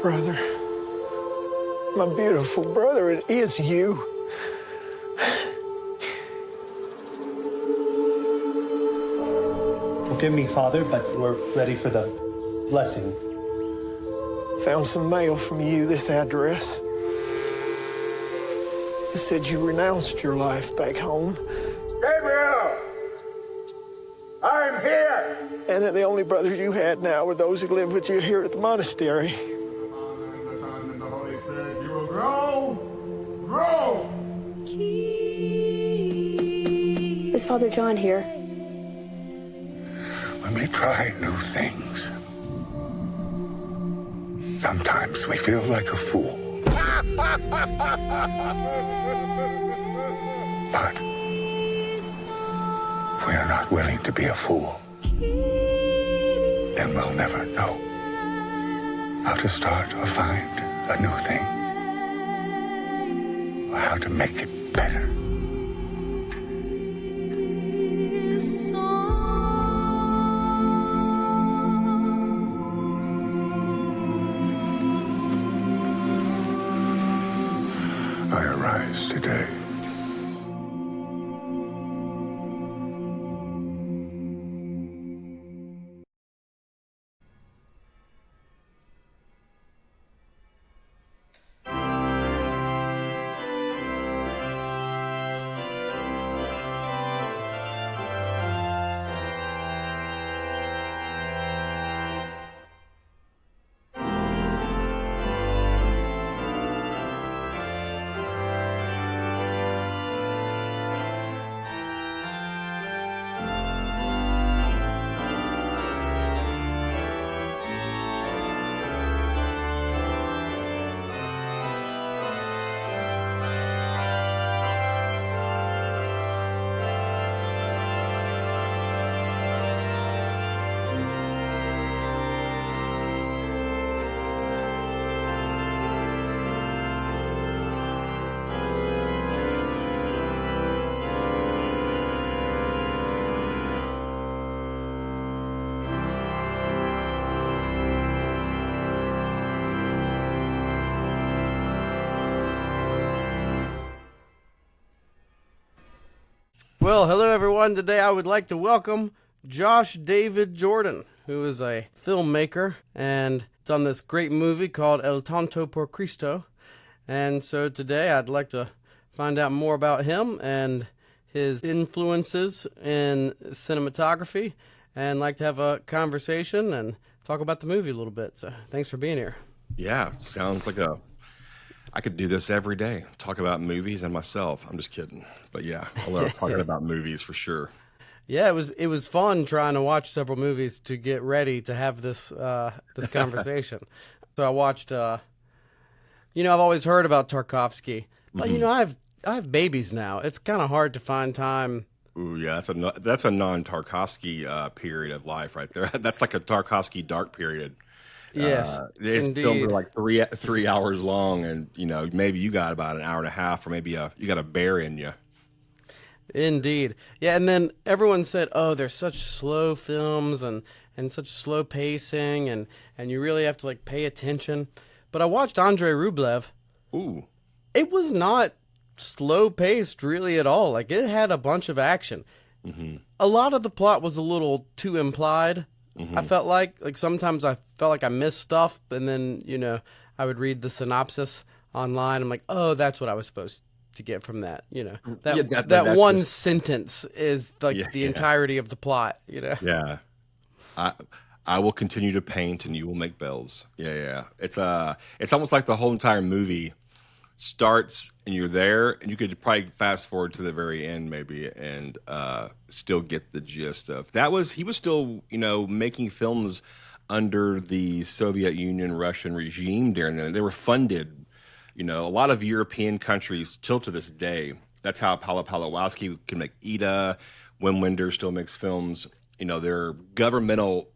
brother. My beautiful brother, it is you. Forgive me, Father, but we're ready for the blessing. Found some mail from you, this address. It said you renounced your life back home. Gabriel! I'm here! And that the only brothers you had now were those who live with you here at the monastery. The Son and the Holy Spirit, you will grow! Grow! Is Father John here? When we try new things, sometimes we feel like a fool. But if we are not willing to be a fool, then we'll never know how to start or find a new thing, or how to make it better. I arise today. Well, hello everyone. Today I would like to welcome Josh David Jordan, who is a filmmaker and done this great movie called El Tonto Por Cristo. And so today I'd like to find out more about him and his influences in cinematography, and like to have a conversation and talk about the movie a little bit. So thanks for being here. Yeah, sounds like I could do this every day. Talk about movies and myself. I'm just kidding. But yeah, I love talking about movies for sure. Yeah, it was fun trying to watch several movies to get ready to have this this conversation. So I watched I've always heard about Tarkovsky, but I have babies now. It's kind of hard to find time. Ooh, yeah, that's a non-Tarkovsky period of life right there. That's like a Tarkovsky dark period. Yes, his indeed. films are like three hours long, and maybe you got about an hour and a half, or maybe you got a bear in you. Indeed, yeah. And then everyone said, "Oh, they're such slow films and such slow pacing, and you really have to like pay attention." But I watched Andrei Rublev. Ooh, it was not slow paced really at all. Like it had a bunch of action. Mm-hmm. A lot of the plot was a little too implied. Mm-hmm. I felt like sometimes I felt like I missed stuff, and then I would read the synopsis online. I'm like, oh, that's what I was supposed to get from that. That one sentence is like the entirety of the plot. Yeah, I will continue to paint, and you will make bells. Yeah. It's almost like the whole entire movie starts, and you're there, and you could probably fast forward to the very end maybe, and still get the gist of that. He was still making films under the Soviet Union Russian regime during then. They were funded, a lot of European countries still to this day. That's how Paolo Pawlowski can make Ida. Wim Wenders still makes films. They're governmental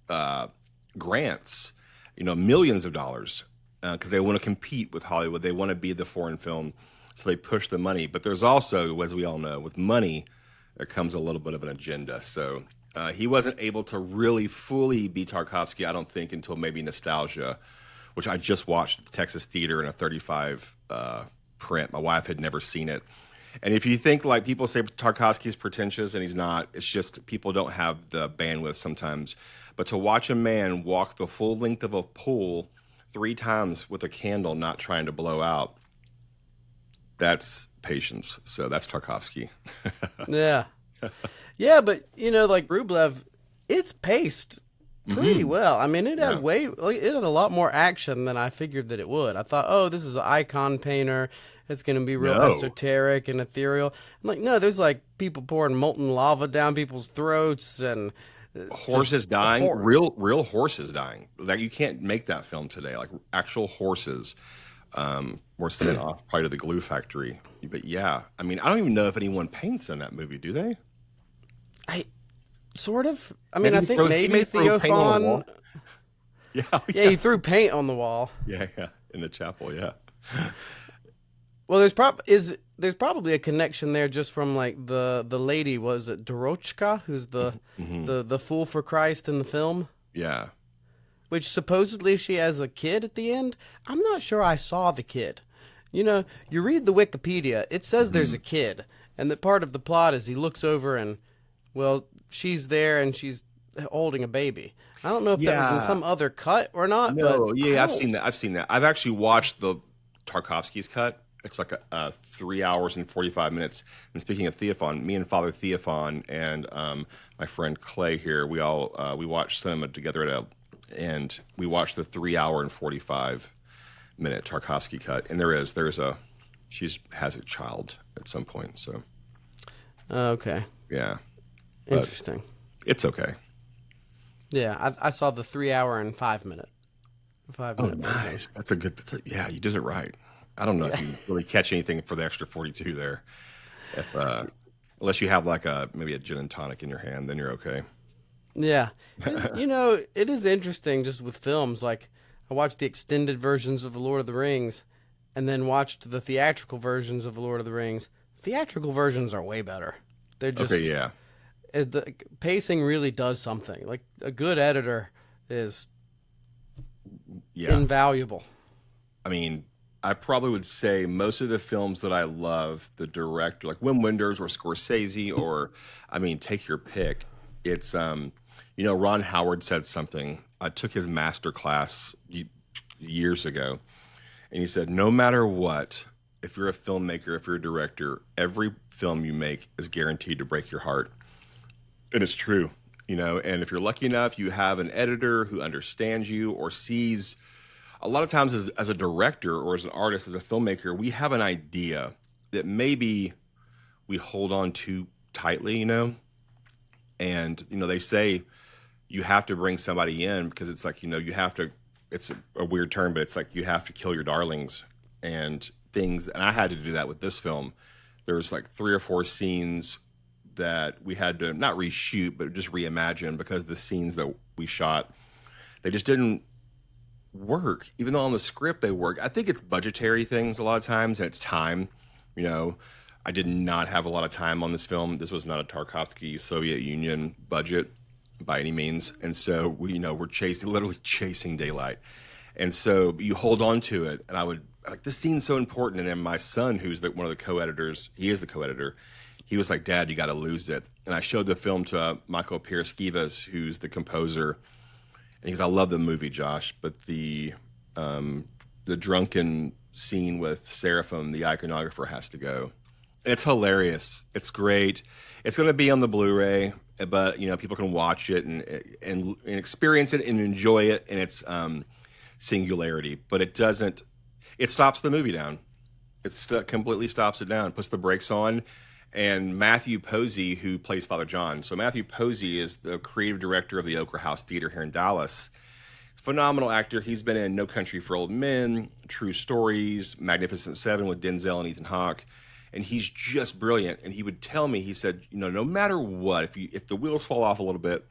grants, millions of dollars, because they want to compete with Hollywood. They want to be the foreign film, so they push the money. But there's also, as we all know, with money, there comes a little bit of an agenda. So he wasn't able to really fully be Tarkovsky, I don't think, until maybe Nostalgia, which I just watched at the Texas Theater in a 35 print. My wife had never seen it. And if you think, like, people say Tarkovsky is pretentious, and he's not, it's just people don't have the bandwidth sometimes. But to watch a man walk the full length of a pool 3 times with a candle not trying to blow out, that's patience. So that's Tarkovsky. Yeah. Yeah, but, you know, like Rublev, it's paced pretty well. I mean, it had it had a lot more action than I figured that it would. I thought, oh, this is an icon painter. It's going to be real esoteric and ethereal. I'm like, no, there's like people pouring molten lava down people's throats and horses dying, real horses dying. Like, you can't make that film today. Like, actual horses were sent off probably to the glue factory. But yeah, I mean, I don't even know if anyone paints in that movie, do they? Sort of. I mean, I think maybe Theophan. Yeah, he threw paint on the wall. Yeah, in the chapel. Yeah. Well, there's probably a connection there just from like the lady, was it Dorochka, who's the fool for Christ in the film? Yeah. Which supposedly she has a kid at the end. I'm not sure I saw the kid. You know, you read the Wikipedia, it says there's a kid, and that part of the plot is he looks over and, well, she's there and she's holding a baby. I don't know if that was in some other cut or not. No, but yeah, I've seen that. I've actually watched the Tarkovsky's cut. It's like a 3 hours and 45 minutes. And speaking of Theophan, me and Father Theophan and my friend Clay here, we watched cinema together and we watched the 3 hour and 45 minute Tarkovsky cut. And she has a child at some point. So, okay, yeah, interesting. It's okay. Yeah, I saw the 3 hour and 5 minute. 5 minute. Nice. Yeah, you did it right. I don't know if you really catch anything for the extra 42 there. Unless you have like maybe a gin and tonic in your hand, then you're okay. Yeah. You know, it is interesting just with films. Like, I watched the extended versions of The Lord of the Rings and then watched the theatrical versions of The Lord of the Rings. Theatrical versions are way better. They're just... Okay, yeah. The pacing really does something. Like, a good editor is invaluable. I mean, I probably would say most of the films that I love, the director, like Wim Wenders or Scorsese, or, I mean, take your pick. It's, you know, Ron Howard said something. I took his master class years ago, and he said, no matter what, if you're a filmmaker, if you're a director, every film you make is guaranteed to break your heart. And it's true, you know, and if you're lucky enough, you have an editor who understands you or sees. A lot of times as a director or as an artist, as a filmmaker, we have an idea that maybe we hold on too tightly, you know? And, you know, they say you have to bring somebody in because it's like, you know, you have to, it's a weird term, but it's like you have to kill your darlings and things. And I had to do that with this film. There was like 3 or 4 scenes that we had to not reshoot, but just reimagine because the scenes that we shot, they just didn't work, even though on the script they work. I think it's budgetary things a lot of times, and it's time. You know, I did not have a lot of time on this film. This was not a Tarkovsky Soviet Union budget by any means, and so we're literally chasing daylight, and so you hold on to it. And I would like, this scene's so important. And then my son, who's one of the co-editors, he is the co-editor. He was like, "Dad, you got to lose it." And I showed the film to Michael Pierskivas, who's the composer. And he goes, I love the movie, Josh, but the drunken scene with Seraphim, the iconographer, has to go. And it's hilarious. It's great. It's going to be on the Blu-ray, but, you know, people can watch it and experience it and enjoy it in its singularity. But it doesn't. It stops the movie down. It completely stops it down. Puts the brakes on. And Matthew Posey, who plays Father John. So Matthew Posey is the creative director of the Ochre House Theater here in Dallas. Phenomenal actor. He's been in No Country for Old Men, True Stories, Magnificent Seven with Denzel and Ethan Hawke. And he's just brilliant. And he would tell me, he said, you know, no matter what, if the wheels fall off a little bit,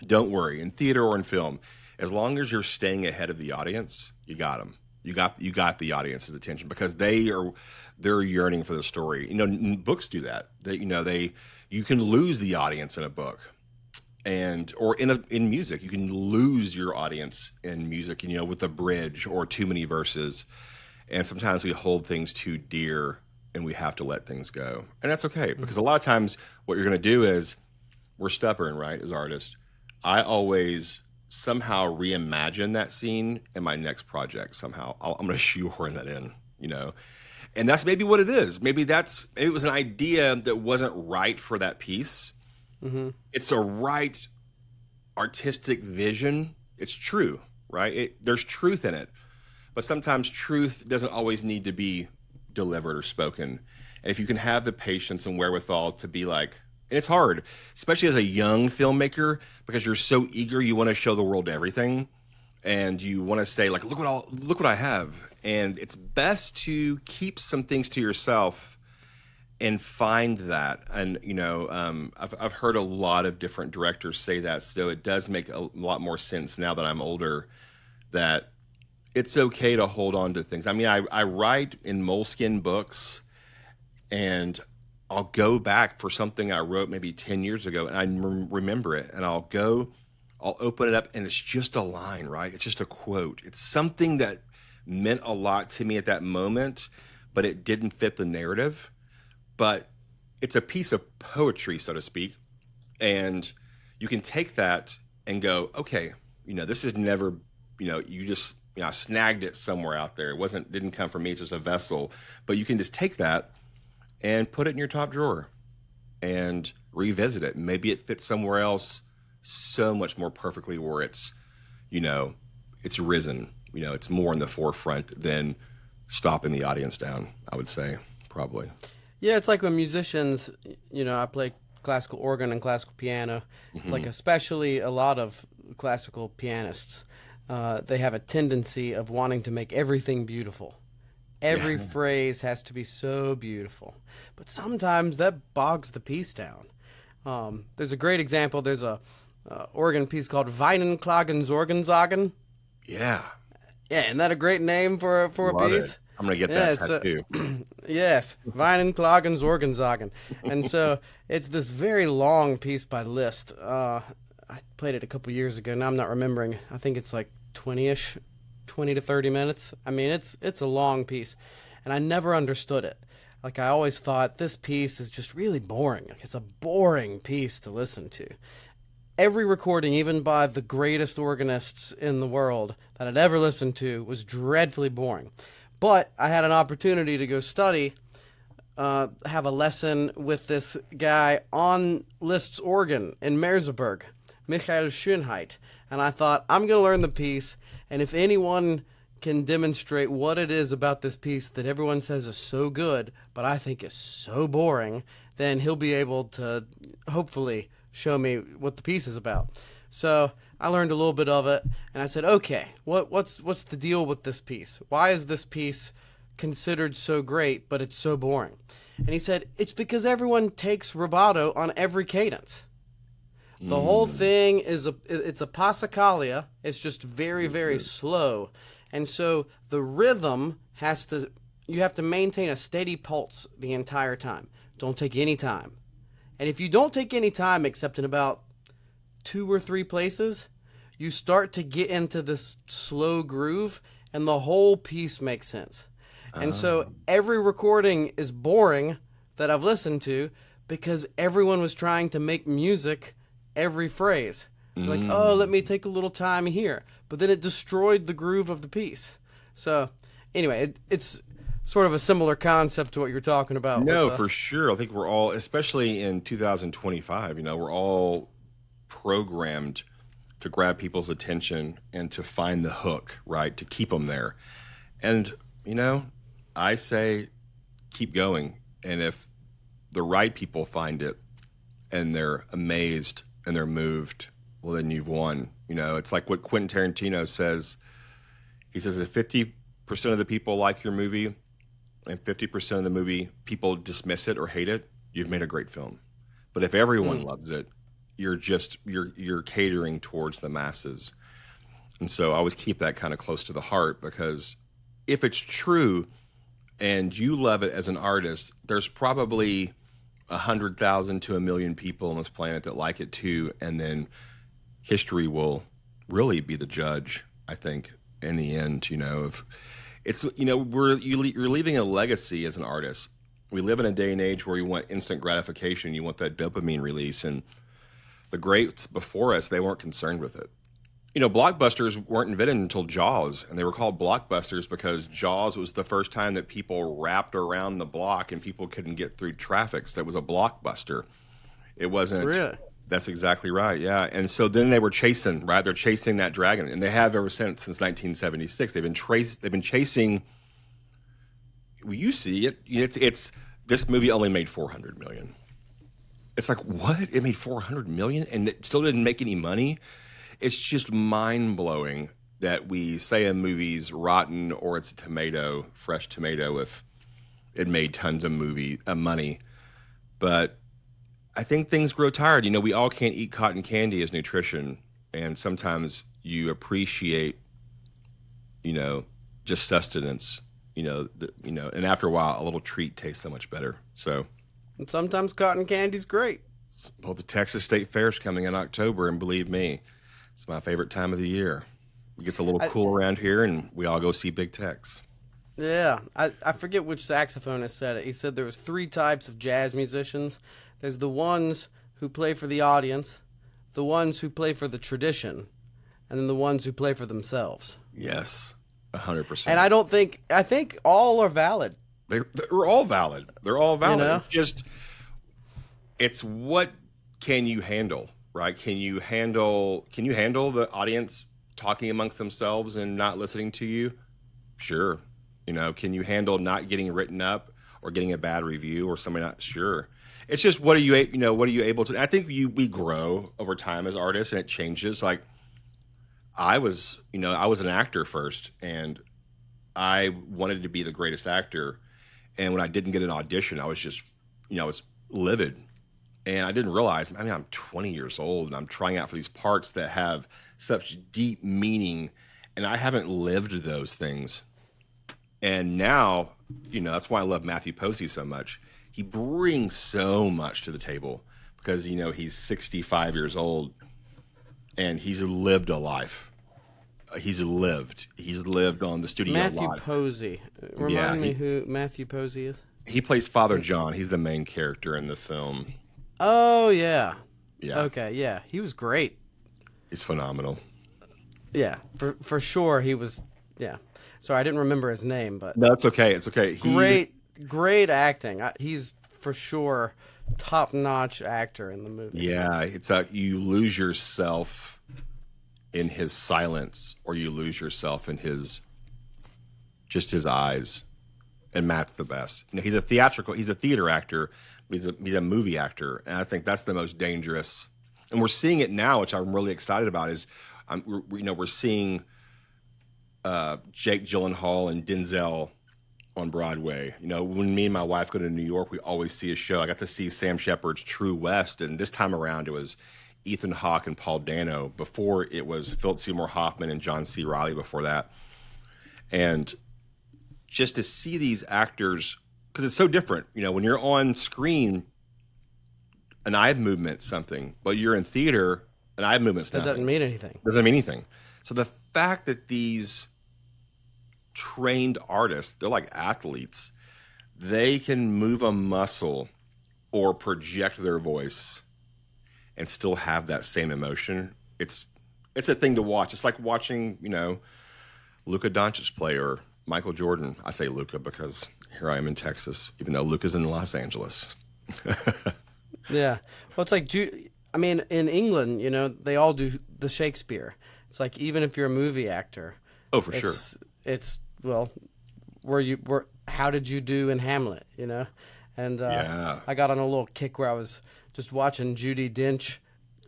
don't worry. In theater or in film, as long as you're staying ahead of the audience, you got them. You got the audience's attention because they're yearning for the story. You know, books do that. You can lose the audience in a book, And or in music, you can lose your audience in music, you know, with a bridge or too many verses. And sometimes we hold things too dear and we have to let things go. And that's okay, because a lot of times what you're going to do is, we're stubborn, right, as artists. I always somehow reimagine that scene in my next project somehow. I'm going to shoehorn that in, you know. And that's maybe what it is. Maybe it was an idea that wasn't right for that piece. Mm-hmm. It's a right artistic vision. It's true, right? There's truth in it. But sometimes truth doesn't always need to be delivered or spoken. And if you can have the patience and wherewithal to be like, and it's hard, especially as a young filmmaker, because you're so eager, you want to show the world everything. And you want to say, like, look what I have. And it's best to keep some things to yourself and find that. And, you know, I've heard a lot of different directors say that. So it does make a lot more sense now that I'm older, that it's okay to hold on to things. I mean, I write in moleskin books, and I'll go back for something I wrote maybe 10 years ago, and I remember it, and I'll open it up, and it's just a line, right? It's just a quote. It's something that meant a lot to me at that moment, but it didn't fit the narrative. But it's a piece of poetry, so to speak. And you can take that and go, okay, you know, this is never, you know, I snagged it somewhere out there. Didn't come from me. It's just a vessel. But you can just take that and put it in your top drawer and revisit it. Maybe it fits somewhere else so much more perfectly, where it's, you know, it's risen, you know, it's more in the forefront than stopping the audience down, I would say, probably. Yeah, it's like when musicians, you know, I play classical organ and classical piano. It's like, especially a lot of classical pianists, they have a tendency of wanting to make everything beautiful. Every phrase has to be so beautiful. But sometimes that bogs the piece down. There's a great example. There's a organ piece called Weinen, Klagen, Sorgen, Sagen. Yeah. Yeah, isn't that a great name for a piece? It. I'm going to get that tattoo. Yes, Weinen, Klagen, Sorgen, Sagen. And so it's this very long piece by Liszt. I played it a couple years ago. Now I'm not remembering. I think it's like 20 to 30 minutes. I mean, it's a long piece, and I never understood it. Like, I always thought this piece is just really boring. Like, it's a boring piece to listen to. Every recording, even by the greatest organists in the world that I'd ever listened to, was dreadfully boring. But I had an opportunity to go study, have a lesson with this guy on Liszt's organ in Merseburg, Michael Schönheit. And I thought, I'm going to learn the piece, and if anyone can demonstrate what it is about this piece that everyone says is so good, but I think is so boring, then he'll be able to hopefully show me what the piece is about. So I learned a little bit of it, and I said, okay, what's the deal with this piece? Why is this piece considered so great, but it's so boring? And he said, it's because everyone takes rubato on every cadence. The whole thing it's a passacaglia. It's just very, very slow. And so the rhythm you have to maintain a steady pulse the entire time. Don't take any time. And if you don't take any time except in about 2 or 3 places, you start to get into this slow groove, and the whole piece makes sense. And so every recording is boring that I've listened to, because everyone was trying to make music every phrase. Like, oh, let me take a little time here. But then it destroyed the groove of the piece. So anyway, it's sort of a similar concept to what you're talking about. No, for sure. I think we're all, especially in 2025, you know, we're all programmed to grab people's attention and to find the hook, right? To keep them there. And, you know, I say keep going. And if the right people find it and they're amazed and they're moved, well, then you've won. You know, it's like what Quentin Tarantino says. He says if 50% of the people like your movie and 50% of the movie people dismiss it or hate it, you've made a great film. But if everyone loves it, you're catering towards the masses. And so I always keep that kind of close to the heart, because if it's true and you love it as an artist, there's probably 100,000 to 1,000,000 people on this planet that like it too, and then history will really be the judge, I think, in the end. Of it's you're leaving a legacy as an artist. We live in a day and age where you want instant gratification, you want that dopamine release, and the greats before us, they weren't concerned with it. Blockbusters weren't invented until Jaws, and they were called blockbusters because Jaws was the first time that people wrapped around the block and people couldn't get through traffic. So it was a blockbuster. It wasn't. Really? That's exactly right. Yeah. And so then they were chasing, right? They're chasing that dragon, and they have ever since 1976. They've been chasing. Well, you see it. It's this movie only made 400 million. It's like, what? It made 400 million and it still didn't make any money. It's just mind-blowing that we say a movie's rotten or it's a fresh tomato, if it made tons of money. But I think things grow tired. We all can't eat cotton candy as nutrition, and sometimes you appreciate, just sustenance, and after a while, a little treat tastes so much better. So, And sometimes cotton candy's great. well, the Texas State Fair's coming in October, and believe me, it's my favorite time of the year. It gets a little cool around here, and we all go see Big Tex. Yeah, I forget which saxophonist said it. He said there was 3 types of jazz musicians. There's the ones who play for the audience, the ones who play for the tradition, and then the ones who play for themselves. Yes, 100%. And I think all are valid. They're all valid. They're all valid. You know? It's what can you handle, right? Can you handle the audience talking amongst themselves and not listening to you? Sure. Can you handle not getting written up or getting a bad review or somebody not? Sure. It's just what are you able to? I think we grow over time as artists, and it changes. Like I was an actor first, and I wanted to be the greatest actor. And when I didn't get an audition, I was just, I was livid. And I didn't realize, I'm 20 years old and I'm trying out for these parts that have such deep meaning, and I haven't lived those things. And now, that's why I love Matthew Posey so much. He brings so much to the table because, he's 65 years old and he's lived a life. He's lived on the studio Matthew lot. Posey. Remind me who Matthew Posey is. He plays Father John. He's the main character in the film. Oh, yeah. Yeah. Okay, yeah. He was great. He's phenomenal. Yeah, for sure he was, yeah. Sorry, I didn't remember his name, but... No, it's okay. It's okay. Great acting. He's for sure top-notch actor in the movie. Yeah, it's you lose yourself in his silence, or you lose yourself in his eyes. And Matt's the best. He's a theater actor, but he's a movie actor, and I think that's the most dangerous. And we're seeing it now, which I'm really excited about. We're seeing Jake Gyllenhaal and Denzel on Broadway. When me and my wife go to New York, we always see a show. I got to see Sam Shepard's True West, and this time around it was Ethan Hawke and Paul Dano. Before it was Philip Seymour Hoffman and John C. Reilly before that. And just to see these actors, because it's so different. When you're on screen, an eye movement's something, but you're in theater, an eye movement's nothing. That doesn't mean anything. Doesn't mean anything. So the fact that these trained artists, they're like athletes, they can move a muscle or project their voice and still have that same emotion. It's a thing to watch. It's like watching, Luka Doncic play or Michael Jordan. I say Luka because here I am in Texas, even though Luka's in Los Angeles. Yeah. Well, it's like, in England, they all do the Shakespeare. It's like, even if you're a movie actor. Oh, for sure. It's how did you do in Hamlet, And I got on a little kick where I was just watching Judi Dench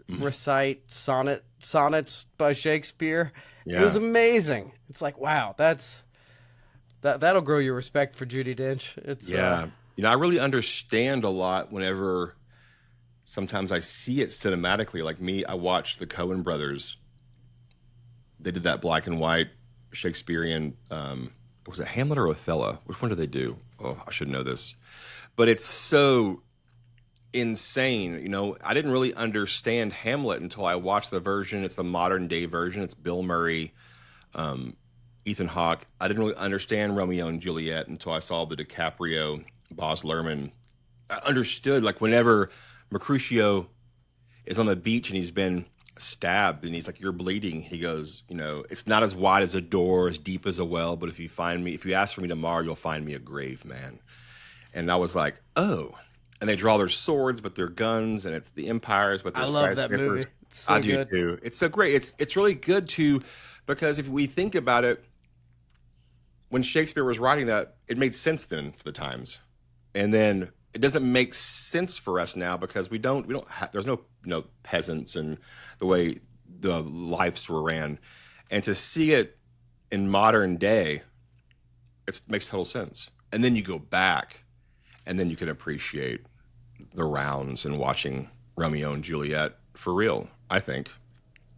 recite sonnets by Shakespeare. Yeah. It was amazing. It's like, wow, that'll grow your respect for Judi Dench. It's I really understand a lot whenever sometimes I see it cinematically. Like me, I watched the Coen brothers. They did that black and white Shakespearean, was it Hamlet or Othello? Which one did they do? Oh, I should know this. But it's so insane. You know, I didn't really understand Hamlet until I watched the version. It's the modern day version. It's Bill Murray, Ethan Hawke. I didn't really understand Romeo and Juliet until I saw the DiCaprio, Baz Luhrmann. I understood, like, whenever Mercutio is on the beach and he's been stabbed and he's like, you're bleeding. He goes, you know, it's not as wide as a door, as deep as a well, but if you ask for me tomorrow, you'll find me a grave, man. And I was like, oh. And they draw their swords, but they're guns, and it's the empires, but they're I love that movie. It's so I do good. too. It's so great. It's really good too, because if we think about it, when Shakespeare was writing that, it made sense then for the times, and then it doesn't make sense for us now because there's no peasants and the way the lives were ran, and to see it in modern day, it makes total sense. And then you go back, and then you can appreciate the rounds and watching Romeo and Juliet for real. I think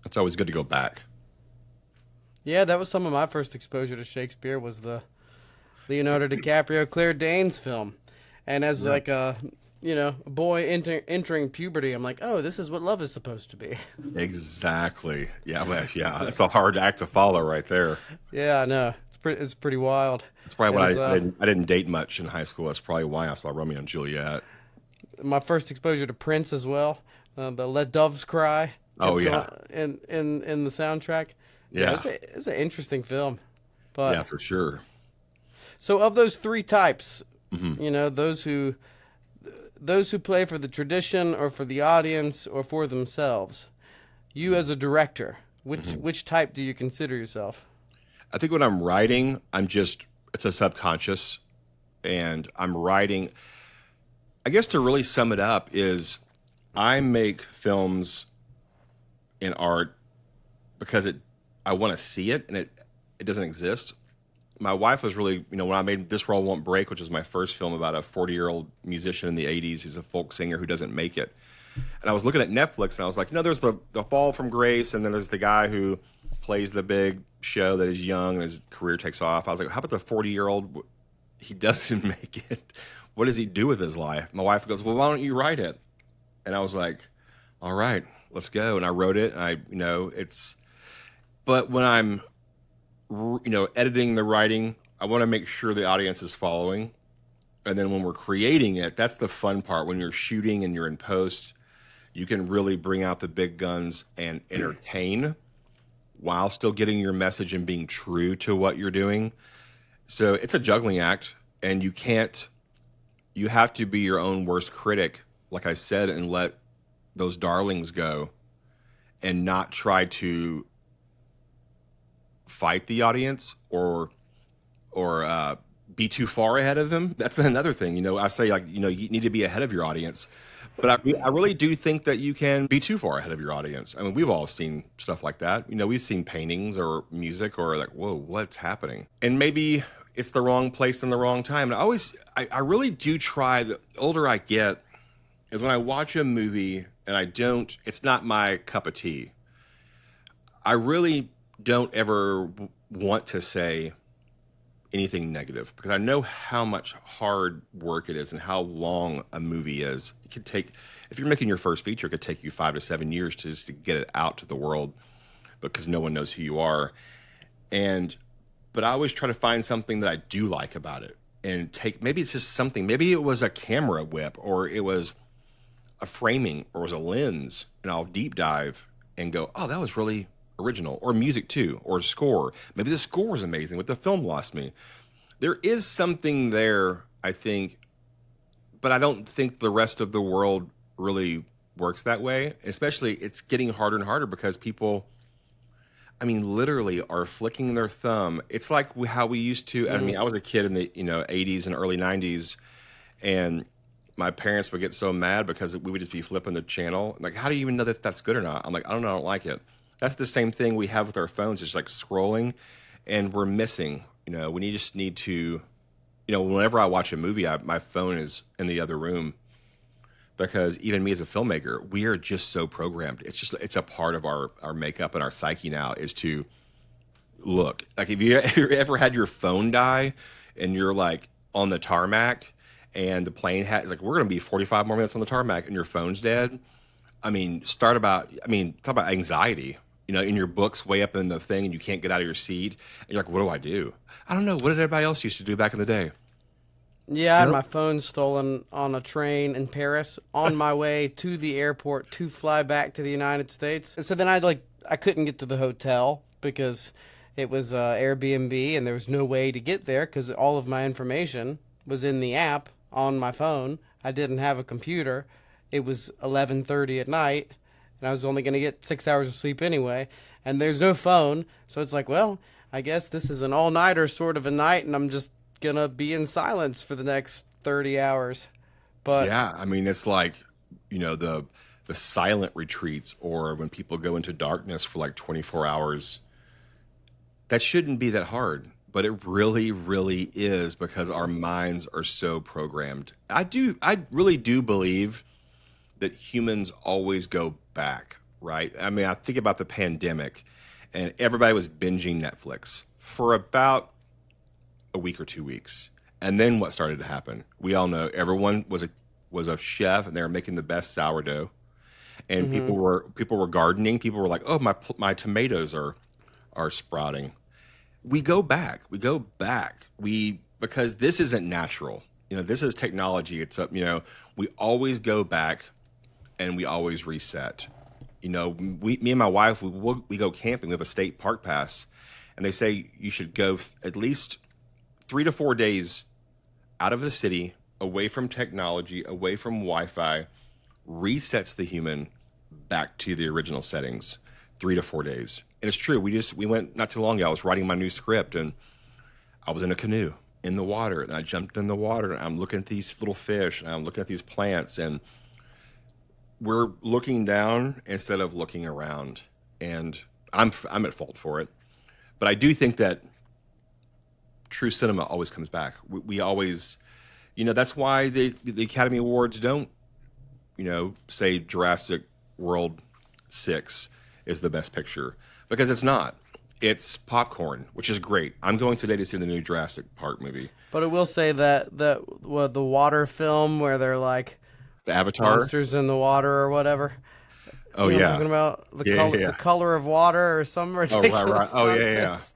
it's always good to go back. Yeah, that was some of my first exposure to Shakespeare, was the Leonardo DiCaprio, Claire Danes film. And as like a boy entering puberty, I'm like, oh, this is what love is supposed to be. Exactly. Yeah, well, yeah. It's a hard act to follow right there. Yeah, I know. It's pretty wild. That's probably why I didn't date much in high school. That's probably why I saw Romeo and Juliet. My first exposure to Prince as well. The Let Doves Cry. Oh yeah. In the soundtrack. Yeah. It's an interesting film. But yeah, for sure. So of those three types, Mm-hmm. Those who play for the tradition or for the audience or for themselves, you as a director, which type do you consider yourself? I think when I'm writing, it's a subconscious, and I'm writing. I guess to really sum it up is I make films in art because I want to see it, and it doesn't exist. My wife was really, when I made This World Won't Break, which was my first film about a 40-year-old musician in the 80s. He's a folk singer who doesn't make it. And I was looking at Netflix, and I was like, there's the Fall from Grace, and then there's the guy who plays the big show that is young and his career takes off. I was like, how about the 40-year-old? He doesn't make it. What does he do with his life? My wife goes, well, why don't you write it? And I was like, all right, let's go. And I wrote it, and but when I'm editing the writing, I want to make sure the audience is following. And then when we're creating it, that's the fun part. When you're shooting and you're in post, you can really bring out the big guns and entertain while still getting your message and being true to what you're doing. So it's a juggling act, and you have to be your own worst critic, like I said, and let those darlings go and not try to fight the audience or be too far ahead of them. That's another thing. I say, you need to be ahead of your audience, but I really do think that you can be too far ahead of your audience. I mean, we've all seen stuff like that. We've seen paintings or music or like, whoa, what's happening? And maybe it's the wrong place and the wrong time. And I really do try, the older I get, is when I watch a movie and it's not my cup of tea. I really don't ever want to say anything negative, because I know how much hard work it is and how long a movie is. It could take, if you're making your first feature, it could take you 5 to 7 years just to get it out to the world, because no one knows who you are. But I always try to find something that I do like about it, and maybe it's just something, maybe it was a camera whip, or it was a framing, or it was a lens, and I'll deep dive and go, oh, that was really original. Or music too, or score. Maybe the score is amazing, but the film lost me. There is something there, I think, but I don't think the rest of the world really works that way. Especially, it's getting harder and harder because people, literally are flicking their thumb. It's like how we used to. I was a kid in the 80s and early 90s, and my parents would get so mad because we would just be flipping the channel. Like, how do you even know if that's good or not? I'm like, I don't know, I don't like it. That's the same thing we have with our phones. It's like scrolling, and we're missing. We just need to, whenever I watch a movie, my phone is in the other room, because even me as a filmmaker, we are just so programmed. It's a part of our makeup and our psyche now, is to look. Like, if you ever had your phone die and you're like on the tarmac and the plane is like, we're going to be 45 more minutes on the tarmac, and your phone's dead. I mean, talk about anxiety. You know, in your book's way up in the thing, and you can't get out of your seat. And you're like, what do I do? I don't know. What did everybody else used to do back in the day? Yeah, I had my phone stolen on a train in Paris on my way to the airport to fly back to the United States. And so then I couldn't get to the hotel because it was Airbnb and there was no way to get there because all of my information was in the app on my phone. I didn't have a computer. It was 11:30 at night and I was only going to get 6 hours of sleep anyway. And there's no phone. So it's like, well, I guess this is an all-nighter sort of a night and I'm just gonna be in silence for the next 30 hours. But yeah, I mean, it's like, you know, the silent retreats, or when people go into darkness for like 24 hours. That shouldn't be that hard, but it really, really is, because our minds are so programmed. I really do believe that humans always go back, right? I mean, I think about the pandemic and everybody was binging Netflix for about a week or 2 weeks. And then what started to happen? We all know everyone was a chef and they were making the best sourdough. And people were gardening. People were like, "Oh, my tomatoes are sprouting." We go back. Because this isn't natural. You know, this is technology. It's up, you know, we always go back and we always reset. You know, me and my wife, we go camping. We have a state park pass, and they say you should go at least 3 to 4 days out of the city, away from technology, away from Wi-Fi, resets the human back to the original settings. 3 to 4 days. And it's true. We went not too long ago. I was writing my new script and I was in a canoe in the water, and I jumped in the water and I'm looking at these little fish and I'm looking at these plants, and we're looking down instead of looking around. And I'm at fault for it. But I do think that true cinema always comes back. We always, you know, that's why the Academy Awards don't, you know, say Jurassic World 6 is the best picture, because it's not. It's popcorn, which is great. I'm going today to see the new Jurassic Park movie. But I will say that the water film where they're like The Avatar, monsters in the water or whatever. Oh, you know yeah. what I'm talking about the color of water or some ridiculous Oh, right. nonsense.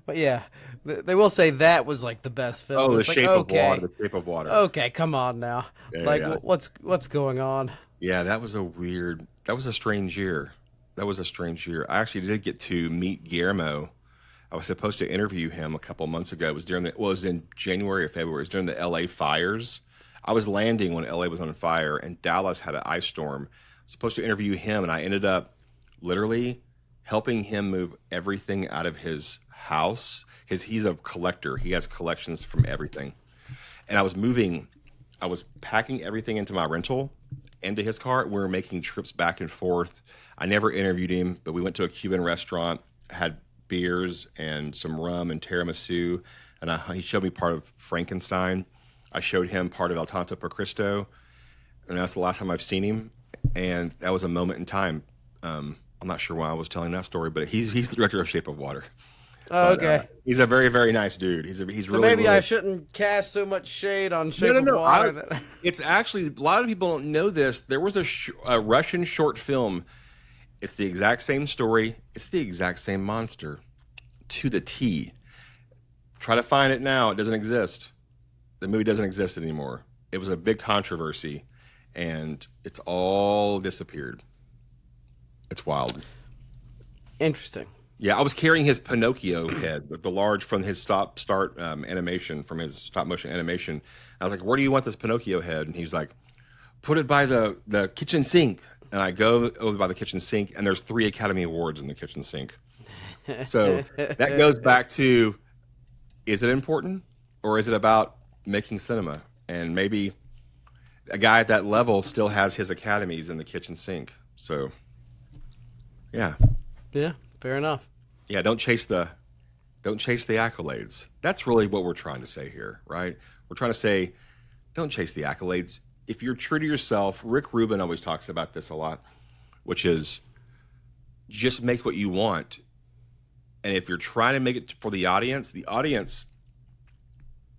But yeah, they will say that was like the best film. Oh, The It's Shape like, of okay, Water. The Shape of Water. Okay, come on now. Yeah. What's going on? Yeah, that was a strange year. I actually did get to meet Guillermo. I was supposed to interview him a couple months ago. It was in January or February. It was during the LA fires. I was landing when LA was on fire and Dallas had an ice storm. I was supposed to interview him, and I ended up literally helping him move everything out of his house. He's a collector. He has collections from everything. And I was packing everything into my rental, into his car. We were making trips back and forth. I never interviewed him, but we went to a Cuban restaurant, had beers and some rum and tiramisu, and he showed me part of Frankenstein. I showed him part of El Tonto Por Cristo, and that's the last time I've seen him. And that was a moment in time. I'm not sure why I was telling that story, but he's the director of Shape of Water. Oh, okay. He's a very, very nice dude. He's So really, maybe really... I shouldn't cast so much shade on Shape of Water. It's actually, a lot of people don't know this. There was a Russian short film. It's the exact same story. It's the exact same monster to the T. Try to find it now. It doesn't exist. The movie doesn't exist anymore. It was a big controversy, and it's all disappeared. It's wild. Interesting. Yeah, I was carrying his Pinocchio head, the large from his start animation, from his stop motion animation. I was like, "Where do you want this Pinocchio head?" And he's like, "Put it by the kitchen sink." And I go over by the kitchen sink, and there's 3 Academy Awards in the kitchen sink. So that goes back to, is it important, or is it about making cinema? And maybe a guy at that level still has his academies in the kitchen sink. So, yeah. Yeah, fair enough. Yeah, don't chase the accolades. That's really what we're trying to say here, right? We're trying to say, don't chase the accolades. If you're true to yourself, Rick Rubin always talks about this a lot, which is just make what you want. And if you're trying to make it for the audience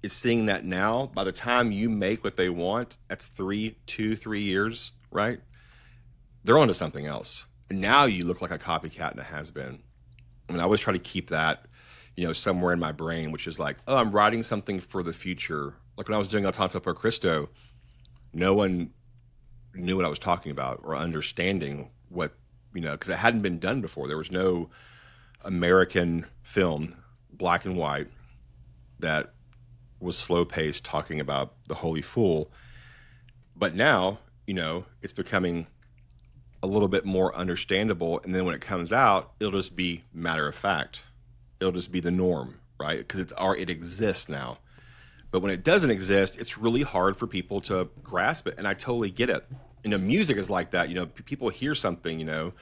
is seeing that now. By the time you make what they want, that's 3 years, right? They're onto something else. And now you look like a copycat and a has-been. I mean, I always try to keep that, somewhere in my brain, which is like, oh, I'm writing something for the future. Like when I was doing Tonto Por Cristo, no one knew what I was talking about or understanding what, because it hadn't been done before. There was no American film, black and white, that was slow paced talking about the Holy Fool. But now, it's becoming a little bit more understandable. And then when it comes out, it'll just be matter of fact. It'll just be the norm, right? Because it exists now. But when it doesn't exist, it's really hard for people to grasp it. And I totally get it. Music is like that. People hear something,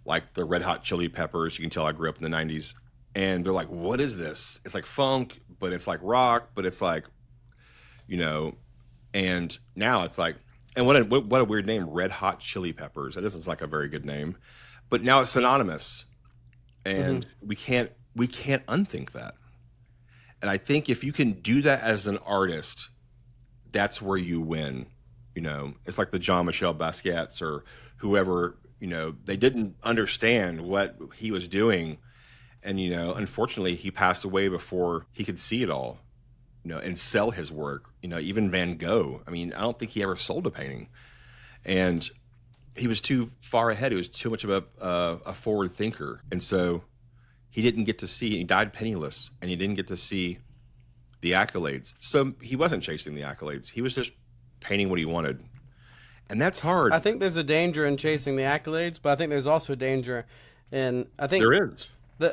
like the Red Hot Chili Peppers. You can tell I grew up in the 90s. And they're like, what is this? It's like funk, but it's like rock, but it's like, and now it's like, and what a weird name, Red Hot Chili Peppers. That isn't like a very good name. But now it's synonymous. And we can't unthink that. And I think if you can do that as an artist, that's where you win. It's like the Jean-Michel Basquiat's or whoever, they didn't understand what he was doing. And, unfortunately, he passed away before he could see it all, and sell his work. Even Van Gogh, I mean, I don't think he ever sold a painting. And he was too far ahead. He was too much of a forward thinker. And so he didn't get to see, he died penniless, and he didn't get to see the accolades. So he wasn't chasing the accolades. He was just painting what he wanted. And that's hard. I think there's a danger in chasing the accolades, but I think there's also a danger in, there is.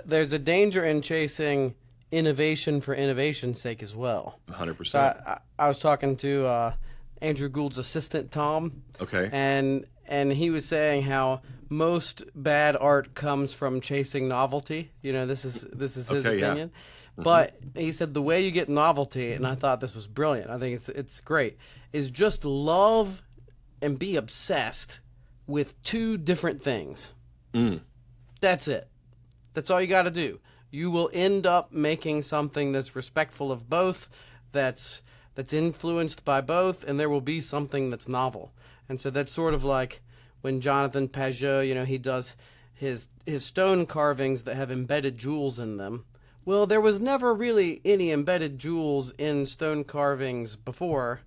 There's a danger in chasing innovation for innovation's sake as well. 100%. So I was talking to Andrew Gould's assistant, Tom. Okay. And he was saying how most bad art comes from chasing novelty. This is his opinion. Yeah. But he said the way you get novelty, and I thought this was brilliant. I think it's great. Is just love and be obsessed with two different things. That's it. That's all you got to do. You will end up making something that's respectful of both, that's influenced by both, and there will be something that's novel. And so that's sort of like when Jonathan Pajot, he does his stone carvings that have embedded jewels in them. Well, there was never really any embedded jewels in stone carvings before,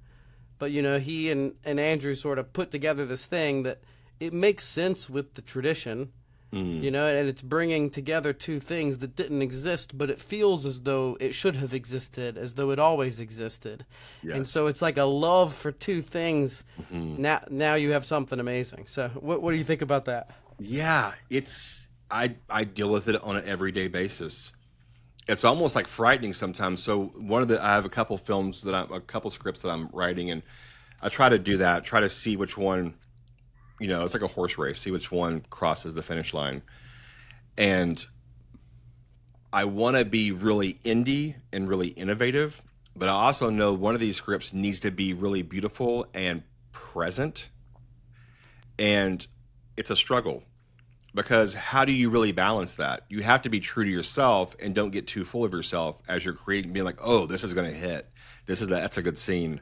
but he and Andrew sort of put together this thing that it makes sense with the tradition. And it's bringing together two things that didn't exist, but it feels as though it should have existed, as though it always existed. Yes. And so it's like a love for two things. Now you have something amazing. So what do you think about that? Yeah, I deal with it on an everyday basis. It's almost like frightening sometimes. So I have a couple films a couple scripts that I'm writing, and I try to do that, try to see which one, it's like a horse race, see which one crosses the finish line. And I want to be really indie and really innovative, but I also know one of these scripts needs to be really beautiful and present. And it's a struggle, because how do you really balance that? You have to be true to yourself and don't get too full of yourself as you're creating, being like, oh, this is going to hit. That's a good scene.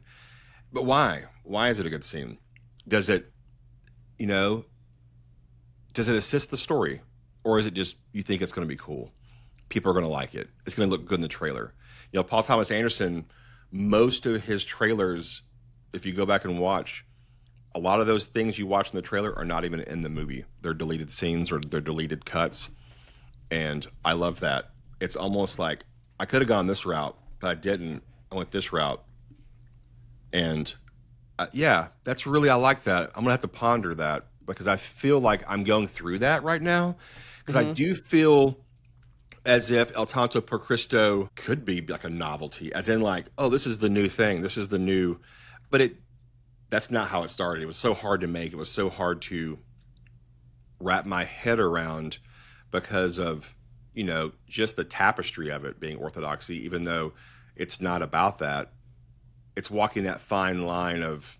But why? Why is it a good scene? Does it assist the story? Or is it just, you think it's going to be cool? People are going to like it. It's going to look good in the trailer. Paul Thomas Anderson, most of his trailers, if you go back and watch, a lot of those things you watch in the trailer are not even in the movie. They're deleted scenes or they're deleted cuts. And I love that. It's almost like, I could have gone this route, but I didn't. I went this route. And I like that. I'm going to have to ponder that, because I feel like I'm going through that right now. Because I do feel as if El Tonto Por Cristo could be like a novelty, as in like, oh, this is the new thing. This is the new, but that's not how it started. It was so hard to make. It was so hard to wrap my head around because of, just the tapestry of it being orthodoxy, even though it's not about that. It's walking that fine line of,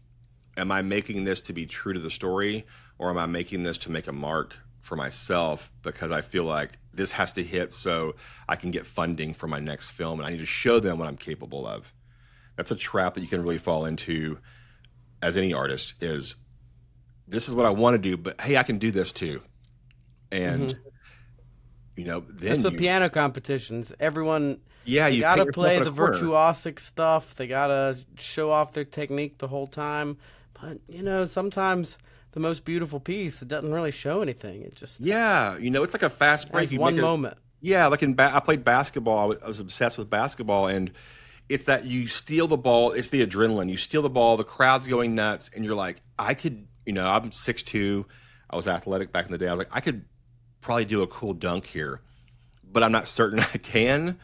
am I making this to be true to the story, or am I making this to make a mark for myself because I feel like this has to hit so I can get funding for my next film, and I need to show them what I'm capable of. That's a trap that you can really fall into as any artist is, this is what I want to do, but hey, I can do this too. And, you know, then That's what piano competitions. Everyone, yeah, they you got to paint yourself play in a the corner. virtuosic stuff. They got to show off their technique the whole time. But, you know, sometimes the most beautiful piece, it doesn't really show anything. It just Yeah, you know, it's like a fast break. has You one make moment. Yeah, like I played basketball. I was obsessed with basketball, and it's that you steal the ball. It's the adrenaline. You steal the ball. The crowd's going nuts, and you're like, I could. You know, I'm 6'2". I was athletic back in the day. I was like, I could probably do a cool dunk here, but I'm not certain I can. And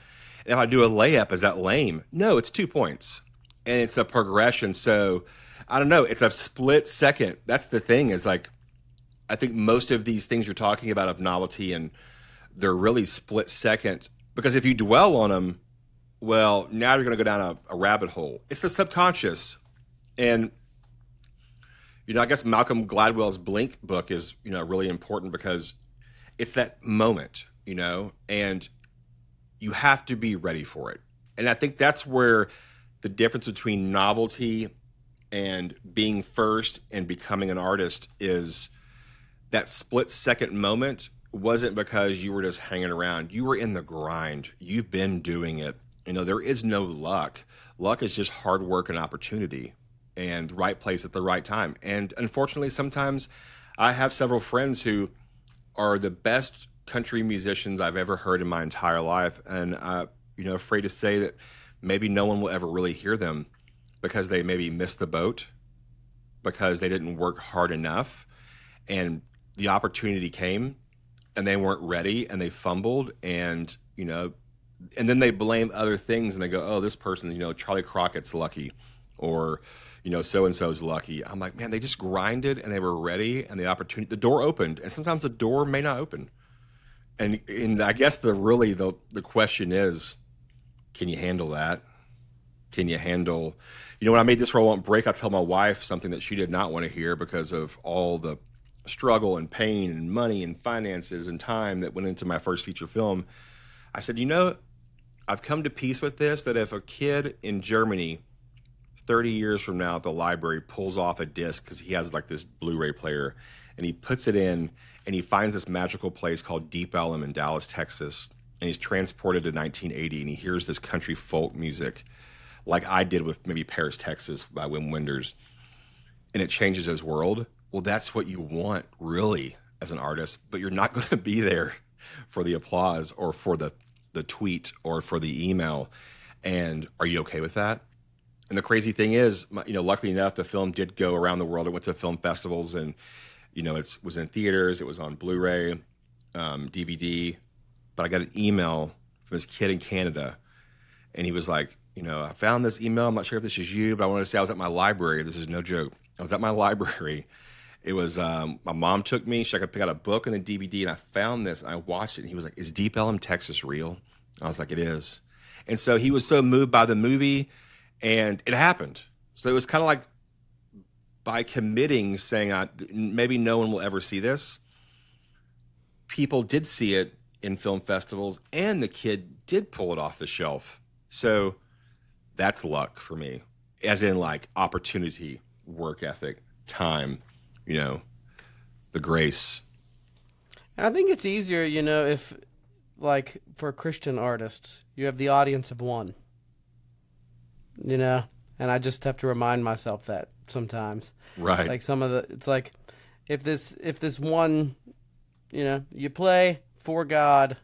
if I do a layup, is that lame? No, it's 2 points, and it's a progression. So I don't know. It's a split second. That's the thing. Is like, I think most of these things you're talking about of novelty, and they're really split second, because if you dwell on them, well, now you're going to go down a rabbit hole. It's the subconscious. And, you know, I guess Malcolm Gladwell's Blink book is, you know, really important because it's that moment, you know, and you have to be ready for it. And I think that's where the difference between novelty and being first and becoming an artist is. That split second moment wasn't because you were just hanging around. You were in the grind. You've been doing it. You know, there is no luck. Luck is just hard work and opportunity and right place at the right time. And unfortunately, sometimes I have several friends who are the best country musicians I've ever heard in my entire life. And you know, afraid to say that maybe no one will ever really hear them because they maybe missed the boat, because they didn't work hard enough, and the opportunity came and they weren't ready and they fumbled, and, you know, and then they blame other things and they go, oh, this person, you know, Charlie Crockett's lucky, or, you know, so-and-so's lucky. I'm like, man, they just grinded and they were ready, and the door opened, and sometimes the door may not open. And I guess the question is, can you handle that? Can you handle, you know, when I made This World Won't Break, I tell my wife something that she did not want to hear because of all the struggle and pain and money and finances and time that went into my first feature film. I said, you know, I've come to peace with this, that if a kid in Germany 30 years from now at the library pulls off a disc, because he has like this Blu-ray player, and he puts it in and he finds this magical place called Deep Ellum in Dallas, Texas, and he's transported to 1980 and he hears this country folk music like I did with maybe Paris, Texas by Wim Wenders, and it changes his world. Well, that's what you want really as an artist, but you're not going to be there for the applause or for the tweet or for the email. And are you okay with that? And the crazy thing is, you know, luckily enough, the film did go around the world. It went to film festivals, and, you know, it was in theaters. It was on Blu-ray, DVD. But I got an email from this kid in Canada, and he was like, you know, I found this email. I'm not sure if this is you, but I want to say I was at my library. This is no joke. I was at my library. It was, my mom took me. I could pick out a book and a DVD, and I found this. And I watched it, and he was like, is Deep Ellum, Texas real? I was like, it is. And so he was so moved by the movie, and it happened. So it was kind of like by committing, saying maybe no one will ever see this, people did see it in film festivals, and the kid did pull it off the shelf. So that's luck for me, as in like opportunity, work ethic, time, you know, the grace. And I think it's easier, you know, if, like, for Christian artists, you have the audience of one, you know, and I just have to remind myself that sometimes. Right. Like it's like, if this one, you know, you play for God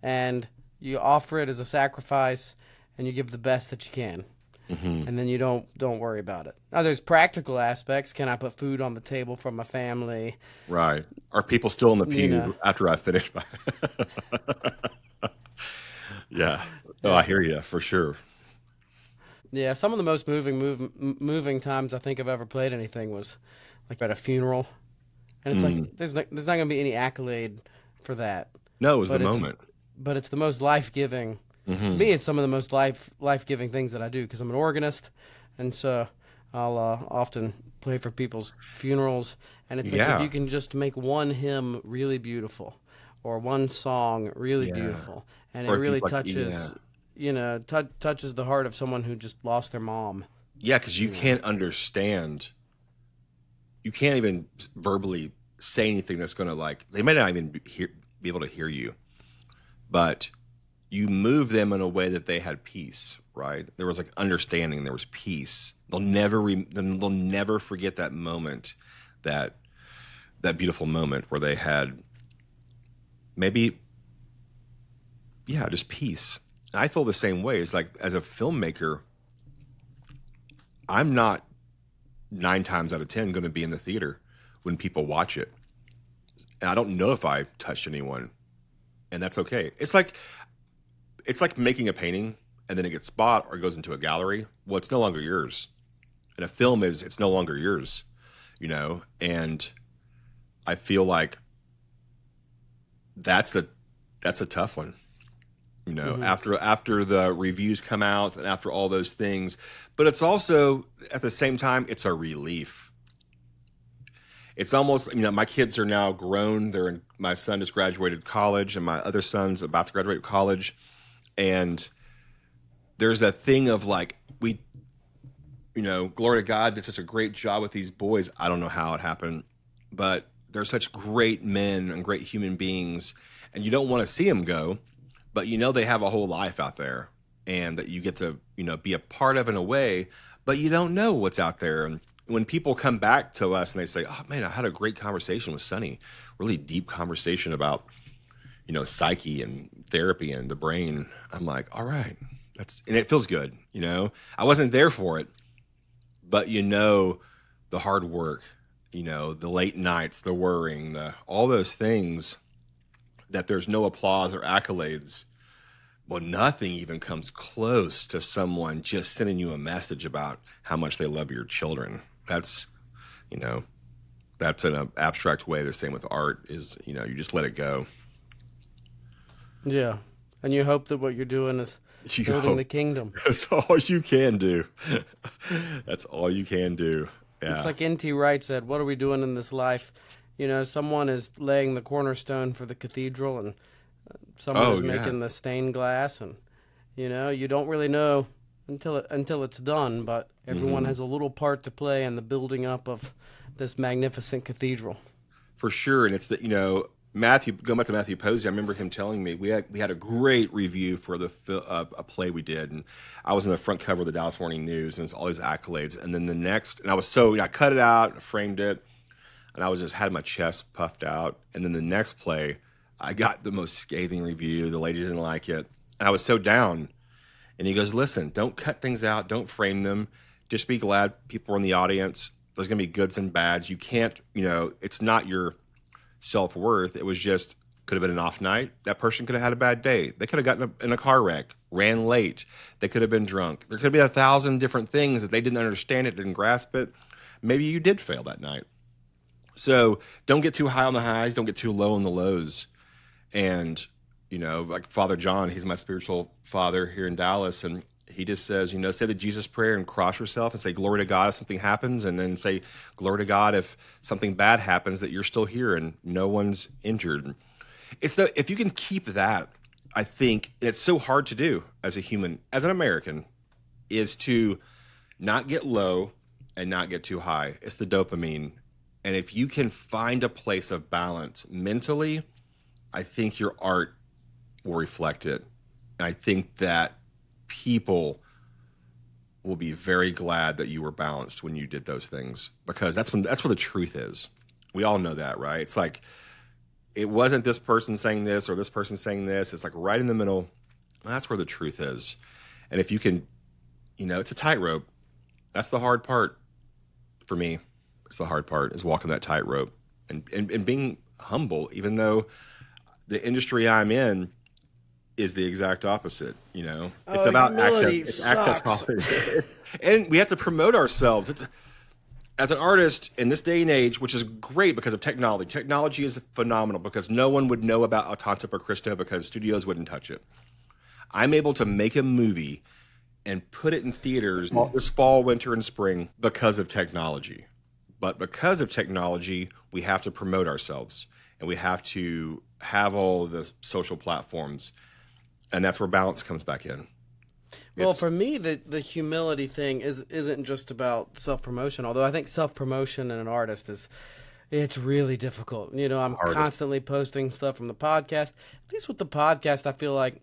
and you offer it as a sacrifice and you give the best that you can. Mm-hmm. And then you don't worry about it. Now, there's practical aspects. Can I put food on the table for my family? Right. Are people still in the pew, you know, after I finish? Yeah. Oh, I hear you for sure. Yeah, some of the most moving times I think I've ever played anything was like at a funeral, and it's like there's not going to be any accolade for that. No, it was the moment. But it's the most life-giving. Mm-hmm. To me, it's some of the most life-giving things that I do, because I'm an organist, and so I'll often play for people's funerals, and it's like if you can just make one hymn really beautiful, or one song really beautiful, and it really touches touches the heart of someone who just lost their mom. Yeah, because you can't understand. You can't even verbally say anything that's going to, like, they may not even be able to hear you, but you move them in a way that they had peace, right? There was like understanding, there was peace. They'll never forget that moment, that beautiful moment where they had maybe, just peace. I feel the same way. It's like, as a filmmaker, I'm not 9 times out of 10 going to be in the theater when people watch it. And I don't know if I touched anyone, and that's okay. It's like making a painting and then it gets bought or goes into a gallery. Well, it's no longer yours. And a film it's no longer yours, and I feel like that's a tough one, after the reviews come out and after all those things. But it's also, at the same time, it's a relief. It's almost, my kids are now grown. My son just graduated college, and my other son's about to graduate college. And there's that thing of like, glory to God, did such a great job with these boys. I don't know how it happened, but they're such great men and great human beings, and you don't want to see them go, but they have a whole life out there, and that you get to, be a part of in a way, but you don't know what's out there. And when people come back to us and they say, oh man, I had a great conversation with Sonny, really deep conversation about, psyche and therapy and the brain. I'm like, all right, and it feels good. I wasn't there for it, but the hard work, the late nights, the worrying, all those things, that there's no applause or accolades. Well, nothing even comes close to someone just sending you a message about how much they love your children. That's an abstract way. The same with art is, you just let it go. Yeah. And you hope that what you're doing is building the kingdom. That's all you can do. That's all you can do. Yeah. It's like N.T. Wright said, what are we doing in this life? Someone is laying the cornerstone for the cathedral, and someone is making the stained glass, and you don't really know until it's done, but everyone has a little part to play in the building up of this magnificent cathedral. For sure. And it's that, Matthew, going back to Matthew Posey, I remember him telling me we had a great review for a play we did, and I was in the front cover of the Dallas Morning News, and it's all these accolades. And then I cut it out, framed it, and I was just had my chest puffed out. And then the next play, I got the most scathing review. The lady didn't like it, and I was so down. And he goes, listen, don't cut things out, don't frame them. Just be glad people are in the audience. There's going to be goods and bads. You can't, it's not your self-worth. It was just, could have been an off night. That person could have had a bad day. They could have gotten in a car wreck, ran late. They could have been drunk. There could have been 1,000 different things that they didn't understand it, didn't grasp it. Maybe you did fail that night. So don't get too high on the highs. Don't get too low on the lows. And, like Father John, he's my spiritual father here in Dallas. And he just says, say the Jesus prayer and cross yourself and say glory to God if something happens, and then say glory to God if something bad happens, that you're still here and no one's injured. If you can keep that, I think it's so hard to do as a human, as an American, is to not get low and not get too high. It's the dopamine. And if you can find a place of balance mentally, I think your art will reflect it. And I think that people will be very glad that you were balanced when you did those things, because that's where the truth is. We all know that, right? It's like, it wasn't this person saying this or this person saying this. It's like right in the middle. That's where the truth is. And if you can, it's a tightrope. That's the hard part for me. It's the hard part, is walking that tightrope and being humble, even though the industry I'm in is the exact opposite. It's about access. It's access politics. And we have to promote ourselves. As an artist in this day and age, which is great because of technology. Technology is phenomenal because no one would know about Tonto Por Cristo because studios wouldn't touch it. I'm able to make a movie and put it in theaters this fall, winter, and spring because of technology. But because of technology, we have to promote ourselves, and we have to have all the social platforms. And that's where balance comes back in. Well, It's for me, the humility thing isn't just about self-promotion, although I think self-promotion in an artist it's really difficult. You know, I'm hardest. constantly posting stuff from the podcast. At least with the podcast, I feel like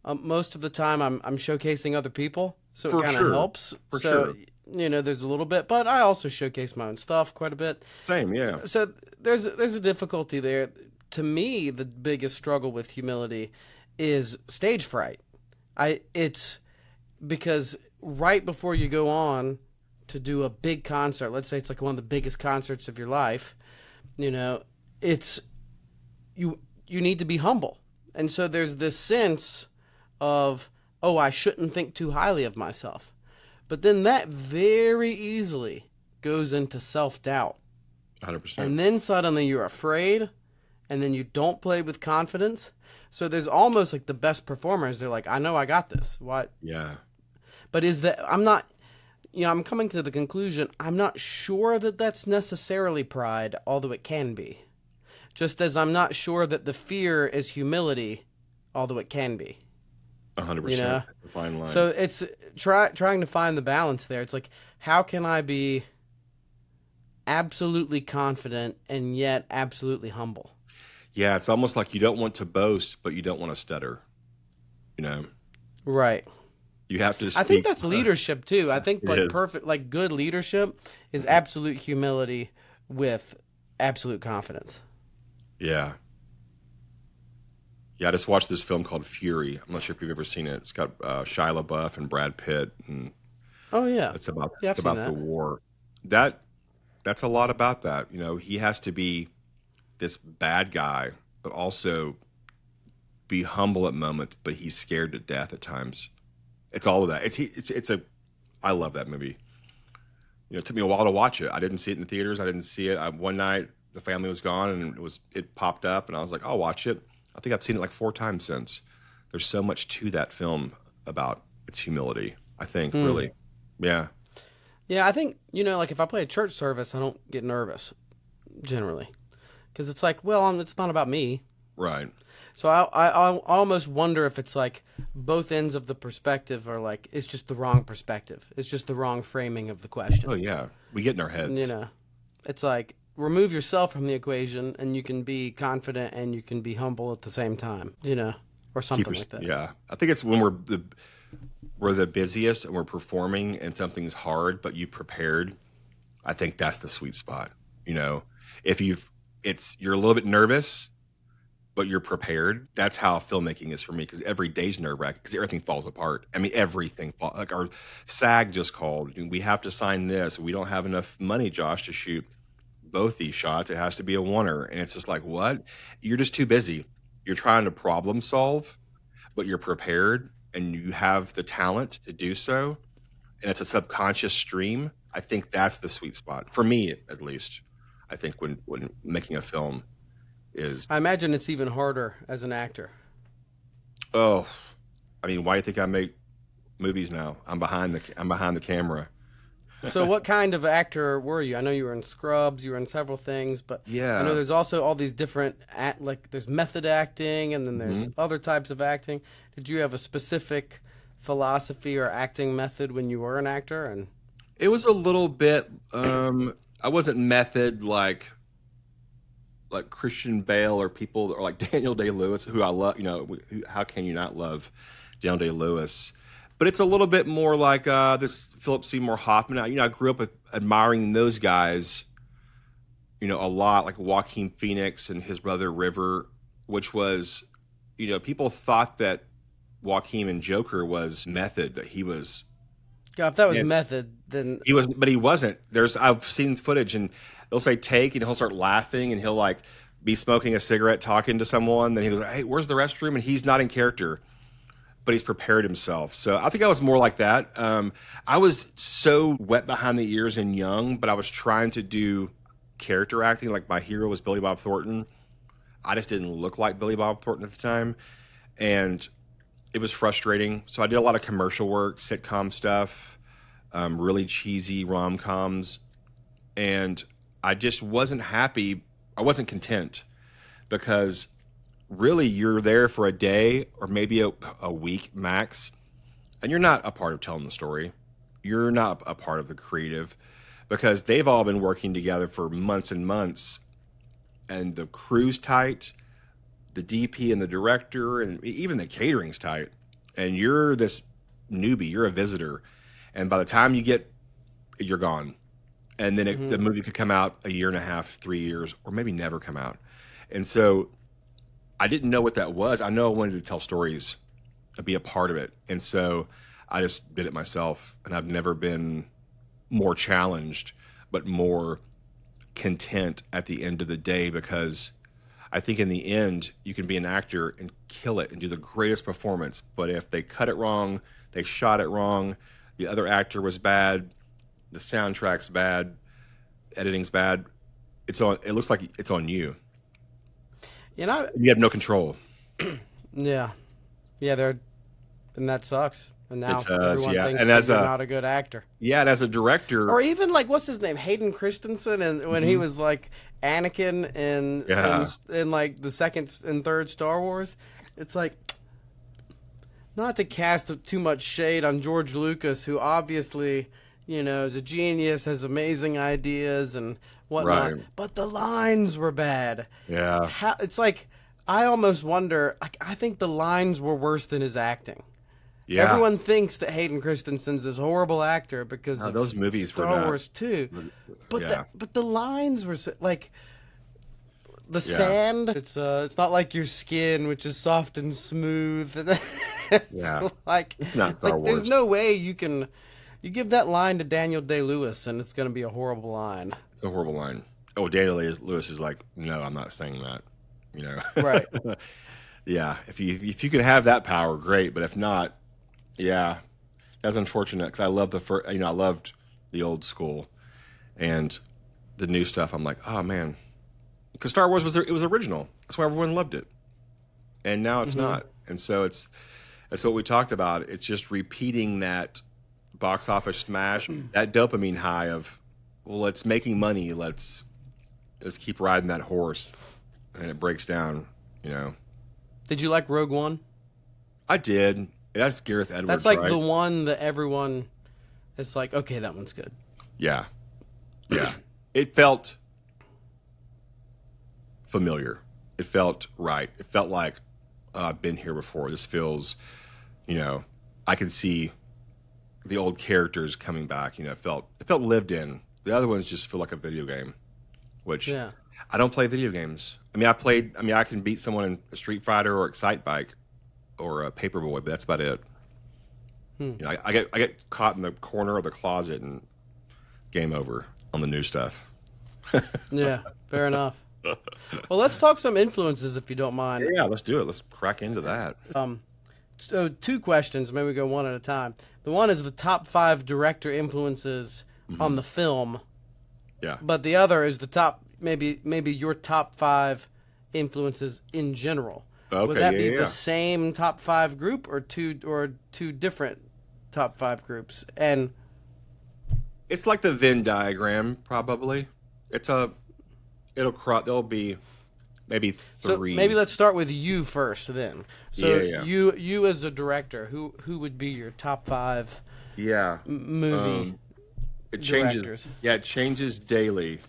most of the time I'm showcasing other people, so For it kind of sure. helps. For So, sure. you know, there's a little bit, but I also showcase my own stuff quite a bit. Same, yeah. So there's a difficulty there. To me, the biggest struggle with humility is stage fright. It's because right before you go on to do a big concert, let's say it's like one of the biggest concerts of your life, you know, it's you need to be humble. And so there's this sense of, oh, I shouldn't think too highly of myself. But then that very easily goes into self-doubt. 100%. And then suddenly you're afraid, and then you don't play with confidence. So there's almost like the best performers, they're like, I know I got this. What? Yeah. But I'm not, you know, I'm coming to the conclusion, I'm not sure that that's necessarily pride, although it can be. Just as I'm not sure that the fear is humility, although it can be. 100%. You know? The fine line. So it's trying to find the balance there. It's like, how can I be absolutely confident and yet absolutely humble? Yeah, it's almost like you don't want to boast, but you don't want to stutter. You know, Right. you have to. I think speak- that's leadership too. I think It like is. good leadership is absolute humility with absolute confidence. Yeah. Yeah, I just watched this film called Fury. I'm not sure if you've ever seen it. It's got Shia LaBeouf and Brad Pitt, and Oh yeah. it's about Yeah, I've it's about seen the that. war. That's a lot about that. You know, he has to be this bad guy, but also be humble at moments. But he's scared to death at times. It's all of that. It's a. I love that movie. You know, it took me a while to watch it. I didn't see it in the theaters. I didn't see it. One night the family was gone, and it popped up, and I was like, I'll watch it. I think I've seen it like 4 times since. There's so much to that film about its humility, I think, really. Yeah. Yeah, I think, you know, like if I play a church service, I don't get nervous generally. Because it's like, well, it's not about me. Right. So I almost wonder if it's like both ends of the perspective are like, it's just the wrong perspective. It's just the wrong framing of the question. Oh, yeah. We get in our heads. You know, it's like remove yourself from the equation and you can be confident and you can be humble at the same time, you know, or something like that. Yeah. I think it's when we're the busiest and we're performing and something's hard, but you prepared. I think that's the sweet spot. You know, if you're a little bit nervous, but you're prepared. That's how filmmaking is for me, because every day's nerve-wracking because everything falls apart. I mean, everything falls. Like our SAG just called. We have to sign this. We don't have enough money, Josh, to shoot both these shots. It has to be a oneer. And it's just like, what? You're just too busy. You're trying to problem solve, but you're prepared and you have the talent to do so. And it's a subconscious stream. I think that's the sweet spot for me, at least. I think when making a film is, I imagine it's even harder as an actor. oh, I mean, why do you think I make movies now? I'm behind the camera. So what kind of actor were you? I know you were in Scrubs, you were in several things, but Yeah. I know there's also all these different, like there's method acting and then there's other types of acting. Did you have a specific philosophy or acting method when you were an actor? And It was a little bit. I wasn't method like Christian Bale or people, or like Daniel Day-Lewis, who I love. You know, how can you not love Daniel Day-Lewis? But it's a little bit more like this Philip Seymour Hoffman. I grew up admiring those guys, you know, a lot, like Joaquin Phoenix and his brother River, which was, you know, people thought that Joaquin and Joker was method, that he was. God, if that was Yeah. method, then He was, but he wasn't. I've seen footage, and they'll say take, and he'll start laughing, and he'll like be smoking a cigarette, talking to someone. Then he was like, "Hey, where's the restroom?" And he's not in character, but he's prepared himself. So I think I was more like that. I was so wet behind the ears and young, but I was trying to do character acting. Like my hero was Billy Bob Thornton. I just didn't look like Billy Bob Thornton at the time, and it was frustrating. So I did a lot of commercial work, sitcom stuff, really cheesy rom-coms, and I just wasn't happy. I wasn't content, because really you're there for a day or maybe a week max, and you're not a part of telling the story. You're not a part of the creative, because they've all been working together for months and months, and the crew's tight, the DP and the director, and even the catering's tight, and you're this newbie, you're a visitor, and by the time you're gone, and then the movie could come out a year and a half, 3 years, or maybe never come out. And so I didn't know what that was. I know I wanted to tell stories and be a part of it, and so I just did it myself, and I've never been more challenged, but more content at the end of the day, because I think in the end you can be an actor and kill it and do the greatest performance, but if they cut it wrong, they shot it wrong, the other actor was bad, the soundtrack's bad, editing's bad, it looks like it's on you. You know, you have no control. Yeah, and that sucks. And now everyone thinks and that you're not a good actor. Yeah, and as a director, or even like what's his name, Hayden Christensen, and when he was like Anakin in like the second and third Star Wars, it's like, not to cast too much shade on George Lucas, who obviously, you know, is a genius, has amazing ideas and whatnot, but the lines were bad. Yeah, it's like I almost wonder. Like, I think the lines were worse than his acting. Yeah. Everyone thinks that Hayden Christensen's this horrible actor because of those movies Star Wars 2. But the lines were so, like the sand. It's not like your skin, which is soft and smooth. It's like, it's not Star Wars. There's no way you give that line to Daniel Day-Lewis and it's going to be a horrible line. It's a horrible line. Oh, Daniel Day-Lewis is like, no, I'm not saying that. You know, right? Yeah, if you could have that power, great. But if not. Yeah, that's unfortunate, because I love I loved the old school, and the new stuff. I'm like, oh man, because Star Wars was original. That's why everyone loved it, and now it's not. And so that's what we talked about. It's just repeating that box office smash, that dopamine high of, well, it's making money. Let's keep riding that horse, and it breaks down. You know. Did you like Rogue One? I did. That's Gareth Edwards. That's like right? the one that everyone is like, okay, that one's good. Yeah. Yeah. It felt familiar. It felt right. It felt like, I've been here before. This feels, you know, I could see the old characters coming back. You know, it felt lived in. The other ones just feel like a video game, which I don't play video games. I mean, I can beat someone in a Street Fighter or Excite Bike or a Paperboy, but that's about it. You know, I get caught in the corner of the closet and game over on the new stuff. Yeah, fair enough. Well, let's talk some influences, if you don't mind. Yeah, let's do it. Let's crack into that. So 2 questions, maybe we go one at a time. The one is the top 5 director influences on the film. Yeah. But the other is the top, maybe your top 5 influences in general. Okay, would that be the same top 5 group or two different top 5 groups? And it's like the Venn diagram, probably. There'll be maybe 3. So maybe let's start with you first then. So Yeah. you as a director, who would be your top 5 movie it changes. directors? Yeah, it changes daily.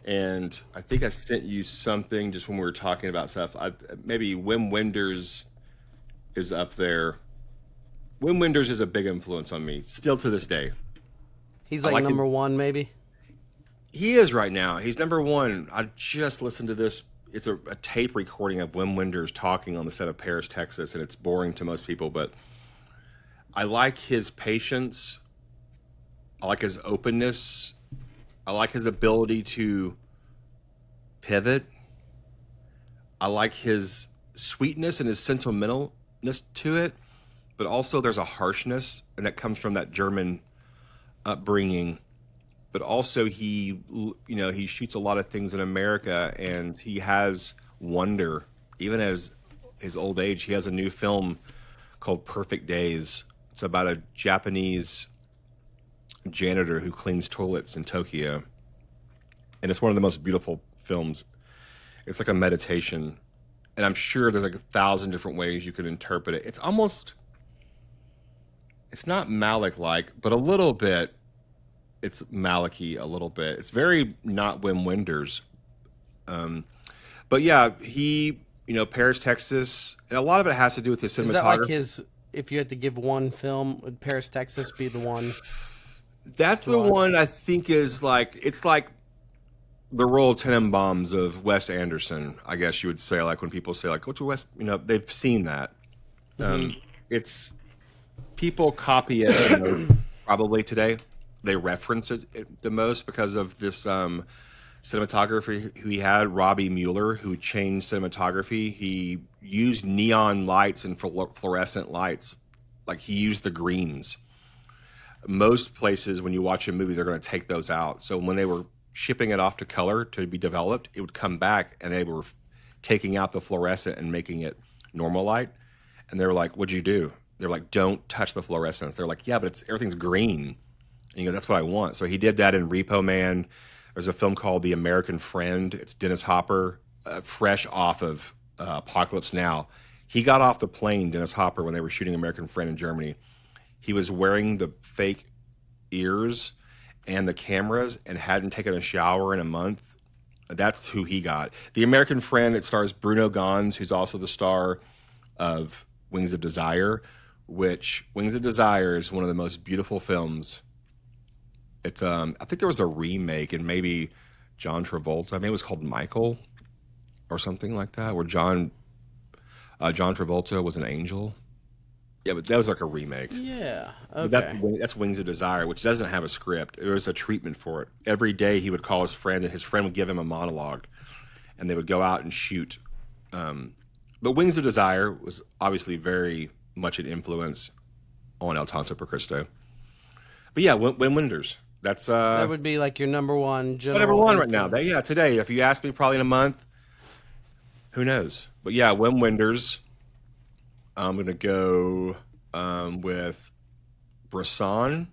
And I think I sent you something just when we were talking about stuff. Maybe Wim Wenders is up there. Wim Wenders is a big influence on me, still to this day. He's like number 1, maybe? He is right now. He's number 1. I just listened to this. It's a tape recording of Wim Wenders talking on the set of Paris, Texas, and it's boring to most people, but I like his patience. I like his openness. I like his ability to pivot. I like his sweetness and his sentimentalness to it, but also there's a harshness, and that comes from that German upbringing. But also he shoots a lot of things in America, and he has wonder. Even as his old age, he has a new film called Perfect Days. It's about a Japanese janitor who cleans toilets in Tokyo, and it's one of the most beautiful films. It's like a meditation, and I'm sure there's like 1,000 different ways you could interpret it. It's almost it's not Malick-like, but a little bit. It's Malick-y a little bit. It's very not Wim Wenders. But yeah, he, Paris, Texas, and a lot of it has to do with his cinematography. Is that like his? If you had to give one film, would Paris, Texas be the one? That's the one I think is like, it's like the Royal Tenenbaums of Wes Anderson, I guess you would say. Like when people say like, what's Wes? They've seen that. It's people copy it probably today. They reference it the most because of this cinematographer who he had, Robbie Mueller, who changed cinematography. He used neon lights and fluorescent lights. Like he used the greens. Most places, when you watch a movie, they're going to take those out. So when they were shipping it off to color to be developed, it would come back and they were taking out the fluorescent and making it normal light. And they were like, what'd you do? They're like, don't touch the fluorescence. They're like, yeah, but everything's green. And you go, that's what I want. So he did that in Repo Man. There's a film called The American Friend. It's Dennis Hopper, fresh off of Apocalypse Now. He got off the plane, Dennis Hopper, when they were shooting American Friend in Germany. He was wearing the fake ears and the cameras and hadn't taken a shower in a month. That's who he got. The American Friend, it stars Bruno Ganz, who's also the star of Wings of Desire, which Wings of Desire is one of the most beautiful films. It's I think there was a remake, and maybe John Travolta, maybe it was called Michael or something like that, where John Travolta was an angel. Yeah, but that was like a remake. Yeah, okay. That's Wings of Desire, which doesn't have a script. There was a treatment for it. Every day he would call his friend, and his friend would give him a monologue, and they would go out and shoot. But Wings of Desire was obviously very much an influence on El Tonto Por Cristo. But yeah, Wim Wenders. That would be like your number one general number one influence. right now. Today. If you ask me, probably in a month, who knows? But yeah, Wim Wenders. I'm gonna go with Bresson.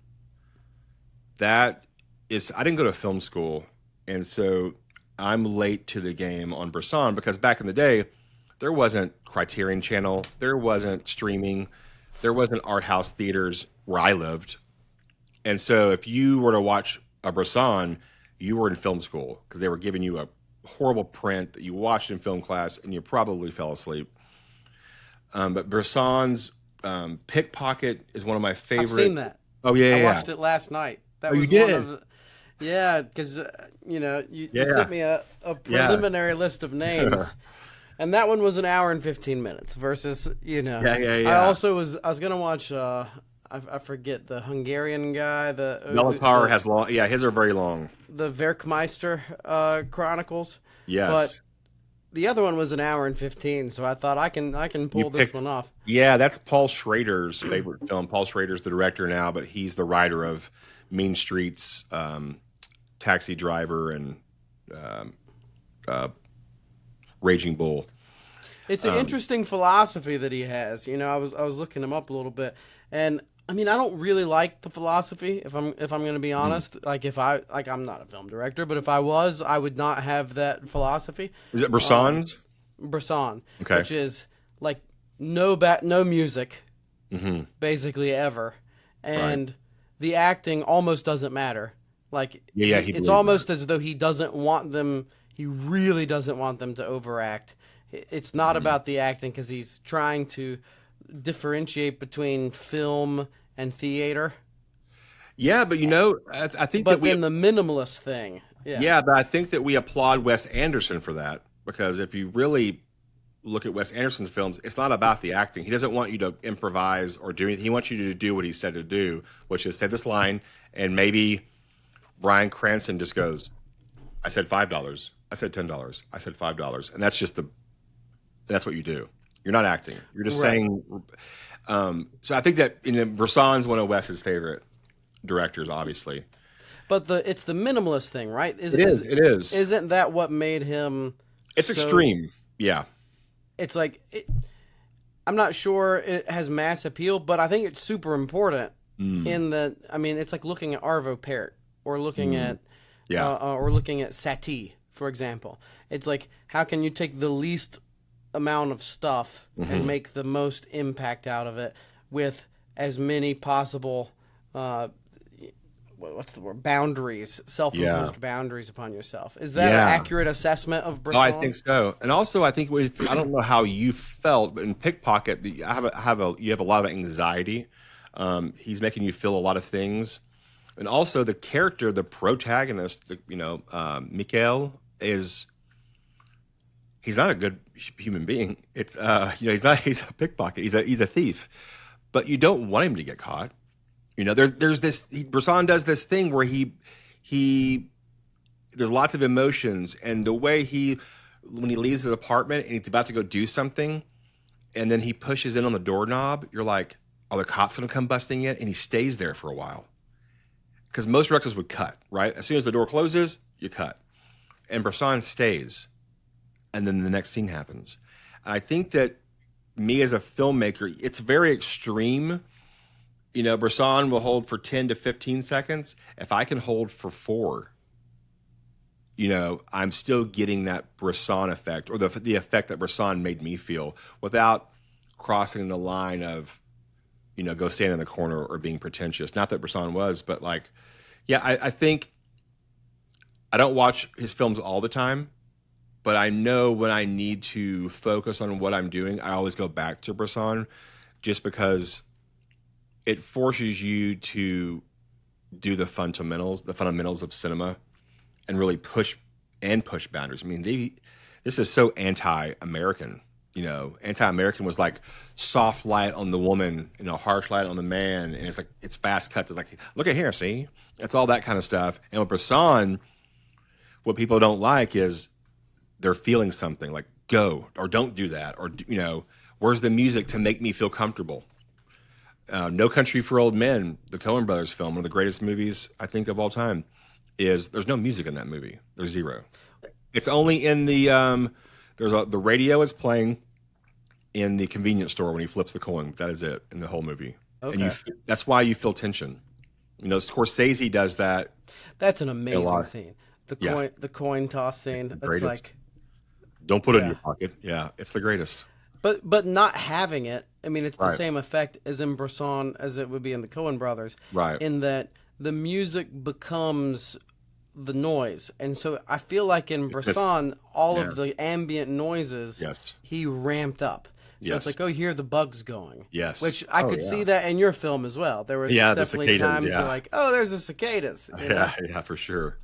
That is, I didn't go to film school, and so I'm late to the game on Bresson because back in the day, there wasn't Criterion Channel, there wasn't streaming, there wasn't art house theaters where I lived. And so if you were to watch a Bresson, you were in film school because they were giving you a horrible print that you watched in film class and you probably fell asleep. But Bresson's Pickpocket is one of my favorite. I've seen that. Oh, yeah, I watched it last night. That was you did? one of the, yeah, because, you sent me a preliminary list of names. And that one was an hour and 15 minutes versus, I also was going to watch, I forget, the Hungarian guy. Béla Tarr has long, his are very long. The Werkmeister Chronicles. Yes. But the other one was an hour and 15, so I thought I can pull this one off. Yeah, that's Paul Schrader's favorite film. Paul Schrader's the director now, but he's the writer of Mean Streets, Taxi Driver, and Raging Bull. It's an interesting philosophy that he has. I was looking him up a little bit, and I mean, I don't really like the philosophy. If I'm going to be honest, I'm not a film director, but if I was, I would not have that philosophy. Is it Bresson's? Bresson, okay. Which is like no music, basically ever, and the acting almost doesn't matter. Like it's almost as though he doesn't want them. He really doesn't want them to overact. It's not about the acting because he's trying to differentiate between film and theater. Yeah, but I think but then the minimalist thing. Yeah, but I think that we applaud Wes Anderson for that because if you really look at Wes Anderson's films, it's not about the acting. He doesn't want you to improvise or do anything. He wants you to do what he said to do, which is say this line, and maybe Bryan Cranston just goes, "I said $5. I said $10. I said $5," and that's what you do. You're not acting. You're just saying. So I think that Bresson's one of Wes's favorite directors, obviously. But it's the minimalist thing, right? It is. Isn't that what made him? It's extreme. Yeah. It's like I'm not sure it has mass appeal, but I think it's super important. It's like looking at Arvo Pärt or looking at Satie, for example. It's like how can you take the least amount of stuff and make the most impact out of it with as many possible what's the word, boundaries, self-imposed boundaries upon yourself. Is that an accurate assessment of Bresson? Oh, I think so. And also, I think I don't know how you felt, but in Pickpocket, you have a lot of anxiety. He's making you feel a lot of things, and also the character, the protagonist, Mikhail he's not a good human being. He's a pickpocket. He's a thief, but you don't want him to get caught. There's this, Bresson does this thing where there's lots of emotions, and the way when he leaves the apartment and he's about to go do something, and then he pushes in on the doorknob, you're like, are the cops going to come busting in? And he stays there for a while. Because most directors would cut, right? As soon as the door closes, you cut. And Bresson stays. And then the next scene happens. And I think that me as a filmmaker, it's very extreme. Bresson will hold for 10 to 15 seconds. If I can hold for 4, I'm still getting that Bresson effect, or the effect that Bresson made me feel, without crossing the line of, go stand in the corner or being pretentious. Not that Bresson was, but I think I don't watch his films all the time, but I know when I need to focus on what I'm doing, I always go back to Bresson, just because it forces you to do the fundamentals of cinema, and really push boundaries. I mean, this is so anti-American. Anti-American was like soft light on the woman, harsh light on the man, and it's fast cuts. It's like, look at here, see? It's all that kind of stuff. And with Bresson, what people don't like is they're feeling something, like go, or don't do that, or where's the music to make me feel comfortable? No Country for Old Men, the Coen brothers film, one of the greatest movies I think of all time, there's no music in that movie. There's zero. It's only in the the radio is playing in the convenience store when he flips the coin. That is it in the whole movie. Okay. And that's why you feel tension. Scorsese does that. That's an amazing scene. The coin toss scene. It's like, don't put it in your pocket. Yeah, it's the greatest. But not having it, I mean, it's the same effect as in Bresson as it would be in the Coen brothers. Right. In that the music becomes the noise. And so I feel like in Bresson, all of the ambient noises, he ramped up. So it's like, oh, you hear the bugs going. Yes. Which I could see that in your film as well. There were definitely times you're like, oh, there's the cicadas. Yeah, for sure.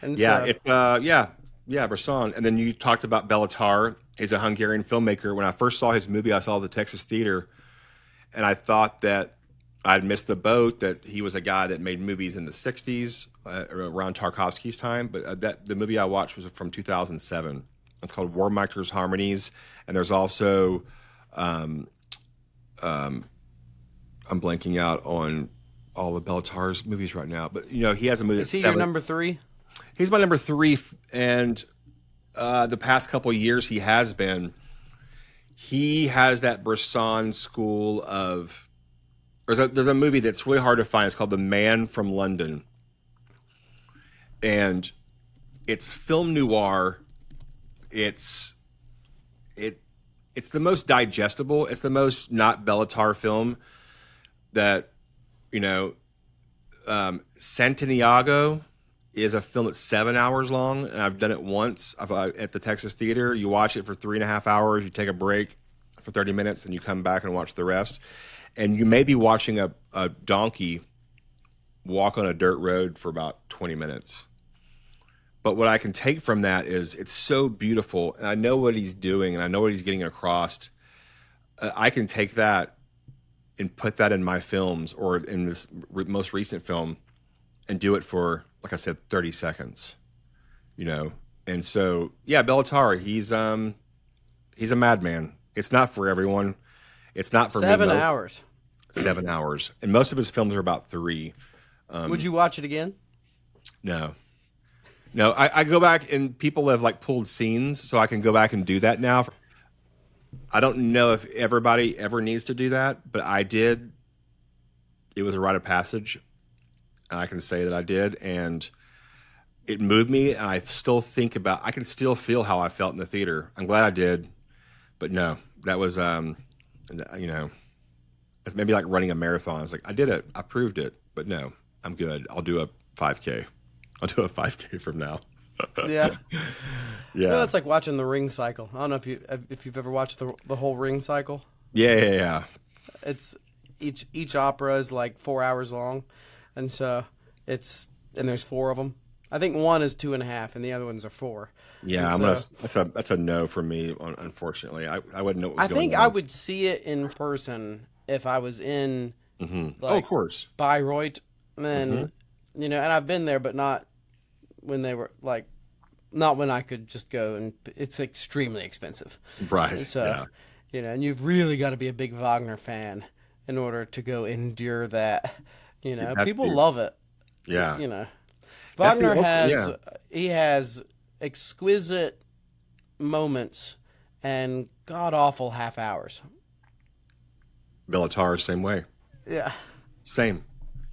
And Bresson. And then you talked about Béla Tarr. He's a Hungarian filmmaker. When I first saw his movie, I saw the Texas Theater, and I thought that I'd missed the boat, that he was a guy that made movies in the 60s, around Tarkovsky's time. But the movie I watched was from 2007. It's called Warmaker's Harmonies. And there's also, I'm blanking out on all of Béla Tarr's movies right now. But, he has a movie that's Is he your number 3? He's my number 3, and the past couple of years he has that Bresson school of. There's a movie that's really hard to find. It's called The Man from London, and it's film noir. It's the most digestible. It's the most not Béla Tarr film that Santiago is a film that's 7 hours long, and I've done it once at the Texas Theater. You watch it for 3.5 hours, you take a break for 30 minutes, and you come back and watch the rest. And you may be watching a donkey walk on a dirt road for about 20 minutes. But what I can take from that is it's so beautiful, and I know what he's doing, and I know what he's getting across. I can take that and put that in my films, or in this most recent film, and do it for, like I said, 30 seconds, And so, Béla Tarr, he's a madman. It's not for everyone. It's not for 7 hours. 7 hours. And most of his films are about 3. Would you watch it again? No, I go back, and people have pulled scenes, so I can go back and do that now. I don't know if everybody ever needs to do that, but I did. It was a rite of passage. I can say that I did, and it moved me, and I still I can still feel how I felt in the theater. I'm glad I did, but no, that was, It's maybe like running a marathon. It's like, I did it. I proved it. But no, I'm good. I'll do a 5K. I'll do a 5K from now. Yeah. Yeah. Well, it's like watching the Ring cycle. I don't know if you've ever watched the whole Ring cycle. Yeah. It's each opera is like 4 hours long, and so there's four of them. I think one is 2.5, and the other ones are 4. Yeah, and that's a no for me. Unfortunately, I wouldn't know what was I going think on. I would see it in person if I was in, of course, Bayreuth, and and I've been there, but not when they were not when I could just go, and it's extremely expensive. right? So, and you've really got to be a big Wagner fan in order to go endure that. People love it. Yeah. Wagner That's he has exquisite moments and god awful half hours. Béla Tarr, same way. Yeah. Same.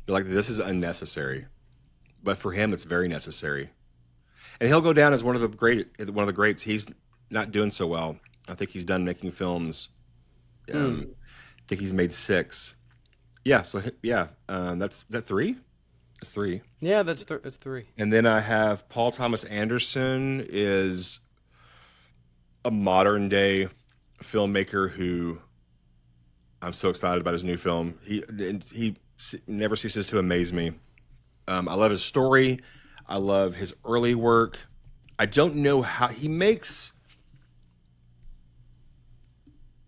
You're like, this is unnecessary, but for him, it's very necessary. And he'll go down as one of the greats. He's not doing so well. I think he's done making films. I think he's made 6. Yeah. So is that 3? It's 3. Yeah, it's 3. And then I have Paul Thomas Anderson is a modern day filmmaker who I'm so excited about his new film. He never ceases to amaze me. I love his story. I love his early work. I don't know how he makes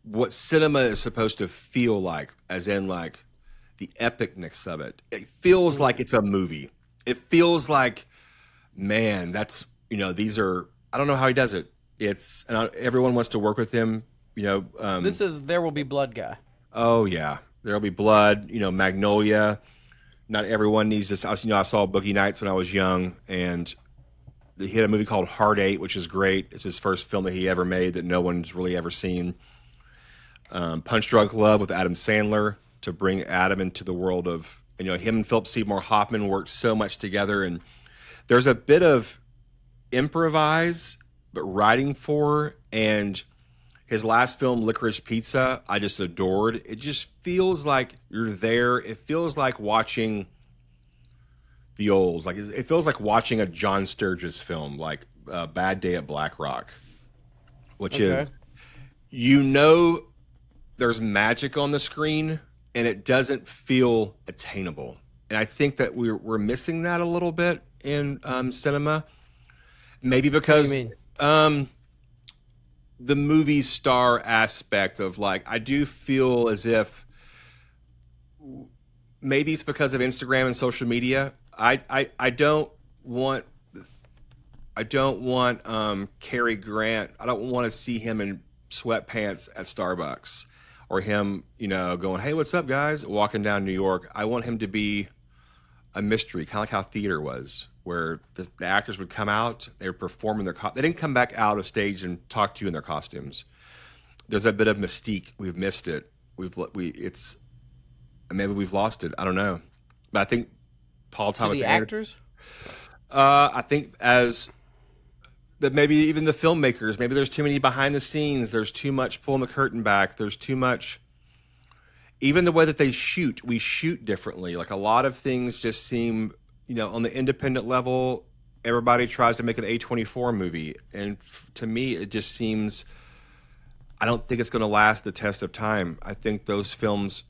what cinema is supposed to feel like, as in like the epicness of it. It feels like it's a movie. It feels like, man, that's, these are, I don't know how he does it. Everyone wants to work with him, This is There Will Be Blood guy. Oh yeah. There'll Be Blood, Magnolia. Not everyone needs to, I saw Boogie Nights when I was young, and he had a movie called Heart 8, which is great. It's his first film that he ever made that no one's really ever seen. Punch Drunk Love with Adam Sandler, to bring Adam into the world of, him and Philip Seymour Hoffman worked so much together. And there's a bit of improvise, but writing for, and his last film, Licorice Pizza, I just adored. It just feels like you're there. It feels like watching the olds. Like it feels like watching a John Sturges film, like Bad Day at Black Rock, which is, there's magic on the screen, and it doesn't feel attainable. And I think that we're missing that a little bit in cinema. Maybe because What do you mean? The movie star aspect of, like, I do feel as if maybe it's because of Instagram and social media. I don't want Cary Grant. I don't want to see him in sweatpants at Starbucks, or him, going, "Hey, what's up, guys?" walking down New York. I want him to be a mystery, kind of like how theater was, where the actors would come out, they would perform in they didn't come back out of stage and talk to you in their costumes. There's a bit of mystique. We've missed it. Maybe we've lost it. I don't know. But I think Paul Thomas The Anderson, actors? I think that maybe even the filmmakers, maybe there's too many behind the scenes. There's too much pulling the curtain back. There's too much, even the way that we shoot differently. Like, a lot of things just seem, on the independent level, everybody tries to make an A24 movie. And to me, it just seems, I don't think it's going to last the test of time. I think those films,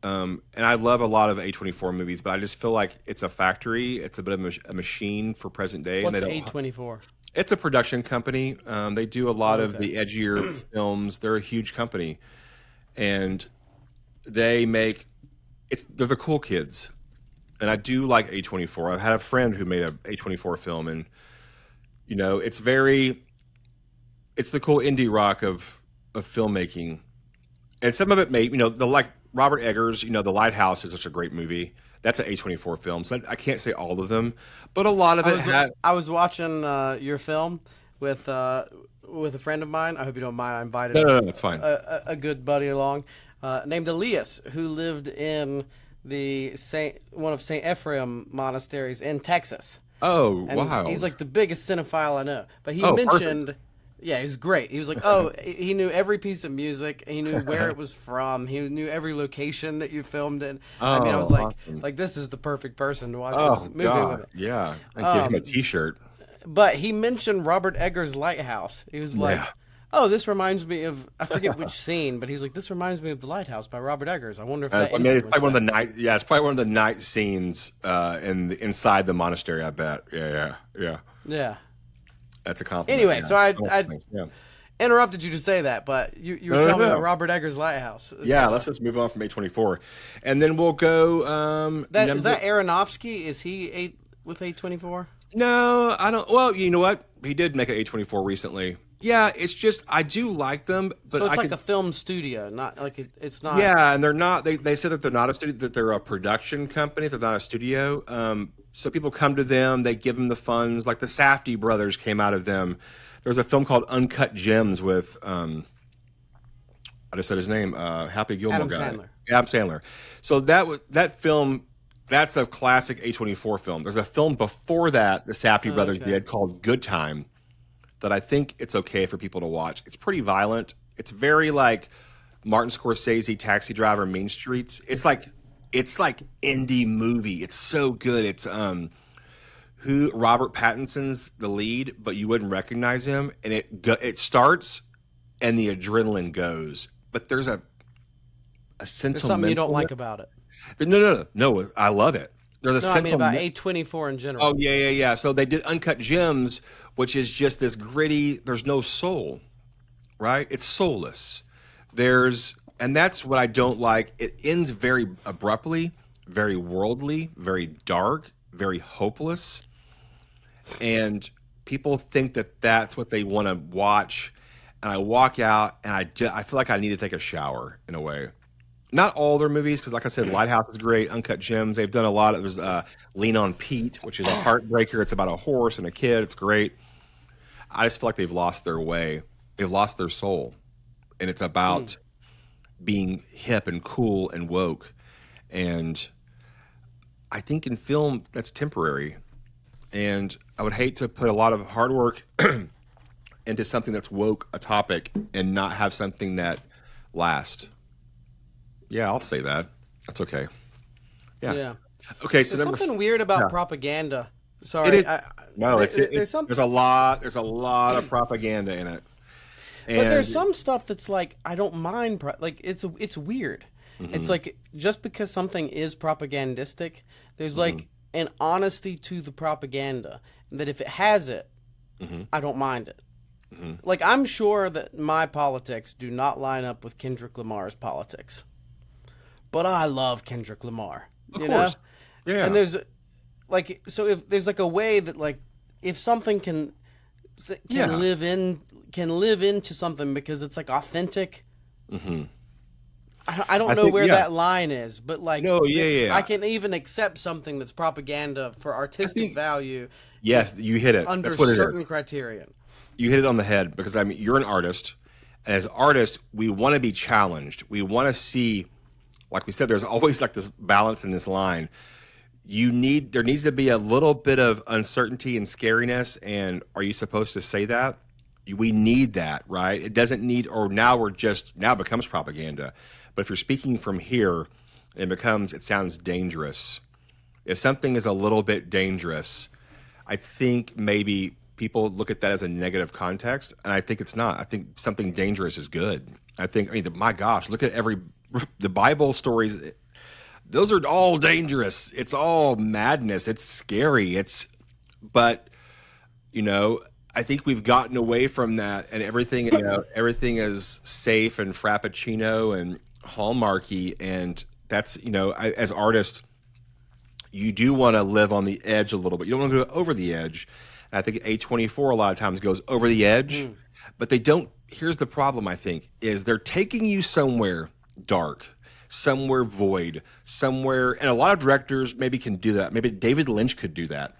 and I love a lot of A24 movies, but I just feel like it's a factory. It's a bit of a machine for present day. What's A24? It's a production company. They do a lot of the edgier films. They're a huge company, and they're the cool kids. And I do like A24. I've had a friend who made a A24 film, and it's the cool indie rock of filmmaking. And some of it like Robert Eggers, The Lighthouse is such a great movie. That's an A24 film. So I can't say all of them, but a lot of it I was watching your film with a friend of mine. I hope you don't mind. I invited No, that's fine. a good buddy along named Elias, who lived in one of St. Ephraim monasteries in Texas. Oh, And wow. he's like the biggest cinephile I know. But he Oh, mentioned Yeah, he was great. He was like, oh, he knew every piece of music. He knew where it was from. He knew every location that you filmed in. I mean, I was like, awesome. this is the perfect person to watch Oh this movie God, with. yeah. And give him a T-shirt. But he mentioned Robert Eggers' Lighthouse. He was like, Yeah. oh, this reminds me of, I forget which scene, but he's like, this reminds me of The Lighthouse by Robert Eggers. I wonder if that I mean, it's probably influenced one of the that. night. Yeah, it's probably one of the night scenes inside the monastery. I bet. Yeah. Yeah. That's a compliment. Anyway, yeah. so I Yeah. interrupted you to say that, but you were No, telling me no. about Robert Eggers' Lighthouse. Yeah, let's just move on from A24, and then we'll go. Is that Aronofsky? Is he with A24? No, I don't. Well, you know what? He did make an A24 recently. Yeah, it's just I do like them, but So it's I like could, a film studio, not like it's not. yeah, and they're not. They said that they're not a studio, that they're a production company. They're not a studio. So people come to them, they give them the funds. Like the Safdie brothers came out of them. There's a film called Uncut Gems with I just said his name, Happy Gilmore Adam guy, Sandler. Adam Sandler. So that film. That's a classic A24 film. There's a film before that the Safdie brothers okay. did called Good Time that I think it's okay for people to watch. It's pretty violent. It's very like Martin Scorsese, Taxi Driver, Mean Streets. It's like indie movie. It's so good. It's Robert Pattinson's the lead, but you wouldn't recognize him. And it starts and the adrenaline goes, but there's a sentimental. There's something you don't like about it. No. I love it. There's a No, I mean sentimental. about A24 in general. Oh yeah. So they did Uncut Gems, which is just this gritty. There's no soul, right? It's soulless. And that's what I don't like. It ends very abruptly, very worldly, very dark, very hopeless, and people think that that's what they want to watch. And I walk out, and I feel like I need to take a shower in a way. Not all their movies, because like I said, Lighthouse is great. Uncut Gems, they've done a lot. There's Lean on Pete, which is a heartbreaker. It's about a horse and a kid. It's great. I just feel like they've lost their way. They've lost their soul. And it's about being hip and cool and woke. And I think in film, that's temporary. And I would hate to put a lot of hard work into something that's woke, a topic, and not have something that lasts. Yeah, I'll say that. That's okay. Yeah. Okay, so There's something weird about propaganda. Sorry. It is, there's there's a lot of propaganda in it. And But there's some stuff that's like I don't mind. Like it's weird. It's like just because something is propagandistic, there's like an honesty to the propaganda that if it has it, I don't mind it. Like I'm sure that my politics do not line up with Kendrick Lamar's politics, but I love Kendrick Lamar. Of course. Know? Yeah. And there's like if there's like a way that like if something can live into something because it's like authentic. I don't know think, where yeah. that line is, but like I can even accept something that's propaganda for artistic value. Yes, you hit it. Under That's what it certain is. criterion. You hit it on the head because I mean you're an artist, and as artists, we want to be challenged. We want to see, like we said, there's always like this balance in this line. There needs to be a little bit of uncertainty and scariness. And are you supposed to say that? We need that, right? It doesn't need, or now it becomes propaganda. But if you're speaking from here, it sounds dangerous. If something is a little bit dangerous, I think maybe people look at that as a negative context, and I think it's not. I think something dangerous is good. My gosh, look at the Bible stories. Those are all dangerous. It's all madness. It's scary. But I think we've gotten away from that, and everything is safe and frappuccino and hallmarky, and that's as artists, you do want to live on the edge a little bit. You don't want to go over the edge. And I think A24 a lot of times goes over the edge, but they don't. Here's the problem, I think, is they're taking you somewhere dark, somewhere void, somewhere, and a lot of directors maybe can do that. Maybe David Lynch could do that,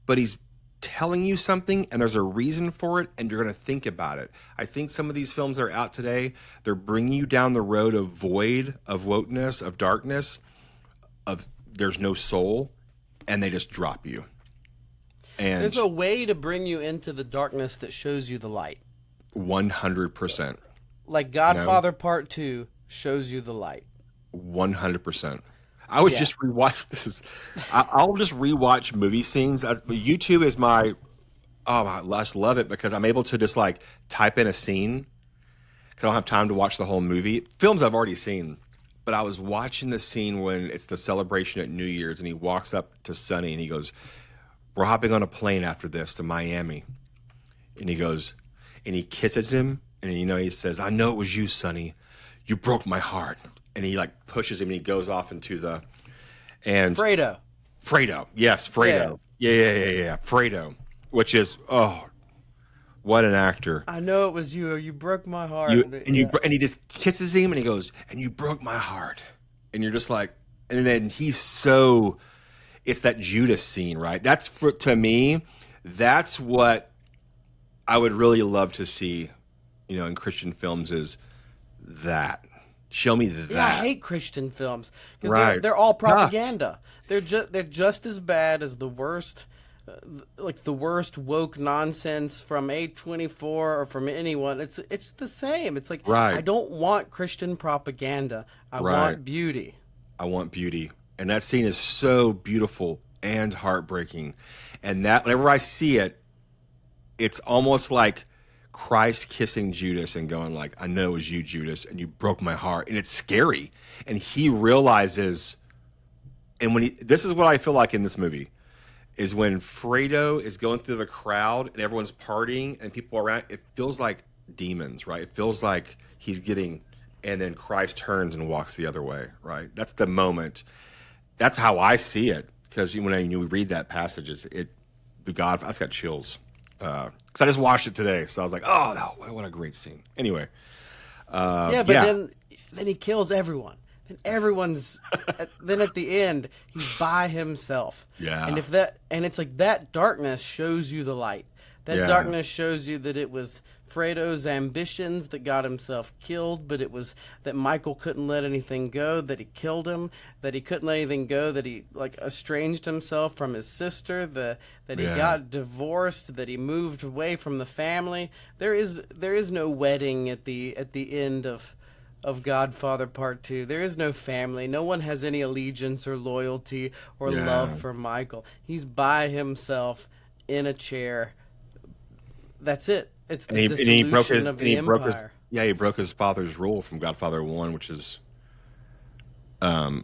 but he's telling you something and there's a reason for it and you're going to think about it. I think some of these films that are out today, they're bringing you down the road of void, of wokeness, of darkness, of there's no soul, and they just drop you. And there's a way to bring you into the darkness that shows you the light. 100%. Like Godfather Part 2 shows you the light. 100%. I was just rewatch. I'll just rewatch movie scenes. YouTube is my. Oh, I just love it because I'm able to just like type in a scene because I don't have time to watch the whole movie. Films I've already seen, but I was watching the scene when it's the celebration at New Year's, and he walks up to Sonny and he goes, "We're hopping on a plane after this to Miami," and he goes, and he kisses him, and he says, "I know it was you, Sonny. You broke my heart." And he like pushes him and he goes off into the Fredo. Yes, Fredo. Yeah. Fredo, which is what an actor. I know it was you. You broke my heart. And he just kisses him and he goes, "And you broke my heart." And you're just like, and then it's that Judas scene, right? To me, that's what I would really love to see, in Christian films is that. Show me that. Yeah, I hate Christian films because they're all propaganda. They're just as bad as the worst, the worst woke nonsense from A24 or from anyone. It's the same. It's like I don't want Christian propaganda. I want beauty. I want beauty, and that scene is so beautiful and heartbreaking. And that whenever I see it, it's almost like Christ kissing Judas and going like, "I know it was you, Judas, and you broke my heart." And it's scary. And he realizes, and this is what I feel like in this movie, is when Fredo is going through the crowd and everyone's partying and people around, it feels like demons, right? It feels like he's getting, and then Christ turns and walks the other way, right? That's the moment. That's how I see it. Because when you read that passage, I just got chills. Because I just watched it today, so I was like, "Oh, no, what a great scene!" Anyway, then he kills everyone. Then everyone's. Then at the end, he's by himself. Yeah. And it's like that darkness shows you the light. That darkness shows you that it was Fredo's ambitions that got himself killed, but it was that Michael couldn't let anything go, that he killed him, that he couldn't let anything go, that he like estranged himself from his sister, that he got divorced, that he moved away from the family. There is no wedding at the end of Godfather Part 2. There is no family. No one has any allegiance or loyalty or love for Michael. He's by himself in a chair. That's it. It's the dissolution of the empire. He broke his father's rule from Godfather 1, which is a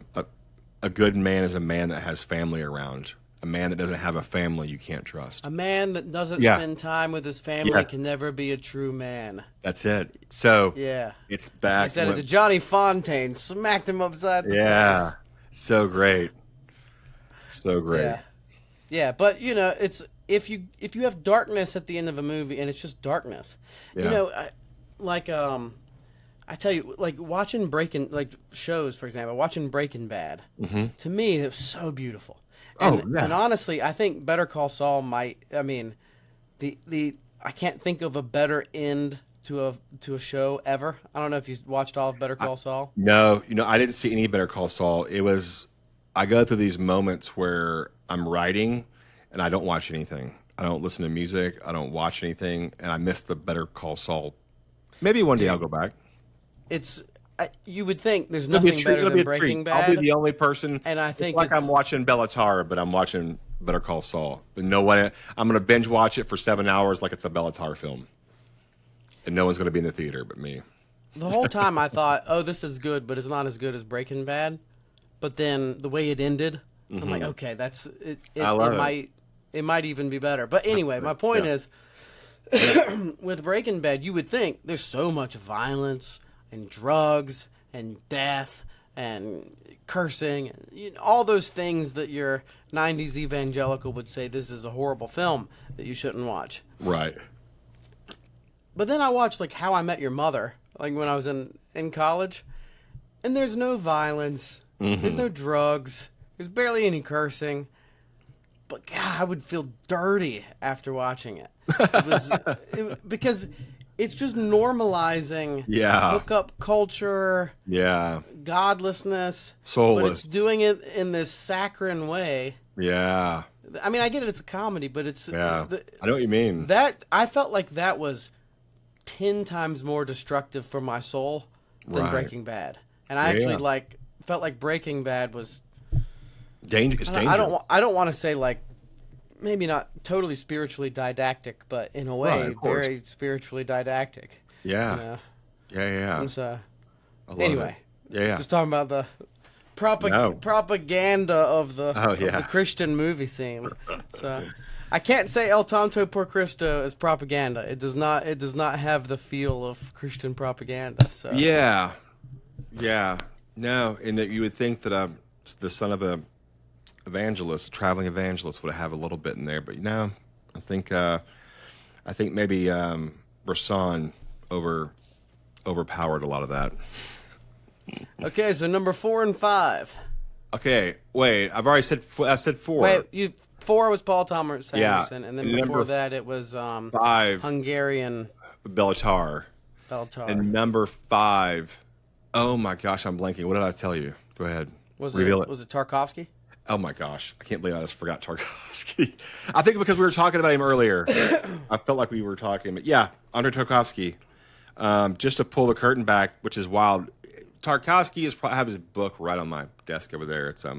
good man is a man that has family around. A man that doesn't have a family you can't trust. A man that doesn't spend time with his family can never be a true man. That's it. So it's back. I said it to Johnny Fontaine, smacked him upside the face. So great. So great. Yeah, but it's if you have darkness at the end of a movie and it's just darkness, I tell you, like watching shows, for example, watching Breaking Bad, to me it was so beautiful. And honestly, I think Better Call Saul might. I mean, I can't think of a better end to a show ever. I don't know if you watched all of Better Call Saul. No, I didn't see any Better Call Saul. I go through these moments where I'm writing and I don't watch anything. I don't listen to music. I don't watch anything, and I miss the Better Call Saul. Maybe one day I'll go back. You would think there's nothing better than Breaking Bad. I'll be the only person. And I think I'm watching Béla Tarr, but I'm watching Better Call Saul. And no one, I'm going to binge watch it for 7 hours like it's a Béla Tarr film. And no one's going to be in the theater but me. The whole time I thought, oh, this is good, but it's not as good as Breaking Bad. But then the way it ended, I'm like, okay, that's it. It might even be better. But anyway, my point is, with Breaking Bad, you would think there's so much violence and drugs and death and cursing and all those things that your 90s evangelical would say this is a horrible film that you shouldn't watch. Right. But then I watched like How I Met Your Mother, like when I was in college, and there's no violence, there's no drugs, there's barely any cursing. But God, I would feel dirty after watching it. Because it's just normalizing hookup culture, godlessness, soulless. But it's doing it in this saccharine way. Yeah. I mean, I get it; it's a comedy, but it's I know what you mean. That I felt like that was 10 times more destructive for my soul than Right. Breaking Bad. And I actually Yeah. felt like Breaking Bad was It's dangerous. I don't want to say like maybe not totally spiritually didactic, but in a way Right, of course. very spiritually didactic. Yeah. You know? Yeah. And so I love anyway, it. Yeah. just talking about the No. propaganda of the Oh, of yeah. the Christian movie scene. So I can't say El Tonto Por Cristo is propaganda. It does not have the feel of Christian propaganda. So Yeah. No, and that you would think that the son of a evangelist, a traveling evangelist, would have a little bit in there, but no, I think maybe Bresson overpowered a lot of that. Okay, so number 4 and 5. Okay, wait, I said 4. Wait, 4 was Paul Thomas Yeah, Anderson, and then and before number that it was 5, Hungarian Béla Tarr, Béla Tarr. and number 5. Oh my gosh, I'm blanking. What did I tell you? Go ahead. Reveal it. Was it Tarkovsky? Oh my gosh, I can't believe I just forgot Tarkovsky. I think because we were talking about him earlier. I felt like we were talking, but yeah, Andrei Tarkovsky. Just to pull the curtain back, which is wild. Tarkovsky is I have his book right on my desk over there. It's I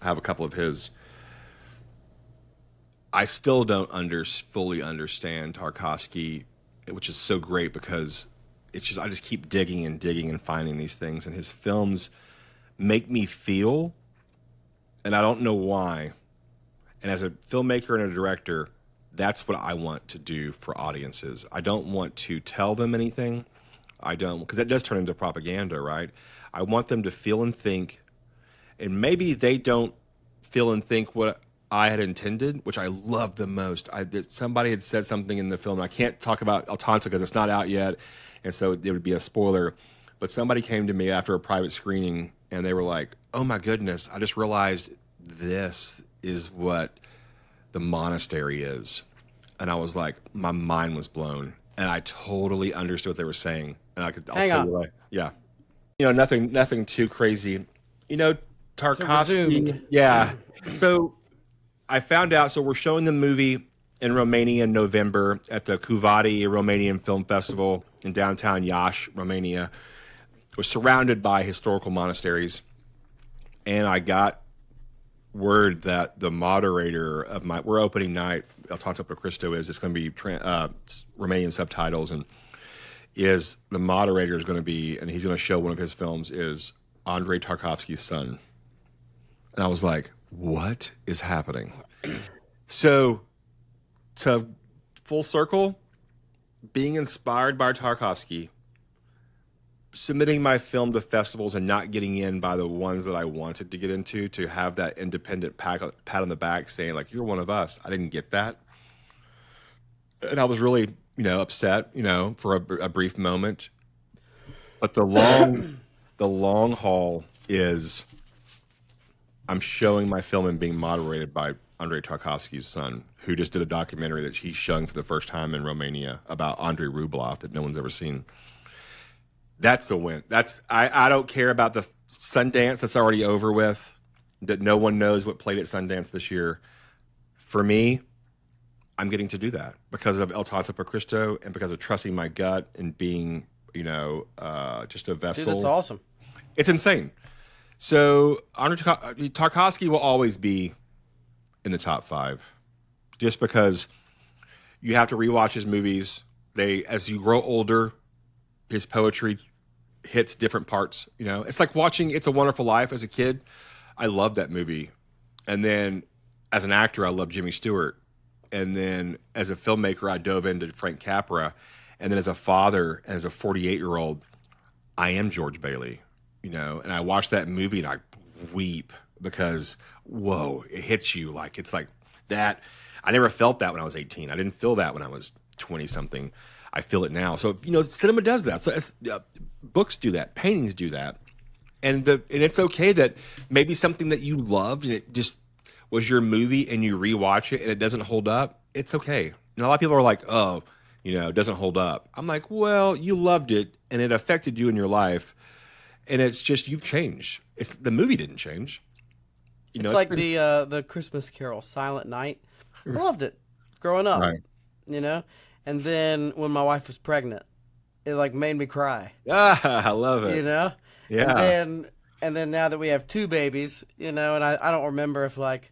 have a couple of his. I still don't fully understand Tarkovsky, which is so great because it's just I just keep digging and finding these things, and his films make me feel, and I don't know why. And as a filmmaker and a director, that's what I want to do for audiences. I don't want to tell them anything. I don't, because that does turn into propaganda, right? I want them to feel and think, and maybe they don't feel and think what I had intended, which I love the most. Somebody had said something in the film, and I can't talk about El Tonto because it's not out yet, and so it would be a spoiler. But somebody came to me after a private screening, and they were like, "Oh my goodness, I just realized this is what the monastery is." And I was like, my mind was blown, and I totally understood what they were saying. And I'll Hang tell on. you why. Yeah, nothing too crazy. Tarkovsky. resumed. Yeah. So I found out. So we're showing the movie in Romania in November at the Cuvati Romanian Film Festival in downtown Iași, Romania. We're surrounded by historical monasteries, and I got word that the moderator of we're opening night, El Tonto Por Cristo it's going to be Romanian subtitles, and is the moderator is going to be, and he's going to show one of his films is Andrei Tarkovsky's son. And I was like, what is happening? So to full circle, being inspired by Tarkovsky, submitting my film to festivals and not getting in by the ones that I wanted to get into, to have that independent pat on the back saying like, you're one of us. I didn't get that. And I was really, upset, for a brief moment. But the long haul is I'm showing my film and being moderated by Andrei Tarkovsky's son, who just did a documentary that he's showing for the first time in Romania about Andrei Rublev that no one's ever seen. That's a win. I don't care about the Sundance that's already over with, that no one knows what played at Sundance this year. For me, I'm getting to do that because of El Tonto Por Cristo and because of trusting my gut and being, just a vessel. Dude, that's awesome. It's insane. So Tarkovsky will always be in the top 5, just because you have to rewatch his movies. As you grow older, his poetry hits different parts. It's like watching It's a Wonderful Life as a kid. I loved that movie, and then as an actor, I loved Jimmy Stewart, and then as a filmmaker, I dove into Frank Capra, and then as a father, as a 48-year-old, I am George Bailey. And I watch that movie and I weep because, whoa, it hits you like it's like that. I never felt that when I was 18. I didn't feel that when I was 20 something. I feel it now. So, cinema does that. So books do that. Paintings do that. And it's okay that maybe something that you loved and it just was your movie and you rewatch it and it doesn't hold up. It's okay. A lot of people are like, oh, it doesn't hold up. I'm like, well, you loved it and it affected you in your life. And it's just you've changed. The movie didn't change. It's like the Christmas Carol, Silent Night. I loved it growing up. Right. And then when my wife was pregnant, it like made me cry, Ah, I love it. you know? Yeah. And then now that we have two babies, and I don't remember if like,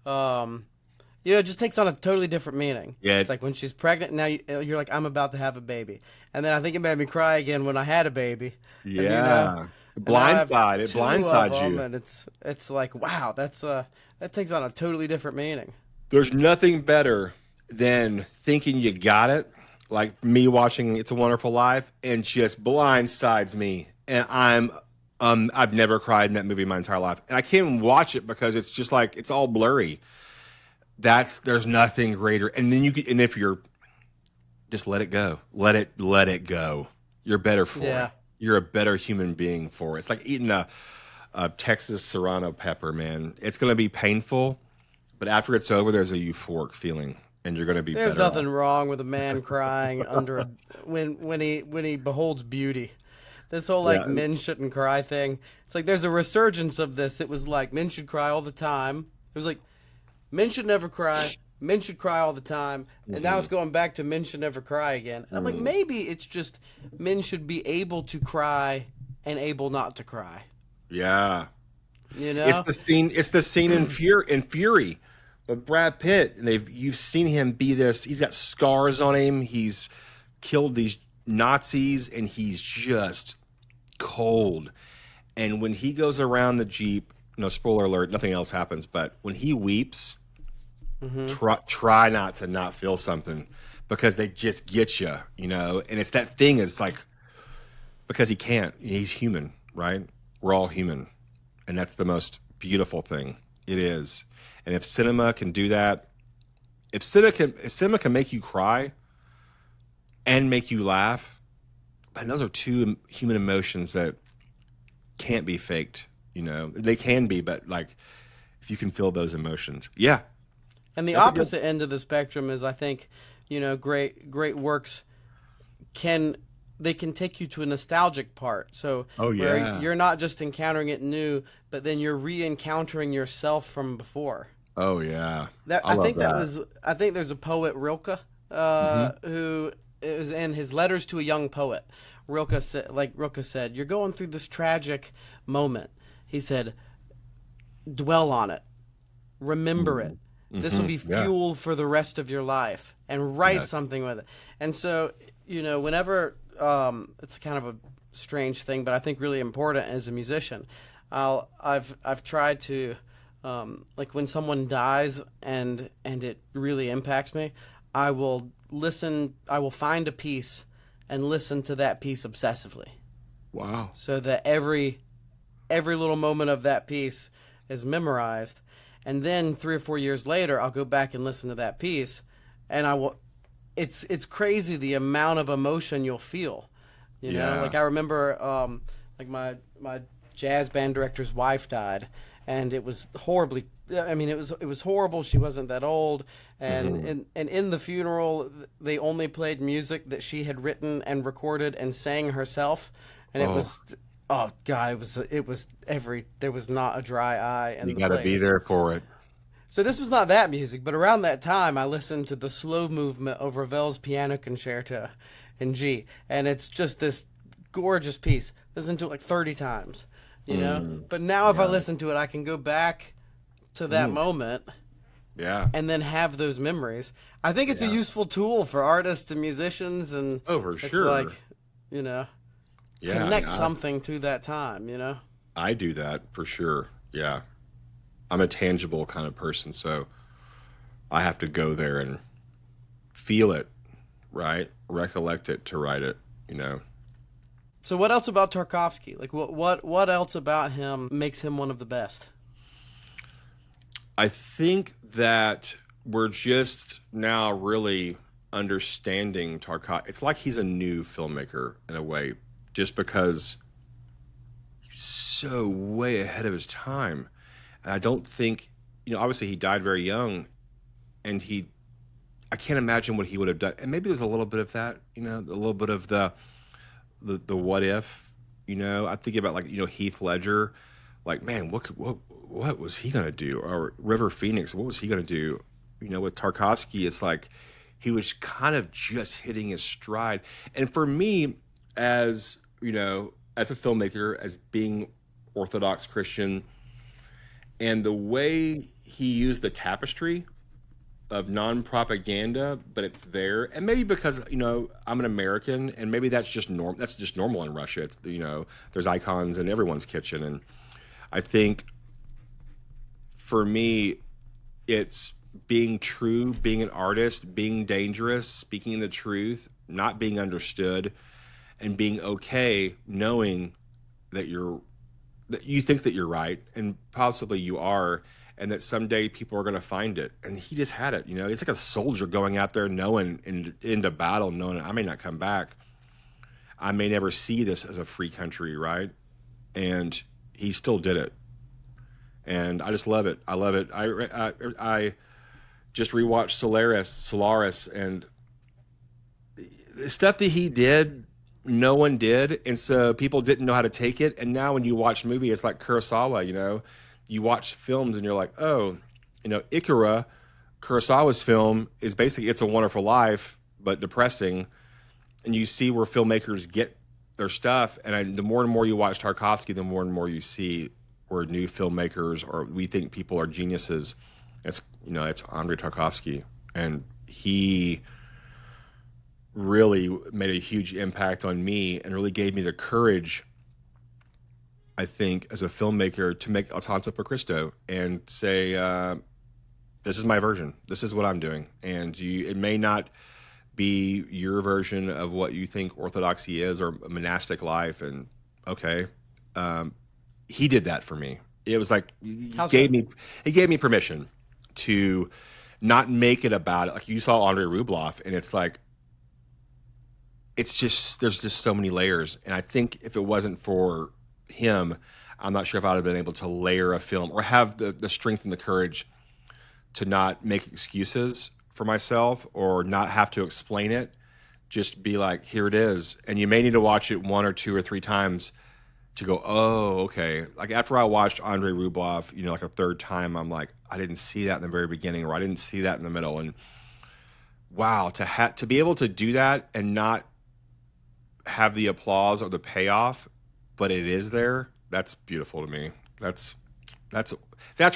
it just takes on a totally different meaning. Yeah. It's like when she's pregnant, now you're like, I'm about to have a baby. And then I think it made me cry again when I had a baby. And, Yeah. and now I have Blindside. It two of blindsides them, you. and it's like, wow, that takes on a totally different meaning. There's nothing better than thinking you got it, like me watching It's a Wonderful Life, and just blindsides me. And I've never cried in that movie my entire life, and I can't even watch it because it's just like it's all blurry. There's nothing greater. And then and if you're just let it go, let it go. You're better for it. You're a better human being for it. It's like eating a Texas Serrano pepper, man. It's going to be painful, but after it's over, there's a euphoric feeling, and you're going to be There's better nothing off. wrong with a man crying when he beholds beauty. This whole like Yeah. men shouldn't cry thing. It's like there's a resurgence of this. It was like men should cry all the time. It was like men should never cry. Men should cry all the time. And now it's going back to men should never cry again. And I'm like, maybe it's just men should be able to cry and able not to cry. Yeah. You know? It's the scene in Fury with Brad Pitt, and you've seen him be this. He's got scars on him. He's killed these Nazis, and he's just cold. And when he goes around the Jeep, no spoiler alert, nothing else happens. But when he weeps, try not to not feel something, because they just get you, And it's that thing. It's like because he can't. He's human, right? We're all human. And that's the most beautiful thing. It is. And if cinema can do that, if cinema can make you cry and make you laugh, and those are two human emotions that can't be faked. They can be, but like if you can feel those emotions, yeah. And the That's a opposite end of the spectrum is, I think, great works can take you to a nostalgic part. So where you're not just encountering it new, but then you're re-encountering yourself from before. Oh yeah. I think there's a poet, Rilke, who is in his letters to a young poet. Rilke said, you're going through this tragic moment. He said, dwell on it, remember it. This will be fuel for the rest of your life, and write something with it. And so, whenever it's kind of a strange thing, but I think really important as a musician, I've tried to like when someone dies and it really impacts me, I will find a piece and listen to that piece obsessively. Wow. So that every little moment of that piece is memorized. And then 3 or 4 years later, I'll go back and listen to that piece, and I will. It's crazy the amount of emotion you'll feel. You know, like I remember, like my jazz band director's wife died, and it was horribly. I mean, it was horrible. She wasn't that old, and in the funeral, they only played music that she had written and recorded and sang herself, and it was. Oh God! There was not a dry eye in the place. You got to be there for it. So this was not that music, but around that time, I listened to the slow movement of Ravel's Piano Concerto in G, and it's just this gorgeous piece. Listen to it like 30 times, you know. But now, if I listen to it, I can go back to that moment, and then have those memories. I think it's a useful tool for artists and musicians, and for it's sure, like, connect something to that time, I do that for sure. Yeah. I'm a tangible kind of person, so I have to go there and feel it, right? Recollect it to write it, So what else about Tarkovsky? Like what else about him makes him one of the best? I think that we're just now really understanding Tarkovsky. It's like he's a new filmmaker in a way, just because he's so way ahead of his time. And I don't think, obviously he died very young, and I can't imagine what he would have done. And maybe there's a little bit of that, a little bit of the what if, I think about like, Heath Ledger, like, man, what was he going to do? Or River Phoenix, what was he going to do? With Tarkovsky, it's like he was kind of just hitting his stride. And for me, as you know, as a filmmaker, as being Orthodox Christian, and the way he used the tapestry of non-propaganda, but it's there, and maybe because I'm an American, and maybe that's just normal in Russia. It's there's icons in everyone's kitchen, and I think for me, it's being true, being an artist, being dangerous, speaking the truth, not being understood, and being okay knowing that you think that you're right, and possibly you are, and that someday people are going to find it. And he just had it. It's like a soldier going out there knowing into battle, knowing I may not come back. I may never see this as a free country, right? And he still did it. And I just love it. I love it. I just rewatched Solaris, and the stuff that he did, no one did, and so people didn't know how to take it. And now when you watch a movie, it's like Kurosawa. You watch films and you're like, oh, Ikura, Kurosawa's film, is basically It's a Wonderful Life, but depressing. And you see where filmmakers get their stuff. And the more and more you watch Tarkovsky, the more and more you see where new filmmakers, or we think people are geniuses. It's Andrei Tarkovsky, and he really made a huge impact on me and really gave me the courage, I think, as a filmmaker, to make Tonto Por Cristo and say, this is my version. This is what I'm doing. And it may not be your version of what you think orthodoxy is, or a monastic life. And okay, he did that for me. It was like he gave me permission to not make it about it. Like you saw Andrei Rublev, and it's like, there's just so many layers. And I think if it wasn't for him, I'm not sure if I'd have been able to layer a film or have the strength and the courage to not make excuses for myself or not have to explain it. Just be like, here it is. And you may need to watch it 1 or 2 or 3 times to go, oh, okay. Like after I watched Andrei Rublev, like a 3rd time, I'm like, I didn't see that in the very beginning, or I didn't see that in the middle. And wow, to be able to do that and not have the applause or the payoff, but it is there. That's beautiful to me. That's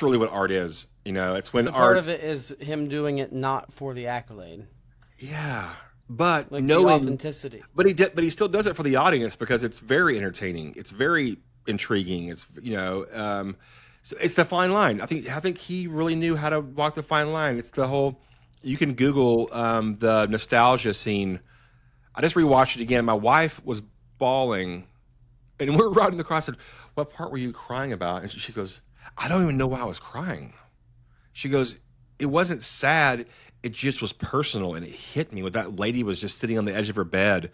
really what art is. It's when part of it is him doing it not for the accolade. Yeah, but like knowing the authenticity. But he still does it for the audience because it's very entertaining. It's very intriguing. It's so it's the fine line. I think he really knew how to walk the fine line. It's the whole. You can Google the nostalgia scene. I just rewatched it again. My wife was bawling, and we were riding the cross. I said, "What part were you crying about?" And she goes, "I don't even know why I was crying." She goes, "It wasn't sad. It just was personal, and it hit me when that lady was just sitting on the edge of her bed."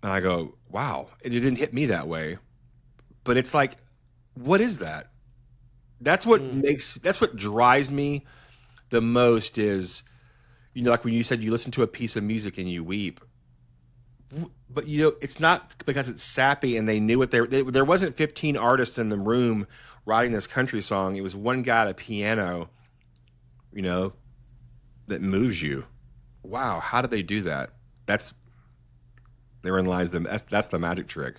And I go, "Wow!" And it didn't hit me that way, but it's like, what is that? That's what that's what drives me the most. Is like when you said you listen to a piece of music and you weep. But it's not because it's sappy and they knew what there wasn't 15 artists in the room writing this country song. It was one guy at a piano, that moves you. Wow, how did they do that? Therein lies that's the magic trick.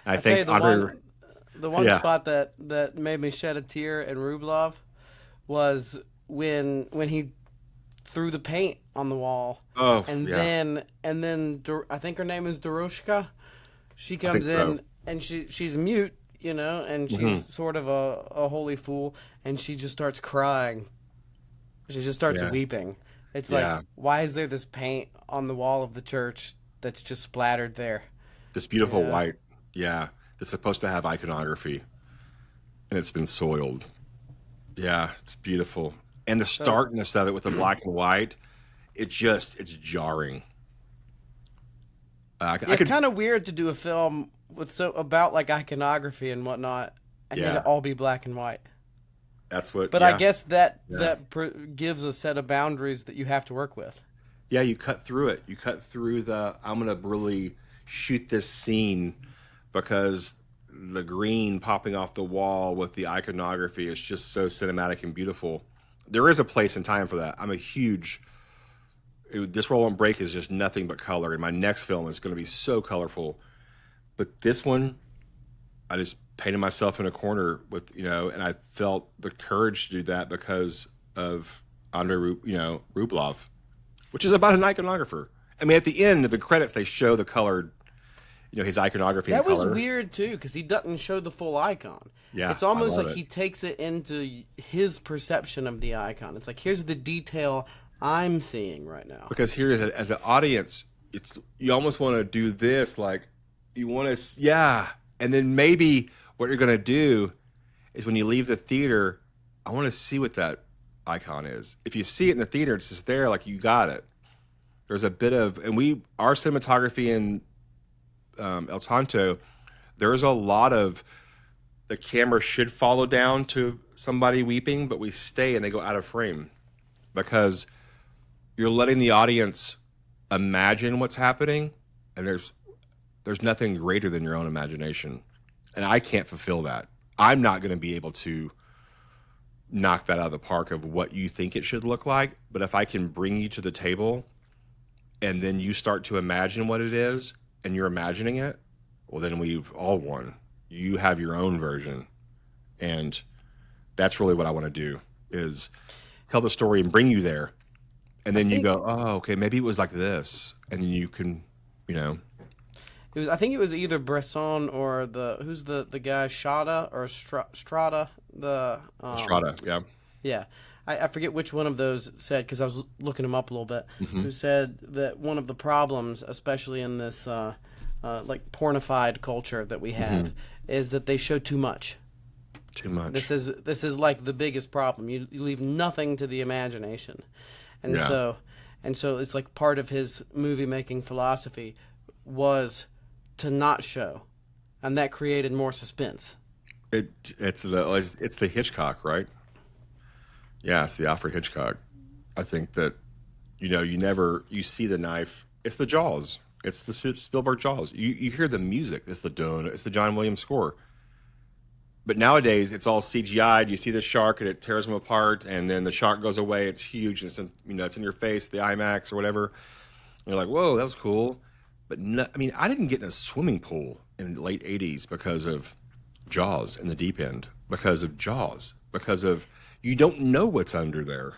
I think the one spot that made me shed a tear in Rublev was when he threw the paint on the wall. Oh, and yeah. then I think her name is Doroshka. She comes in and she's mute, and she's sort of a holy fool, and she just starts crying. She just starts weeping. It's like, why is there this paint on the wall of the church that's just splattered there? This beautiful white, that's supposed to have iconography, and it's been soiled. Yeah, it's beautiful. And the starkness of it with the black and white, it's jarring. It's kind of weird to do a film about like iconography and whatnot, and then it all be black and white. That's what. But I guess that gives a set of boundaries that you have to work with. Yeah, you cut through it. You cut through I'm going to really shoot this scene because the green popping off the wall with the iconography is just so cinematic and beautiful. There is a place and time for that. I'm a huge This World Won't Break is just nothing but color, and my next film is going to be so colorful. But this one, I just painted myself in a corner with, and I felt the courage to do that because of Andrei, Rublev, which is about an iconographer. I mean, at the end of the credits, they show the colored, his iconography. That in color. was weird too, because he doesn't show the full icon. Yeah, it's almost I love like it. he takes it into his perception of the icon. It's like, here's the detail I'm seeing right now. Because here, as an audience, you almost want to do this, like you want to, and then maybe what you're going to do is when you leave the theater, I want to see what that icon is. If you see it in the theater, it's just there, like you got it. There's a bit of, and our cinematography in El Tonto, there's a lot of, the camera should follow down to somebody weeping, but we stay and they go out of frame because you're letting the audience imagine what's happening, and there's nothing greater than your own imagination, and I can't fulfill that. I'm not going to be able to knock that out of the park of what you think it should look like, but if I can bring you to the table and then you start to imagine what it is and you're imagining it, well, then we've all won. You have your own version, and that's really what I want to do, is tell the story and bring you there. And then you go, oh, okay, maybe it was like this. And then you can, I think it was either Bresson or who's the guy, Strada or Strada? Strada, yeah. Yeah. I forget which one of those said, because I was looking him up a little bit, who said that one of the problems, especially in this like pornified culture that we have, is that they show too much. Too much. This is like the biggest problem. You leave nothing to the imagination. And so it's like part of his movie making philosophy was to not show, and that created more suspense. It's the Hitchcock, right? Yeah, it's the Alfred Hitchcock. I think that you see the knife. It's the Jaws. It's the Spielberg Jaws. You hear the music. It's the John Williams score. But nowadays, it's all CGI'd. You see the shark, and it tears them apart, and then the shark goes away. It's huge, and it's in your face, the IMAX or whatever. And you're like, whoa, that was cool. But I didn't get in a swimming pool in the late 80s because of Jaws in the deep end, because of Jaws, because of you don't know what's under there.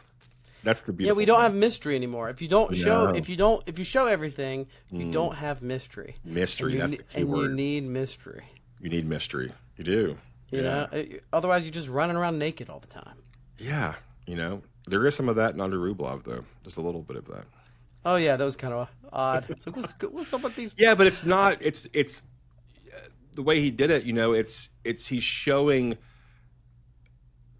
That's the beautiful. Yeah, we don't thing. have mystery anymore. If you show everything, you don't have mystery. Mystery, that's the key word. And you need mystery. You need mystery. You do. You know, otherwise you're just running around naked all the time. Yeah, there is some of that in Andrei Rublev, though. Just a little bit of that. Oh yeah, that was kind of odd. It's like, what's up with these? Yeah, but it's not. It's the way he did it. He's showing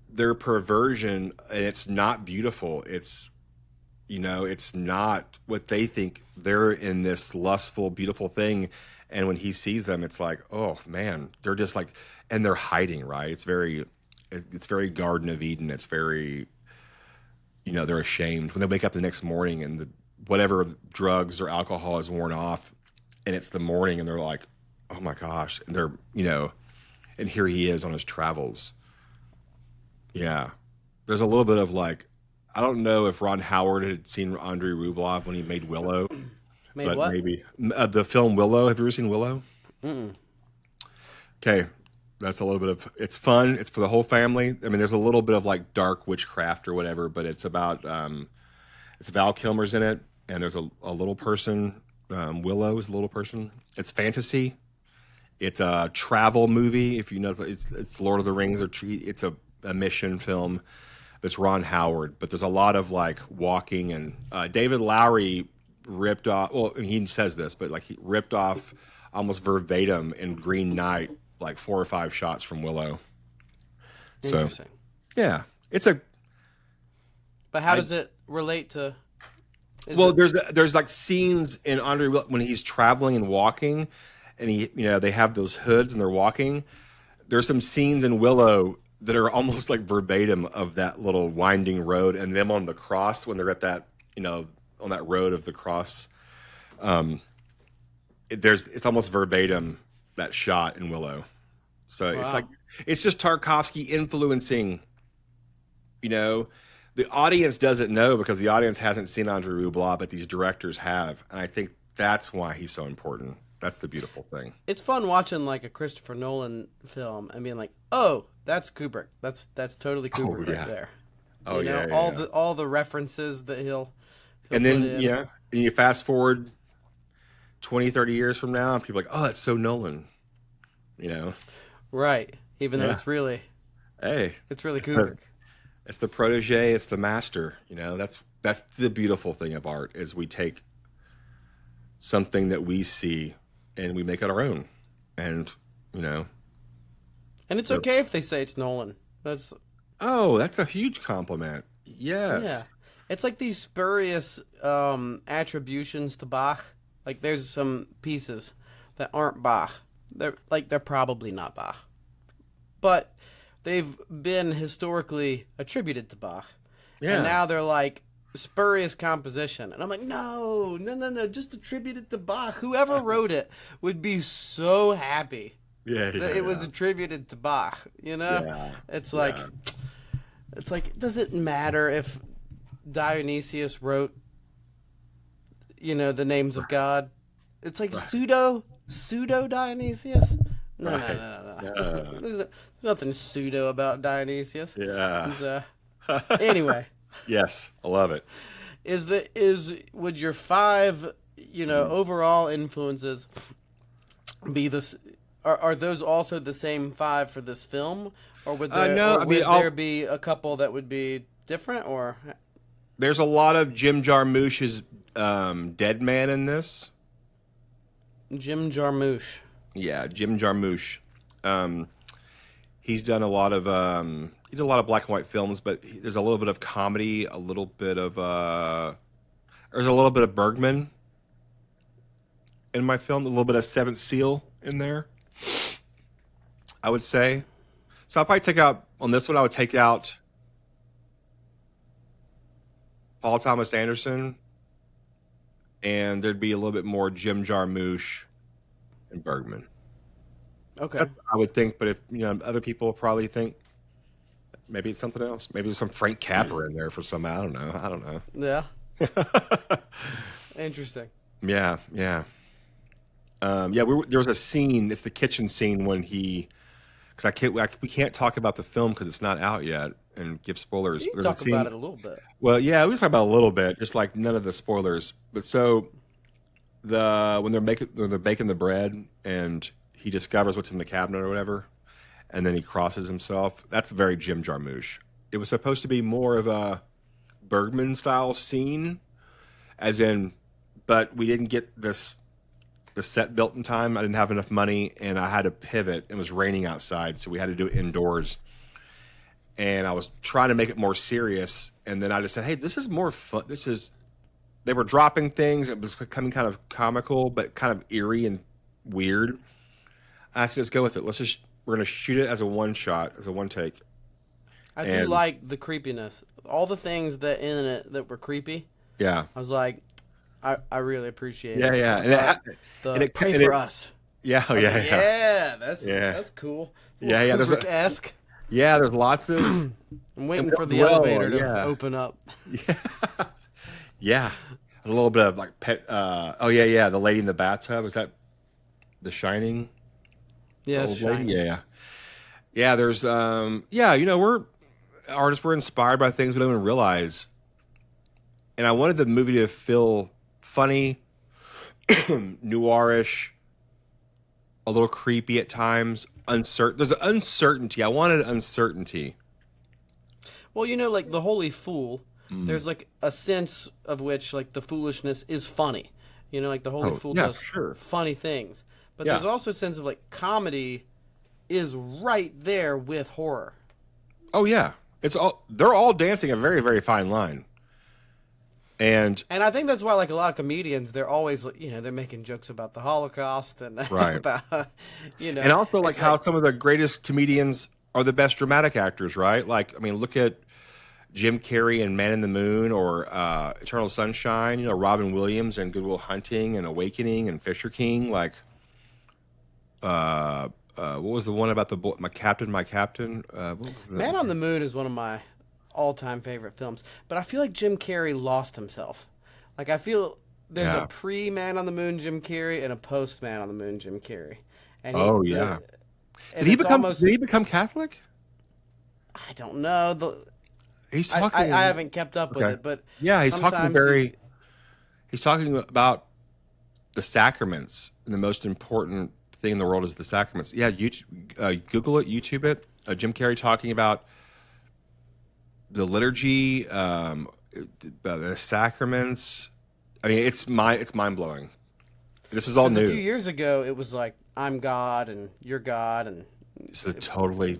their perversion, and it's not beautiful. It's not what they think. They're in this lustful, beautiful thing, and when he sees them, it's like, oh man, they're just like. And they're hiding, right? It's very Garden of Eden. It's very, they're ashamed when they wake up the next morning and whatever drugs or alcohol is worn off, and it's the morning, and they're like, oh my gosh, and they're, and here he is on his travels. Yeah, there's a little bit of like, I don't know if Ron Howard had seen Andrei Rublev when he made Willow. Made what? Maybe the film Willow. Have you ever seen Willow? Okay. That's a little bit of, it's fun. It's for the whole family. I mean, there's a little bit of like dark witchcraft or whatever, but it's about, it's Val Kilmer's in it. And there's a little person, Willow is a little person. It's fantasy. It's a travel movie. If you know, it's Lord of the Rings, or it's a mission film. It's Ron Howard, but there's a lot of like walking, and David Lowery ripped off, well, he says this, but like he ripped off almost verbatim in Green Knight, like 4 or 5 shots from Willow. Interesting. So, yeah, it's a. But how does it relate to? There's like scenes in Andrei when he's traveling and walking, and they have those hoods and they're walking. There's some scenes in Willow that are almost like verbatim of that little winding road, and them on the cross when they're at that on that road of the cross. It's almost verbatim that shot in Willow. So It's like, it's just Tarkovsky influencing, the audience doesn't know because the audience hasn't seen Andrei Rublev, but these directors have, and I think that's why he's so important. That's the beautiful thing. It's fun watching like a Christopher Nolan film and being like, "Oh, that's Kubrick. That's totally Kubrick yeah. right there." Oh, you know, yeah. all the references that he'll And put then in. and you fast forward 20, 30 years from now, and people are like, "Oh, that's so Nolan." You know, Right? Even though Yeah. it's really hey, Kubrick. it's the protege, it's the master. You know, that's the beautiful thing of art is we take something that we see and we make it our own, and you know, And it's okay if they say it's Nolan. That's that's a huge compliment. Yes. yeah. It's like these spurious attributions to Bach. Like there's some pieces that aren't Bach. They're probably not Bach, but they've been historically attributed to Bach. Yeah. And now they're like spurious composition, and I'm like, no, just attribute it to Bach. Whoever wrote it would be so happy Yeah. that it was attributed to Bach. You know, Yeah. it's like, does it matter if Dionysius wrote, the names of God? It's like pseudo Dionysius. No. There's nothing pseudo about Dionysius. Yeah. Anyway. Yes, I love it. Would your 5 overall influences be this? Are those also the same 5 for this film, or would there there be a couple that would be different? Or there's a lot of Jim Jarmusch's Dead Man in this. Jim Jarmusch. Yeah, Jim Jarmusch. He's done a lot of he did a lot of black and white films, but there's a little bit of comedy, a little bit of there's a little bit of Bergman in my film, a little bit of Seventh Seal in there, I would say. So I'll probably take out on this one. I would take out Paul Thomas Anderson, and there'd be a little bit more Jim Jarmusch and Bergman. Okay. I would think, but if other people probably think maybe it's something else. Maybe there's some Frank Capra in there for some. I don't know. Yeah. Interesting. Yeah. There was a scene. It's the kitchen scene when because we can't talk about the film because it's not out yet and give spoilers. You can There's talk about it a little bit. Well, yeah, we can talk about it a little bit, just like none of the spoilers. But so when they're baking the bread and he discovers what's in the cabinet or whatever, and then he crosses himself. That's very Jim Jarmusch. It was supposed to be more of a Bergman style scene, but we didn't get the set built in time. I didn't have enough money, and I had to pivot. It was raining outside, so we had to do it indoors. And I was trying to make it more serious, and then I just said, "Hey, this is more fun. They were dropping things. It was becoming kind of comical, but kind of eerie and weird. I said, just go with it. We're going to shoot it as a one shot, as a one take. I do like the creepiness. All the things that in it that were creepy. Yeah. I was like, I really appreciate it. Yeah. And it pray for us. Yeah. Yeah. That's cool. Yeah. Kubrick-esque. Yeah. There's lots of. I'm waiting for the elevator to open up. Yeah. A little bit of like pet. The lady in the bathtub. Is that The Shining? Yeah, it's Shining. Yeah. There's we're artists. We're inspired by things we don't even realize. And I wanted the movie to feel funny, noirish, a little creepy at times. Uncertain. There's an uncertainty. I wanted uncertainty. Well, like the Holy Fool. There's like a sense of which like the foolishness is funny. Like the Holy Fool does funny things. But there's also a sense of like comedy is right there with horror. Oh yeah. They're all dancing a very, very fine line. And I think that's why like a lot of comedians, they're always they're making jokes about the Holocaust and about and also like how some of the greatest comedians are the best dramatic actors, right? Like look at Jim Carrey in Man in the Moon or Eternal Sunshine, Robin Williams and Good Will Hunting and Awakening and Fisher King, like what was the one about my captain? What was Man on the Moon is one of my all-time favorite films. But I feel like Jim Carrey lost himself. Like, I feel there's a pre-Man on the Moon Jim Carrey and a post-Man on the Moon Jim Carrey. And Did he become Catholic? I don't know. He's talking. I haven't kept up with it, but yeah, he's talking about the sacraments, and the most important thing in the world is the sacraments. Yeah, Google it, YouTube it. Jim Carrey talking about the liturgy, the sacraments. I mean, it's mind blowing. This is all new. A few years ago, it was like, I'm God and you're God, and it's a totally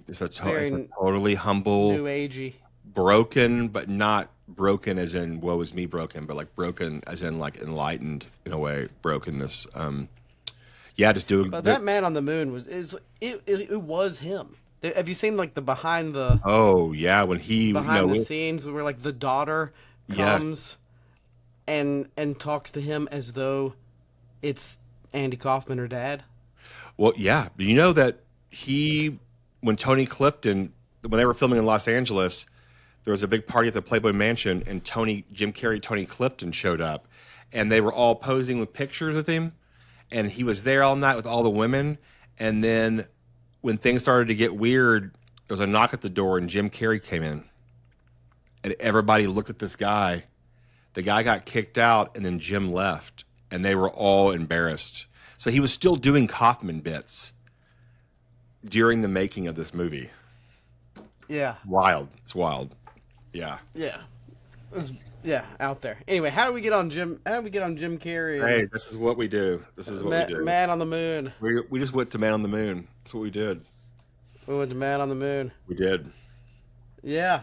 humble, new agey, broken, but not broken as in woe is me broken, but like broken as in like enlightened in a way, brokenness. Just doing. But that Man on the Moon was him. Have you seen like the behind the? Oh yeah, when he behind the scenes where like the daughter comes and talks to him as though it's Andy Kaufman, her dad. Well, yeah, you know that when Tony Clifton, when they were filming in Los Angeles, there was a big party at the Playboy Mansion, and Jim Carrey, Tony Clifton showed up, and they were all posing with pictures with him, and he was there all night with all the women, and then when things started to get weird, there was a knock at the door, and Jim Carrey came in, and everybody looked at this guy. The guy got kicked out, and then Jim left, and they were all embarrassed. So he was still doing Kaufman bits during the making of this movie. Yeah. Wild. It's wild. Yeah. Yeah. Out there. Anyway, how do we get on Jim Carrey? Hey, this is what we do. This is what we do. Man on the Moon. We just went to Man on the Moon. That's what we did. We went to Man on the Moon. We did. Yeah.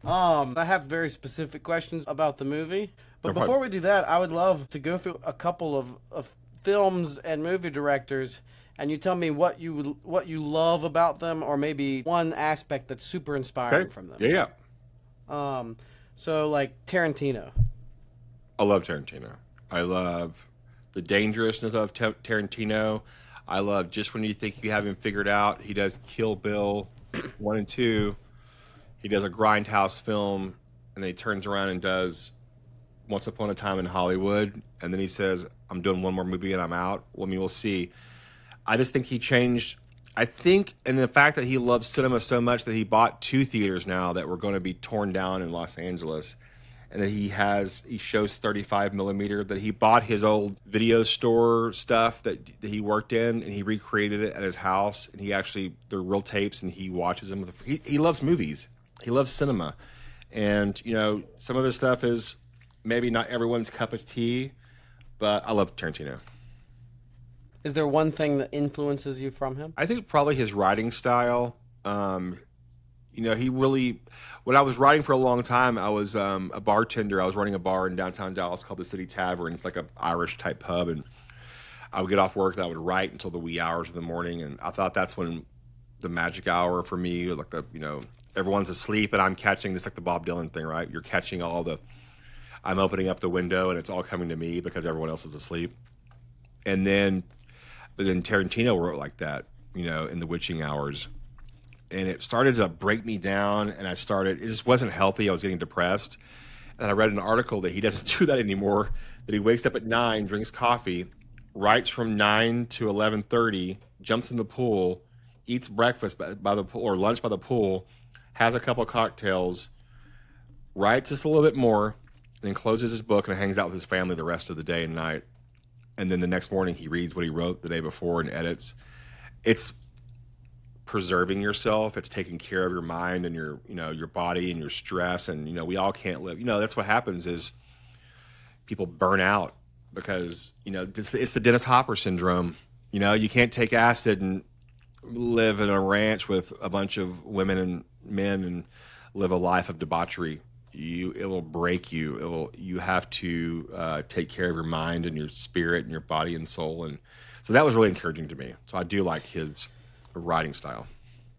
I have very specific questions about the movie. But before we do that, I would love to go through a couple of films and movie directors, and you tell me what you love about them, or maybe one aspect that's super inspiring from them. Yeah. So like Tarantino. I love Tarantino. I love the dangerousness of Tarantino. I love just when you think you have him figured out, he does Kill Bill 1 and 2. He does a Grindhouse film, and then he turns around and does Once Upon a Time in Hollywood, and then he says, I'm doing one more movie and I'm out. Well, I mean, we'll see. I just think he changed. I think, and the fact that he loves cinema so much that he bought 2 theaters now that were going to be torn down in Los Angeles, and that he shows 35 millimeter, that he bought his old video store stuff that he worked in, and he recreated it at his house, and they're real tapes, and he watches them. He loves movies. He loves cinema. And, some of his stuff is maybe not everyone's cup of tea, but I love Tarantino. Is there one thing that influences you from him? I think probably his writing style. He really, when I was writing for a long time, I was a bartender. I was running a bar in downtown Dallas called the City Tavern. It's like an Irish type pub, and I would get off work and I would write until the wee hours of the morning. And I thought that's when the magic hour for me, like everyone's asleep and I'm catching this, like the Bob Dylan thing, right? You're catching I'm opening up the window and it's all coming to me because everyone else is asleep. But then Tarantino wrote like that, in the witching hours. And it started to break me down, and it just wasn't healthy. I was getting depressed. And I read an article that he doesn't do that anymore, that he wakes up at 9, drinks coffee, writes from 9 to 11:30, jumps in the pool, eats breakfast by the pool or lunch by the pool, has a couple of cocktails, writes just a little bit more, and then closes his book and hangs out with his family the rest of the day and night. And then the next morning he reads what he wrote the day before and edits. It's preserving yourself. It's taking care of your mind and your body and your stress. And, we all can't live. That's what happens is people burn out because, it's the Dennis Hopper syndrome. You can't take acid and live in a ranch with a bunch of women and men and live a life of debauchery. It will break you. You have to take care of your mind and your spirit and your body and soul. And so that was really encouraging to me. So I do like his writing style.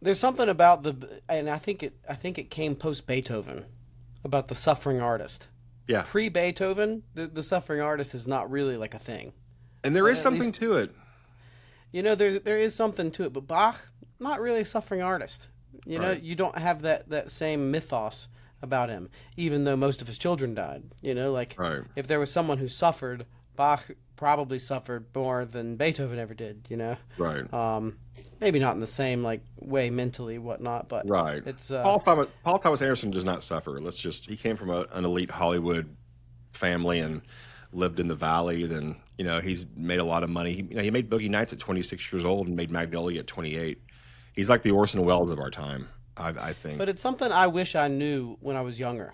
There's something about and I think it came post Beethoven, about the suffering artist. Yeah. Pre Beethoven, the suffering artist is not really like a thing. And there is something to it. There is something to it, but Bach, not really a suffering artist. You don't have that same mythos about him, even though most of his children died. You know, like Right. if there was someone who suffered, Bach probably suffered more than Beethoven ever did. You know, Right. maybe not in the same like way mentally, whatnot, but Right. It's Paul Thomas Anderson does not suffer. He came from an elite Hollywood family and lived in the Valley. Then, he's made a lot of money. He made Boogie Nights at 26 years old and made Magnolia at 28. He's like the Orson Welles of our time, I think. But it's something I wish I knew when I was younger.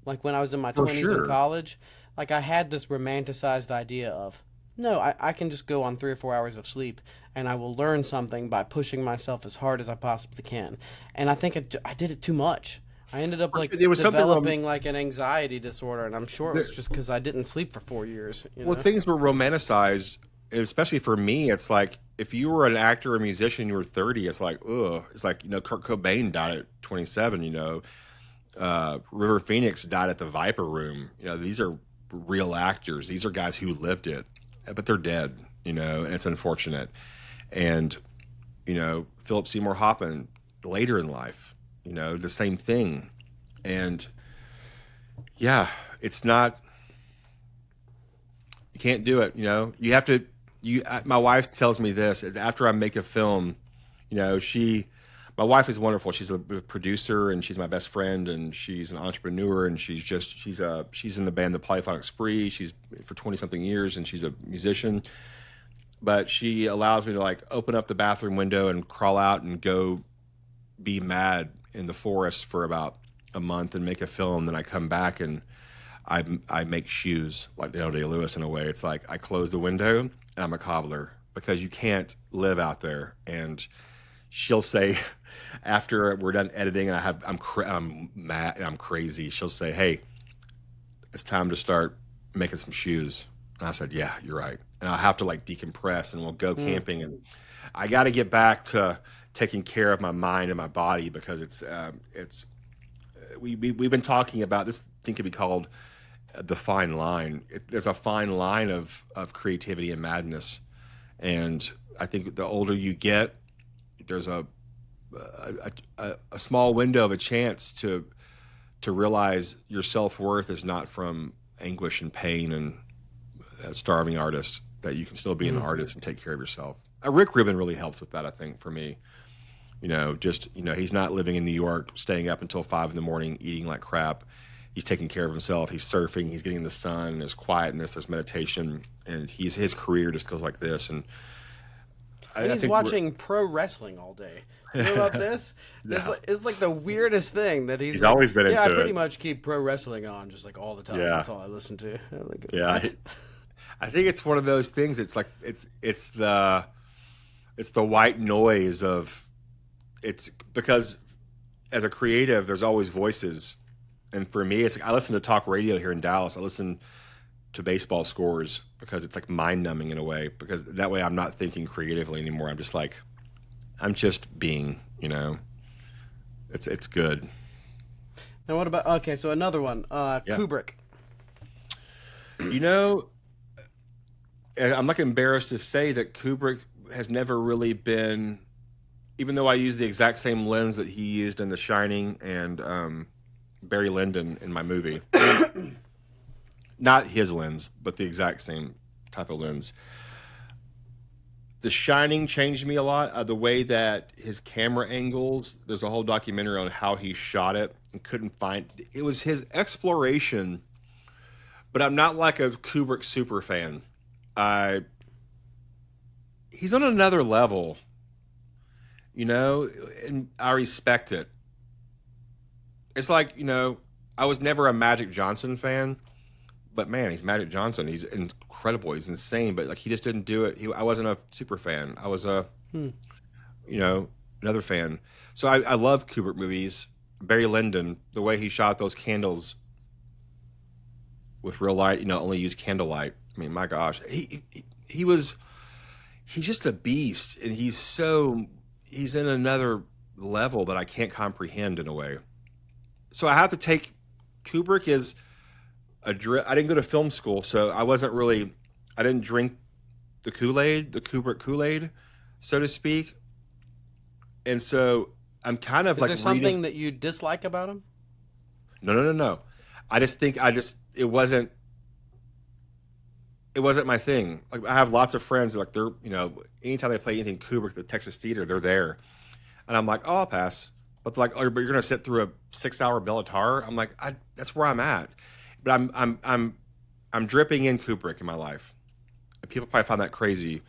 Like when I was in my For 20s sure. in college, like I had this romanticized idea of, no, I can just go on 3 or 4 hours of sleep and I will learn something by pushing myself as hard as I possibly can. And I think I did it too much. I ended up like It was something developing like an anxiety disorder, and I'm sure it was just because I didn't sleep for 4 years. Well, things were romanticized, especially for me. It's like if you were an actor or musician, you were 30. It's like, ugh. It's like, Kurt Cobain died at 27. River Phoenix died at the Viper Room. These are real actors. These are guys who lived it, but they're dead. And it's unfortunate. And Philip Seymour Hoffman later in life, the same thing. And yeah, it's not. You can't do it. You have to. My wife tells me this after I make a film. My wife is wonderful. She's a producer and she's my best friend and she's an entrepreneur and she's in the band The Polyphonic Spree. She's for 20 something years and she's a musician. But she allows me to like open up the bathroom window and crawl out and go be mad in the forest for about a month and make a film. Then I come back and I make shoes like Daniel Day-Lewis in a way. It's like I close the window and I'm a cobbler because you can't live out there. And she'll say after we're done editing and I'm mad and I'm crazy, she'll say, "Hey, it's time to start making some shoes." And I said, "Yeah, you're right." And I'll have to like decompress and we'll go camping. And I got to get back to taking care of my mind and my body because we've been talking about this thing could be called the fine line. There's a fine line of creativity and madness. And I think the older you get, there's a small window of a chance to realize your self-worth is not from anguish and pain and a starving artist, that you can still be an artist and take care of yourself. Rick Rubin really helps with that, I think, for me. He's not living in New York, staying up until 5 a.m, eating like crap. He's taking care of himself. He's surfing. He's getting the sun. There's quietness. There's meditation, and his career just goes like this. And he's watching pro wrestling all day. You know about this? No. It's like the weirdest thing that he's like, always been into I it. pretty much keep pro wrestling on just like all the time. Yeah. That's all I listen to. I think it's one of those things. It's like it's the white noise of it's because as a creative, there's always voices, and for me, it's like I listen to talk radio here in Dallas. I listen to baseball scores because it's like mind numbing in a way. Because that way, I'm not thinking creatively anymore. I'm just like I'm just being. It's good. Now what about so another one, Kubrick. I'm like embarrassed to say that Kubrick has never really been, even though I use the exact same lens that he used in The Shining and Barry Lyndon in my movie. Not his lens, but the exact same type of lens. The Shining changed me a lot. The way that his camera angles, there's a whole documentary on how he shot it and couldn't find, it was his exploration, but I'm not like a Kubrick super fan. He's on another level, and I respect it. It's like, I was never a Magic Johnson fan, but man, he's Magic Johnson. He's incredible. He's insane, but like he just didn't do it. I wasn't a super fan. I was another fan. So I love Kubrick movies. Barry Lyndon, the way he shot those candles with real light, only used candlelight. I mean, my gosh, he's just a beast, and he's in another level that I can't comprehend in a way. So I have to take Kubrick as I didn't go to film school, so I didn't drink the Kool-Aid, the Kubrick Kool-Aid, so to speak. And so I'm kind of Is there something that you dislike about him? No. I just think it wasn't my thing. Like, I have lots of friends who, like, they're, anytime they play anything Kubrick at the Texas Theater, they're there. And I'm like, oh, I'll pass. But they're like, oh, but you're going to sit through a 6-hour Béla Tarr? I'm like, that's where I'm at. But I'm dripping in Kubrick in my life. And people probably find that crazy.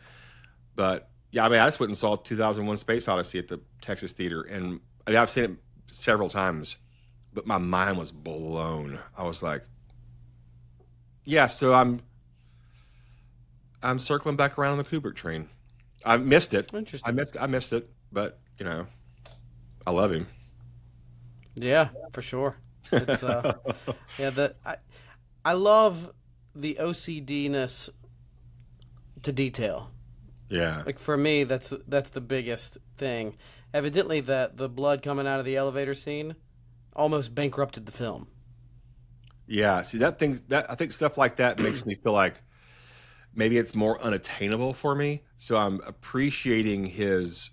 But yeah, I mean, I just went and saw 2001 Space Odyssey at the Texas Theater. And I mean, I've seen it several times, but my mind was blown. I was like, yeah, so I'm circling back around on the Kubrick train. I missed it. Interesting. I missed it, but I love him. Yeah, for sure. It's I love the OCD-ness to detail. Yeah. Like, for me, that's the biggest thing. Evidently, the blood coming out of the elevator scene almost bankrupted the film. Yeah. See, I think stuff like that makes me feel like maybe it's more unattainable for me. So I'm appreciating his,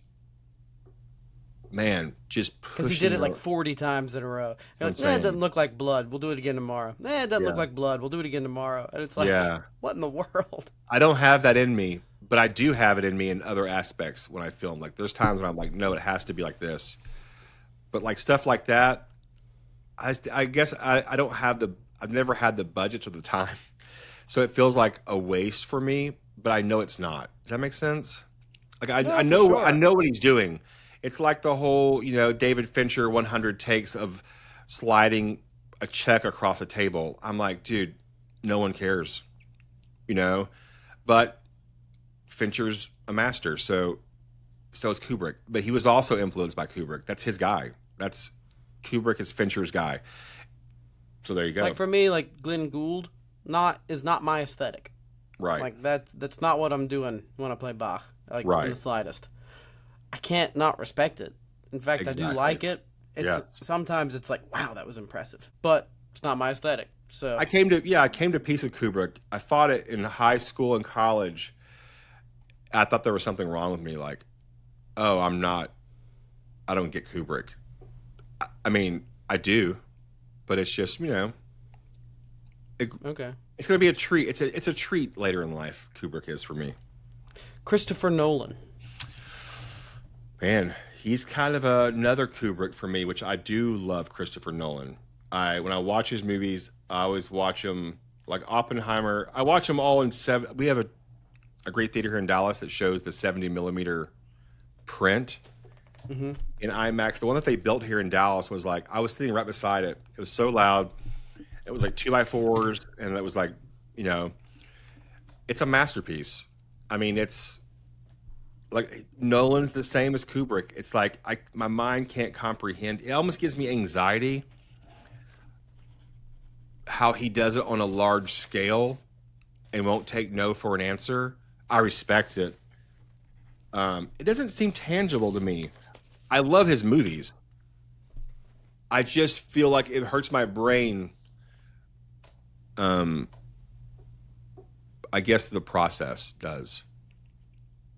just pushing. Because he did it like 40 times in a row. You're like, it doesn't look like blood. We'll do it again tomorrow. It doesn't look like blood. We'll do it again tomorrow. And it's like, what in the world? I don't have that in me, but I do have it in me in other aspects when I film. Like, there's times when I'm like, no, it has to be like this. But like stuff like that, I guess I don't have I've never had the budget or the time. So it feels like a waste for me, but I know it's not. Does that make sense? Like, I know, sure. I know what he's doing. It's like the whole, David Fincher 100 takes of sliding a check across a table. I'm like, dude, no one cares, but Fincher's a master. So is Kubrick, but he was also influenced by Kubrick. That's his guy. Kubrick is Fincher's guy. So there you go. Like, for me, like, Glenn Gould is not my aesthetic. Right. Like, that's not what I'm doing when I play Bach. Like, in the slightest. I can't not respect it. In fact, I do like it. Sometimes it's like, wow, that was impressive, but it's not my aesthetic. So I came to peace with Kubrick. I fought it in high school and college. I thought there was something wrong with me. Like, oh, I don't get Kubrick. I mean, I do, but it's just, okay. It's going to be a treat. It's a treat later in life. Kubrick is for me. Christopher Nolan. Man, he's kind of another Kubrick for me, which I do love Christopher Nolan. When I watch his movies, I always watch them like Oppenheimer. I watch them all in seven. We have a great theater here in Dallas that shows the 70 millimeter print in IMAX. The one that they built here in Dallas was like, I was sitting right beside it. It was so loud. It was like 2x4s, and it was like, it's a masterpiece. I mean, it's like Nolan's the same as Kubrick. It's like my mind can't comprehend. It almost gives me anxiety how he does it on a large scale and won't take no for an answer. I respect it. It doesn't seem tangible to me. I love his movies. I just feel like it hurts my brain. I guess the process does.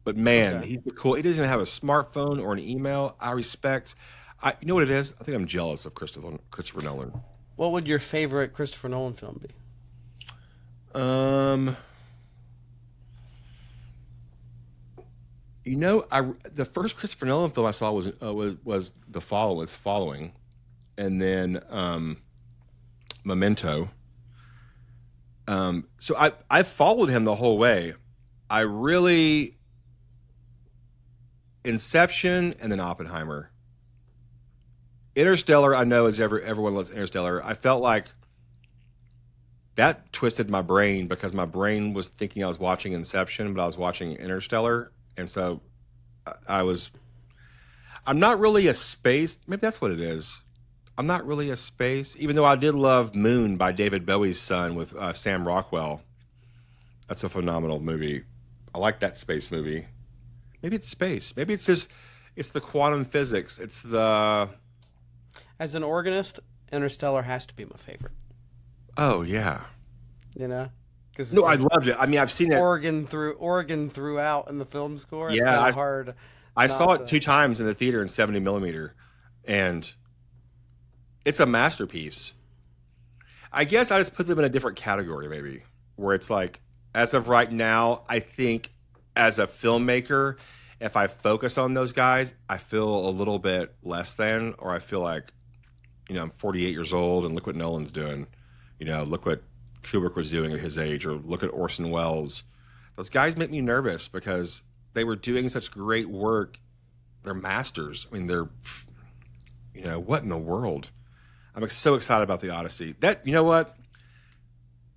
But man, he's cool. He doesn't even have a smartphone or an email. I respect. You know what it is? I think I'm jealous of Christopher Nolan. What would your favorite Christopher Nolan film be? The first Christopher Nolan film I saw was The Following, and then Memento. So I followed him the whole way. I really Inception and then Oppenheimer. Interstellar, I know as everyone loves Interstellar. I felt like that twisted my brain because my brain was thinking I was watching Inception, but I was watching Interstellar. And so I'm not really a space, maybe that's what it is. I'm not really a space, even though I did love Moon by David Bowie's son with Sam Rockwell. That's a phenomenal movie. I like that space movie. Maybe it's space. Maybe it's the quantum physics. It's the... As an organist, Interstellar has to be my favorite. Oh, yeah. Cause I loved it. I mean, I've seen it. Organ throughout in the film score. It's kind of hard. I saw it 2 times in the theater in 70 millimeter, and it's a masterpiece. I guess I just put them in a different category, maybe, where it's like, as of right now, I think as a filmmaker, if I focus on those guys, I feel a little bit less than, or I feel like, I'm 48 years old and look what Nolan's doing. Look what Kubrick was doing at his age, or look at Orson Welles. Those guys make me nervous because they were doing such great work. They're masters. I mean, they're, what in the world? I'm so excited about The Odyssey. You know what?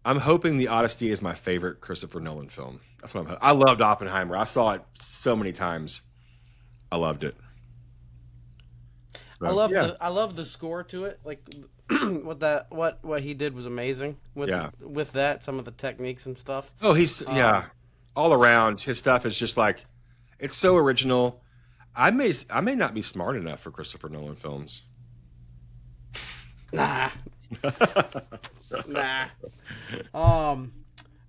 I'm hoping The Odyssey is my favorite Christopher Nolan film. That's what I'm hoping. I loved Oppenheimer. I saw it so many times. I loved it. So, I love the score to it. Like what he did was amazing with that, some of the techniques and stuff. Oh, he's all around. His stuff is just like, it's so original. I may not be smart enough for Christopher Nolan films. Nah.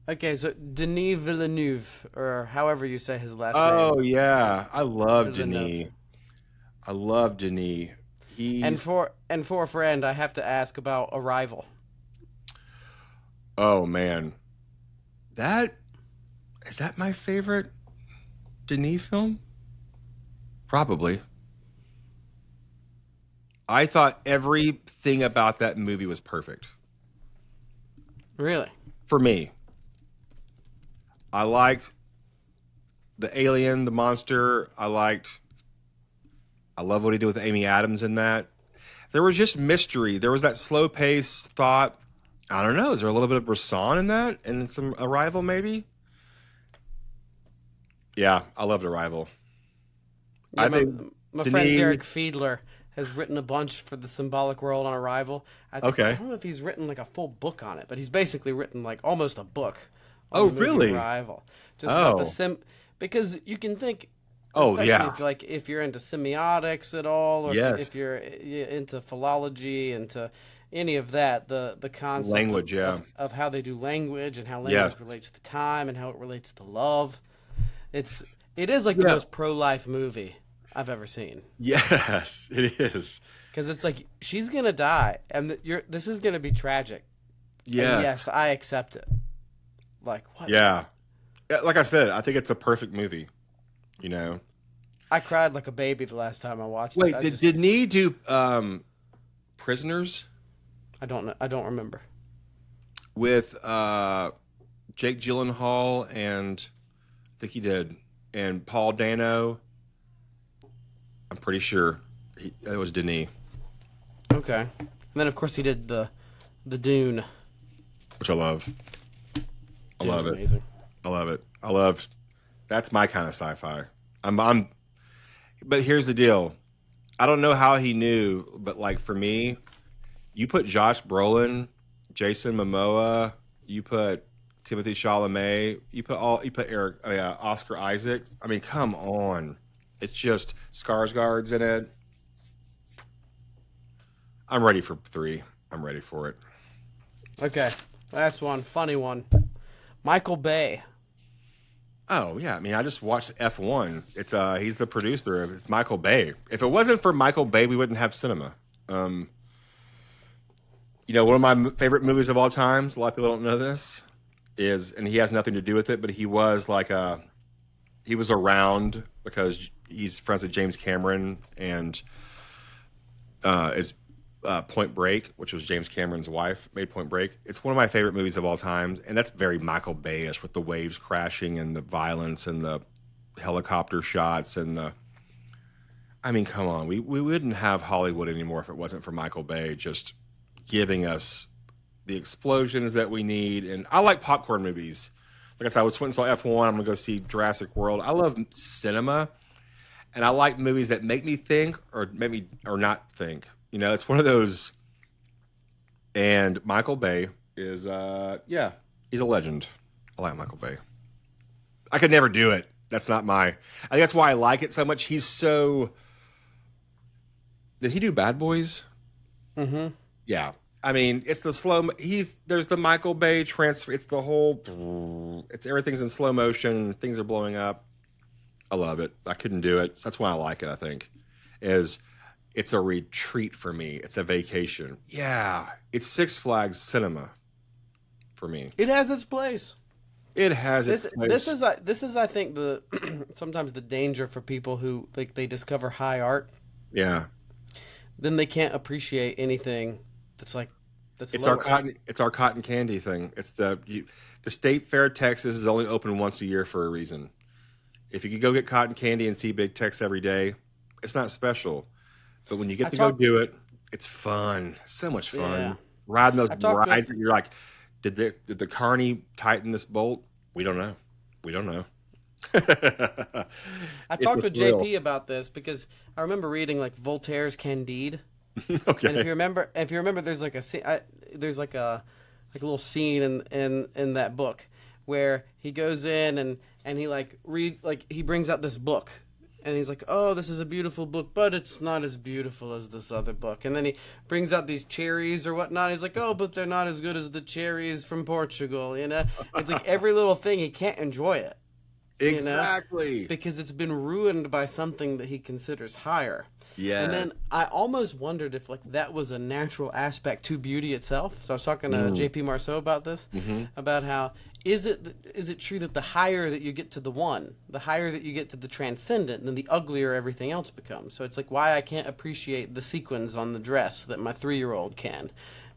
Okay, so Denis Villeneuve, or however you say his last name. Oh yeah, I love Denis. I love Denis. And for a friend, I have to ask about Arrival. Oh man, is that my favorite Denis film? Probably. I thought everything about that movie was perfect. Really? For me. I liked the alien, the monster. I love what he did with Amy Adams in that. There was just mystery. There was that slow pace thought. I don't know. Is there a little bit of Bresson in that? And some Arrival, maybe? Yeah, I loved Arrival. Yeah, I think my friend Derek Fiedler has written a bunch for the Symbolic World on Arrival. I don't know if he's written like a full book on it, but he's basically written like almost a book. On the movie really? Arrival. Just about because you can think. If you're into semiotics at all, or if you're into philology, into any of that, the concept language, of how they do language and how language relates to time and how it relates to love. It is like the most pro-life movie I've ever seen. Yes, it is. Because it's like, she's gonna die, and this is gonna be tragic. Yeah. Yes, I accept it. Like what? Yeah. Like I said, I think it's a perfect movie. I cried like a baby the last time I watched it. Wait, did Nee do Prisoners? I don't know. I don't remember. With Jake Gyllenhaal and I think he did, and Paul Dano. I'm pretty sure it was Denis. Okay. And then of course he did the Dune, which I love. I love it. Amazing. I love it. That's my kind of sci-fi. But here's the deal. I don't know how he knew, but like for me, you put Josh Brolin, Jason Momoa, you put Timothée Chalamet, you put Oscar Isaac. I mean, come on. It's just Skarsgård's in it. I'm ready for 3. I'm ready for it. Okay. Last one, funny one. Michael Bay. Oh yeah, I mean, I just watched F1. It's he's the producer of it's Michael Bay. If it wasn't for Michael Bay, we wouldn't have cinema. One of my favorite movies of all times. A lot of people don't know this and he has nothing to do with it, but he was around because he's friends with James Cameron and is Point Break, which was James Cameron's wife, made Point Break. It's one of my favorite movies of all time, and that's very Michael Bay-ish with the waves crashing and the violence and the helicopter shots I mean, come on, we wouldn't have Hollywood anymore if it wasn't for Michael Bay just giving us the explosions that we need. And I like popcorn movies. Like I said, I went and saw F1. I'm gonna go see Jurassic World. I love cinema, and I like movies that make me think or not think. It's one of those. And Michael Bay is, he's a legend. I like Michael Bay. I could never do it. That's not I think that's why I like it so much. He's so. Did he do Bad Boys? Mm-hmm. Yeah. I mean, it's the slow. There's the Michael Bay transfer. It's the whole. Everything's in slow motion. Things are blowing up. I love it. I couldn't do it. So that's why I like it. I think is it's a retreat for me. It's a vacation. Yeah, it's Six Flags cinema for me. It has its place. It has its place. This is I think the sometimes the danger for people who like they discover high art. Yeah. Then they can't appreciate anything that's It's lower. our cotton candy thing. It's the State Fair of Texas is only open once a year for a reason. If you could go get cotton candy and see big text every day, it's not special. But when you get to go do it, it's fun. So much fun. Yeah. Riding those rides that you're like, did the carny tighten this bolt? We don't know. I talked with JP about this because I remember reading like Voltaire's Candide. Okay. And if you remember, there's like a little scene in that book where he goes in and he brings out this book. And he's like, oh, this is a beautiful book, but it's not as beautiful as this other book. And then he brings out these cherries or whatnot. He's like, oh, but they're not as good as the cherries from Portugal. You know, it's like every little thing, he can't enjoy it. Exactly. You know? Because it's been ruined by something that he considers higher. Yeah. And then I almost wondered if like that was a natural aspect to beauty itself. So I was talking to JP Marceau about this, about how is it true that the higher that you get to the one, the higher that you get to the transcendent, then the uglier everything else becomes. So it's like why I can't appreciate the sequins on the dress that my 3-year-old can,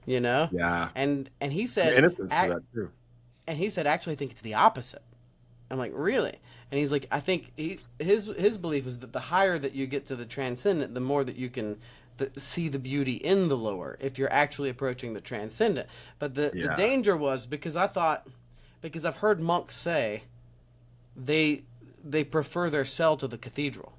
you know? Yeah. And he said, innocence to that too. And he said, actually, I think it's the opposite. I'm like, really? And he's like, I think his belief is that the higher that you get to the transcendent, the more that you can see the beauty in the lower if you're actually approaching the transcendent. But the danger was because I've heard monks say they prefer their cell to the cathedral.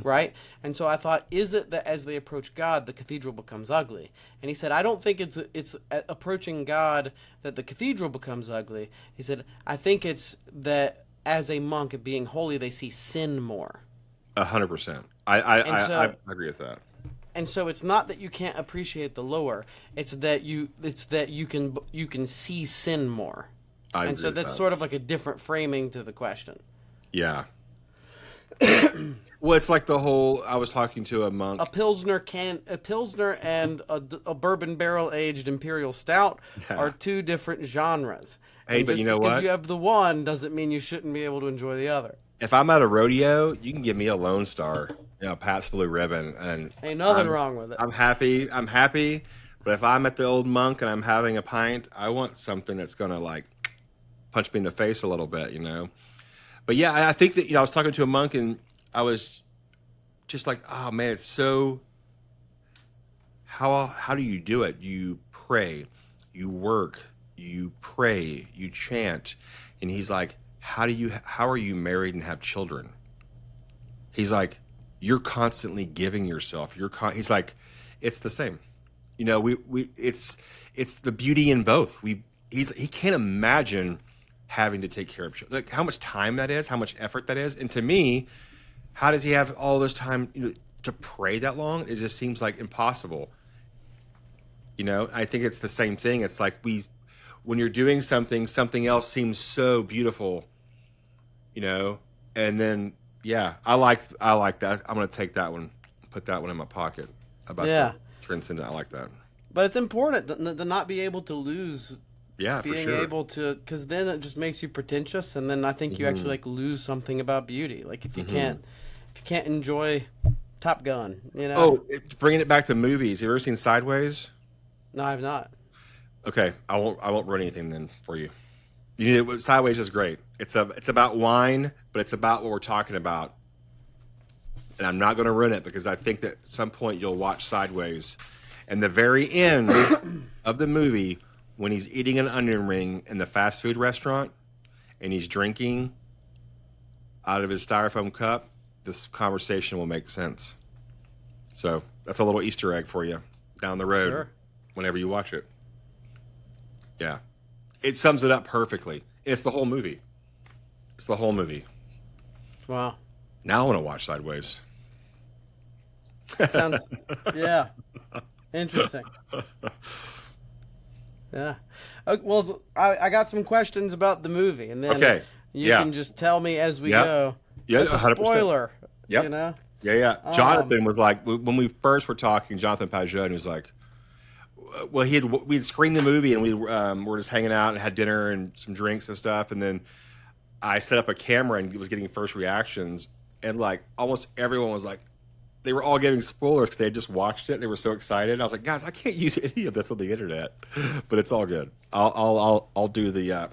Right? And so I thought, is it that as they approach God, the cathedral becomes ugly? And he said, I don't think it's approaching God that the cathedral becomes ugly. He said, I think it's that as a monk and being holy, they see sin more. 100%. I agree with that. And so it's not that you can't appreciate the lower; it's that you can see sin more. And so that's sort of like a different framing to the question. Yeah. Well, it's like the whole. I was talking to a monk. A pilsner and a bourbon barrel aged imperial stout are two different genres. Hey, and but you know what? Because you have the one doesn't mean you shouldn't be able to enjoy the other. If I'm at a rodeo, you can give me a Lone Star, Pat's Blue Ribbon, and ain't nothing wrong with it. I'm happy. But if I'm at the Old Monk and I'm having a pint, I want something that's gonna like punch me in the face a little bit, But yeah, I think that I was talking to a monk and I was just like, oh man, it's so. How do you do it? You pray, you work, you pray, you chant, and he's like, how are you married and have children? He's like, you're constantly giving yourself. He's like, it's the same. It's the beauty in both. He can't imagine having to take care of children. Like how much time that is, how much effort that is. And to me, how does he have all this time to pray that long? It just seems like impossible. I think it's the same thing. It's like when you're doing something else seems so beautiful, and then, yeah, I like that. I'm going to take that one, put that one in my pocket about the transcendent. I like that. But it's important to not be able to lose. Yeah, being for sure. able to, because then it just makes you pretentious, and then I think you actually lose something about beauty. Like if you can't enjoy Top Gun, Oh, bringing it back to movies. Have you ever seen Sideways? No, I have not. Okay, I won't ruin anything then for you. Sideways is great. It's about wine, but it's about what we're talking about. And I'm not going to ruin it because I think that at some point you'll watch Sideways, and the very end of the movie. When he's eating an onion ring in the fast food restaurant and he's drinking out of his styrofoam cup, this conversation will make sense. So that's a little Easter egg for you down the road whenever you watch it. Yeah. It sums it up perfectly. It's the whole movie. Wow. Now I want to watch Sideways. Sounds, yeah. Interesting. Yeah. Well, I got some questions about the movie, and then you can just tell me as we go. Yeah, It's a 100%. spoiler. Yep. Yeah, yeah. Jonathan was like, when we first were talking, Jonathan Pajot was like, well, we'd screened the movie and we were just hanging out and had dinner and some drinks and stuff, and then I set up a camera and was getting first reactions, and like almost everyone was like, they were all giving spoilers because they had just watched it. They were so excited. I was like, guys, I can't use any of this on the internet, but it's all good. I'll do the.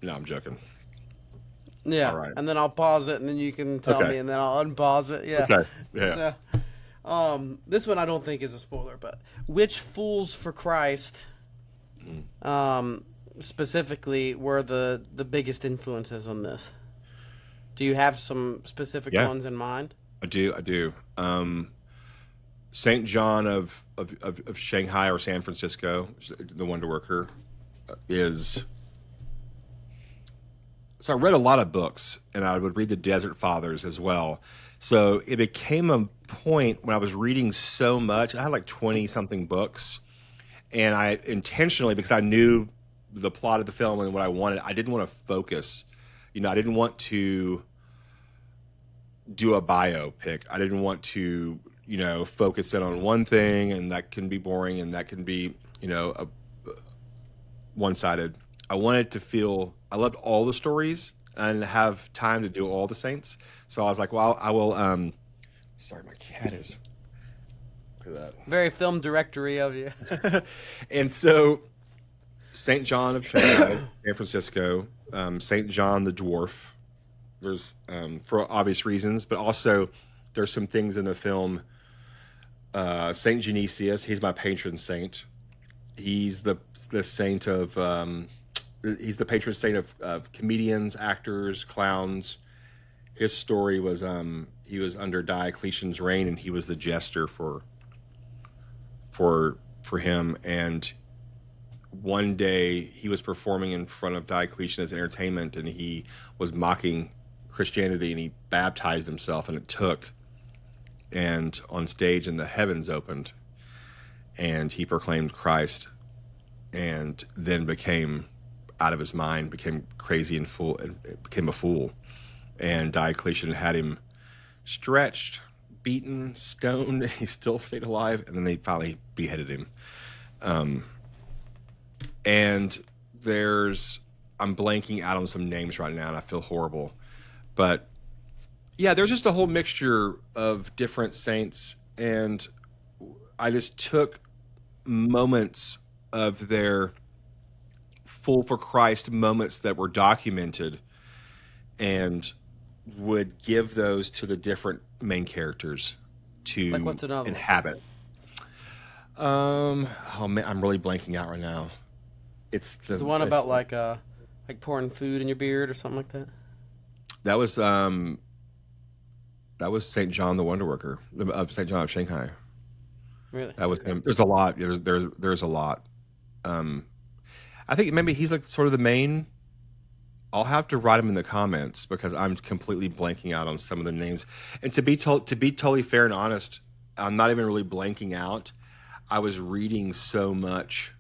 No, I'm joking. Yeah, all right. And then I'll pause it, and then you can tell me, and then I'll unpause it. Yeah. Okay. Yeah. This one I don't think is a spoiler, but which Fools for Christ, specifically, were the biggest influences on this? Do you have some specific ones in mind? I do. Saint John of Shanghai or San Francisco, the Wonder Worker, is. So I read a lot of books, and I would read the Desert Fathers as well. So it became a point when I was reading so much. I had like 20-something books, and I intentionally, because I knew the plot of the film and what I wanted, I didn't want to focus. I didn't want to do a biopic. I didn't want to, focus in on one thing, and that can be boring, and that can be, one-sided. I wanted to feel, I loved all the stories, and I didn't have time to do all the saints. So I was like, well, I will, sorry, my cat is, look at that. Very film directory of you. And so St. John of Shanghai, San Francisco, St. John the Dwarf, there's, for obvious reasons, but also there's some things in the film, St. Genesius, he's my patron saint. He's the saint of, he's the patron saint of comedians, actors, clowns. His story was he was under Diocletian's reign, and he was the jester for him. And one day he was performing in front of Diocletian as entertainment, and he was mocking Christianity, and he baptized himself, and it took. And on stage, and the heavens opened, and he proclaimed Christ, and then became out of his mind, became crazy and became a fool. And Diocletian had him stretched, beaten, stoned. He still stayed alive, and then they finally beheaded him. And I'm blanking out on some names right now, and I feel horrible. But yeah, there's just a whole mixture of different saints, and I just took moments of their Fool for Christ moments that were documented, and would give those to the different main characters to inhabit. Oh man, I'm really blanking out right now. It's the one about like pouring food in your beard or something like that. That was Saint John the Wonder Worker of Saint John of Shanghai. Really? That was him. There's a lot. There's a lot. I think maybe he's like sort of the main. I'll have to write him in the comments because I'm completely blanking out on some of the names. And to be totally fair and honest, I'm not even really blanking out. I was reading so much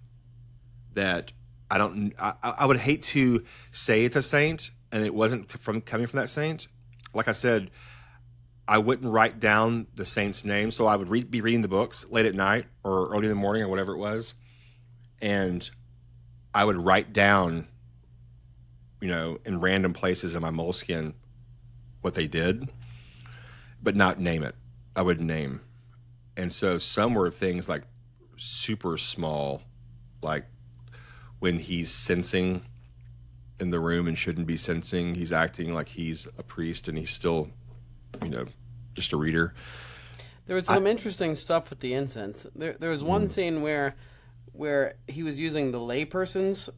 that I would hate to say it's a saint and it wasn't coming from that saint. Like I said, I wouldn't write down the saint's name, so I would be reading the books late at night or early in the morning or whatever it was, and I would write down, in random places in my moleskin what they did, but not name it. I would name. And so some were things like super small, like when he's sensing in the room and shouldn't be sensing, he's acting like he's a priest and he's still, just a reader. There was some interesting stuff with the incense. There was one scene where he was using the layperson's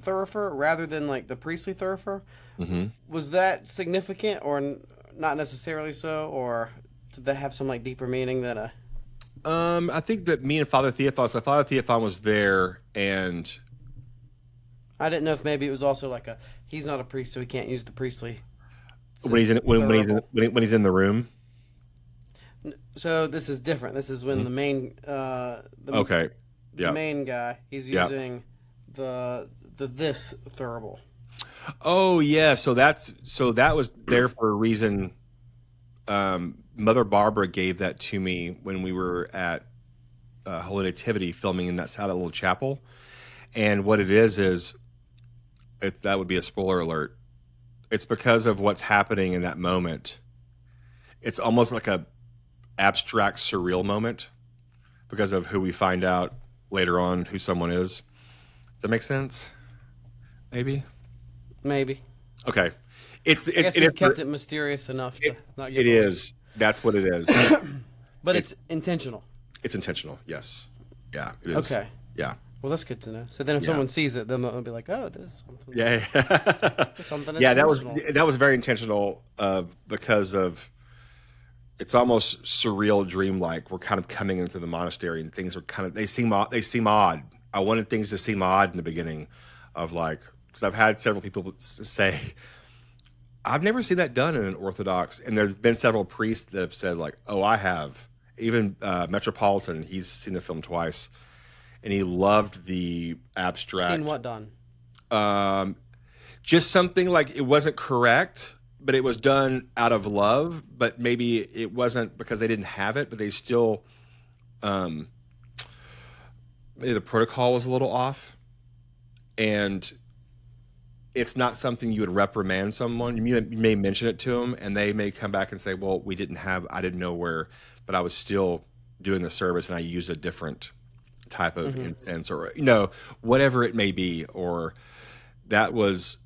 thurifer rather than like the priestly thurifer. Mm-hmm. Was that significant or not necessarily so, or did that have some like deeper meaning that I think that me and Father Theophan was there, and I didn't know if maybe it was also like he's not a priest, so he can't use the priestly. When he's in the room. So this is different. This is when the main the main guy, he's using the this thurible. Oh yeah, so that was there for a reason Mother Barbara gave that to me when we were at Holy Nativity filming in that little chapel. And what it is that would be a spoiler alert. It's because of what's happening in that moment. It's almost like a abstract, surreal moment because of who we find out later on who someone is. Does that make sense? Maybe. Okay. I guess we've kept it mysterious enough to not get it is. That's what it is. But it's intentional. It's intentional. Yes. Yeah. It is. Okay. Yeah. Well, that's good to know. So then, if someone sees it, then they'll be like, "Oh, there's something." Yeah. There's something. Yeah. Intentional. That was very intentional because of it's almost surreal, dreamlike. We're kind of coming into the monastery, and things are they seem odd. I wanted things to seem odd in the beginning, of like because I've had several people say, "I've never seen that done in an Orthodox," and there's been several priests that have said like, "Oh, I have." Even Metropolitan, he's seen the film twice, and he loved the abstract. Seen what done? Just something like it wasn't correct, but it was done out of love. But maybe it wasn't because they didn't have it, but they still, maybe the protocol was a little off, and it's not something you would reprimand someone. You may mention it to them, and they may come back and say, "Well, I didn't know where." But I was still doing the service and I used a different type of incense or, whatever it may be. Or that was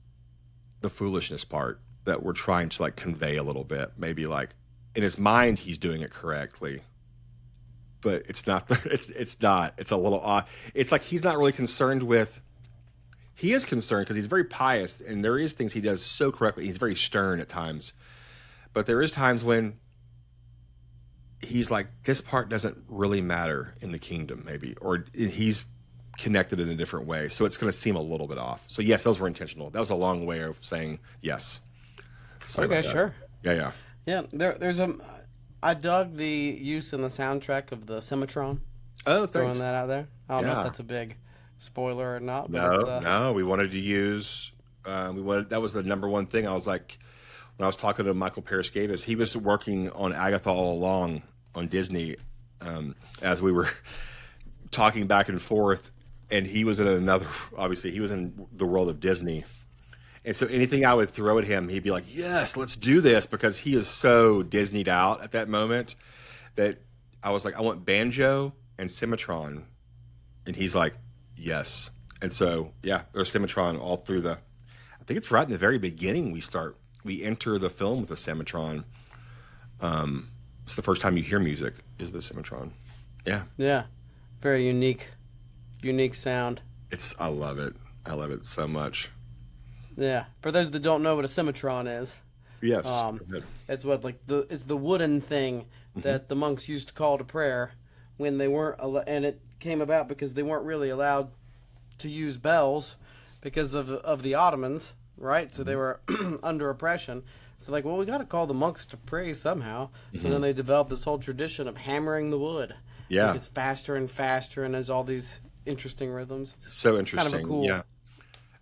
the foolishness part that we're trying to like convey a little bit. Maybe like in his mind, he's doing it correctly, but it's not, it's not, it's a little odd. It's like, he's not really concerned with, he is concerned because he's very pious and there is things he does so correctly. He's very stern at times, but there is times when he's like, this part doesn't really matter in the kingdom, maybe, or he's connected in a different way. So it's going to seem a little bit off. So yes, those were intentional. That was a long way of saying yes. Sorry okay, sure. Yeah. I dug the use in the soundtrack of the Symmetron. Oh, throwing thanks. that out there. I don't know if that's a big spoiler or not. But No, we wanted to use, that was the number one thing. I was like, when I was talking to Michael Paraskevas, he was working on Agatha all along on Disney, as we were talking back and forth, and he was obviously he was in the world of Disney. And so anything I would throw at him, he'd be like, yes, let's do this, because he is so Disneyed out at that moment that I was like, I want banjo and Symmetron. And he's like, yes. And so, yeah, there's Symmetron all through I think it's right in the very beginning we enter the film with a Symmetron. It's the first time you hear music is the Symmetron. Yeah. Yeah. Very unique sound. I love it. I love it so much. Yeah. For those that don't know what a Symmetron is. Yes. It's it's the wooden thing that the monks used to call to prayer when they weren't, and it came about because they weren't really allowed to use bells because of the Ottomans. Right, so they were under oppression. So like, well, we got to call the monks to pray somehow. So then they developed this whole tradition of hammering the wood. Yeah, it gets faster and faster, and there's all these interesting rhythms. It's so interesting. Kind of a cool. Yeah,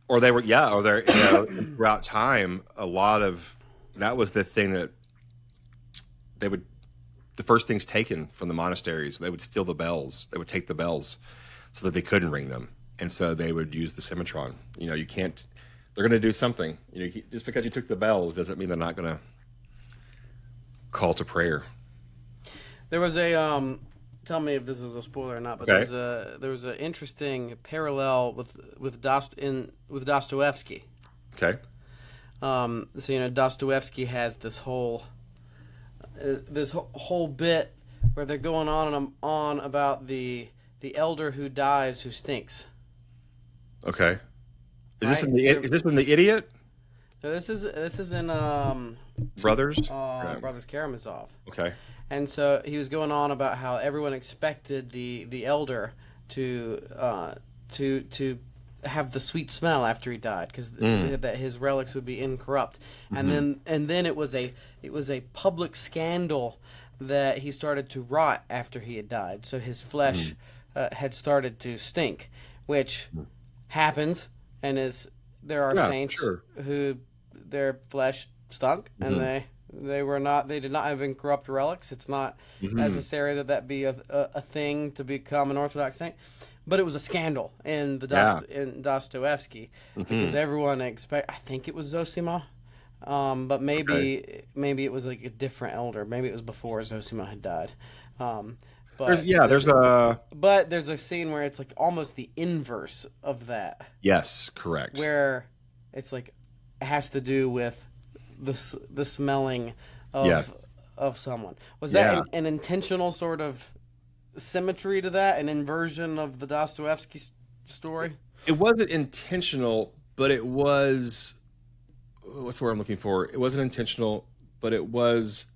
or they're throughout time, a lot of that was the thing that the first things taken from the monasteries. They would steal the bells. They would take the bells so that they couldn't ring them, and so they would use the Symmetron. You can't. They're going to do something. Just because you took the bells doesn't mean they're not going to call to prayer. There was a tell me if this is a spoiler or not, but okay. there was an interesting parallel with Dostoevsky. Okay. So Dostoevsky has this whole bit where they're going on and on about the elder who dies who stinks. Okay. Is this in the Idiot? No, this is in Brothers Brothers Karamazov. Okay. And so he was going on about how everyone expected the elder to have the sweet smell after he died because that his relics would be incorrupt. And then it was a public scandal that he started to rot after he had died. So his flesh had started to stink, which happens. And there are saints who their flesh stunk and they They were not. They did not have incorrupt relics. It's not necessary that be a thing to become an Orthodox saint. But it was a scandal in in Dostoevsky because everyone I think it was Zosima, but maybe it was like a different elder. Maybe it was before Zosima had died. But there's a scene where it's like almost the inverse of that. Yes, correct. Where it's like it has to do with the smelling of someone. Was that an intentional sort of symmetry to that, an inversion of the Dostoevsky story? It wasn't intentional, but it was. What's the word I'm looking for? It wasn't intentional, but it was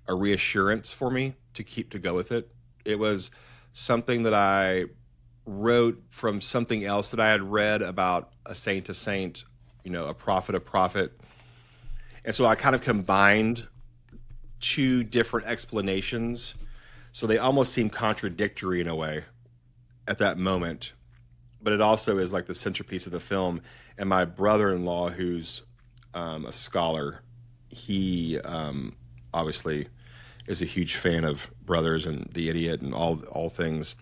a reassurance for me to go with it. It was something that I wrote from something else that I had read about a saint, a prophet. And so I kind of combined two different explanations. So they almost seem contradictory in a way at that moment. But it also is like the centerpiece of the film. And my brother-in-law, who's a scholar, he obviously is a huge fan of Brothers and The Idiot and all things.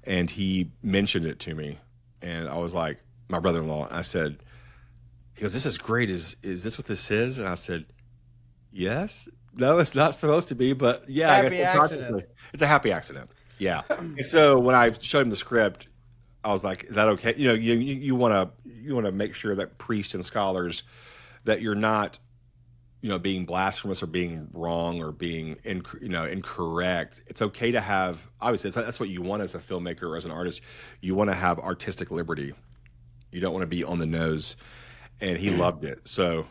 And he mentioned it to me. And I was like, my brother-in-law, I said, he goes, "This is great. Is this what this is?" And I said, "Yes. No, it's not supposed to be, but yeah, Happy accident. It's a happy accident." Yeah. And so when I showed him the script, I was like, "Is that okay?" You want to make sure that priests and scholars that you're not, being blasphemous or being wrong or being incorrect. It's okay to have. Obviously, that's what you want as a filmmaker or as an artist. You want to have artistic liberty. You don't want to be on the nose. And he loved it. So,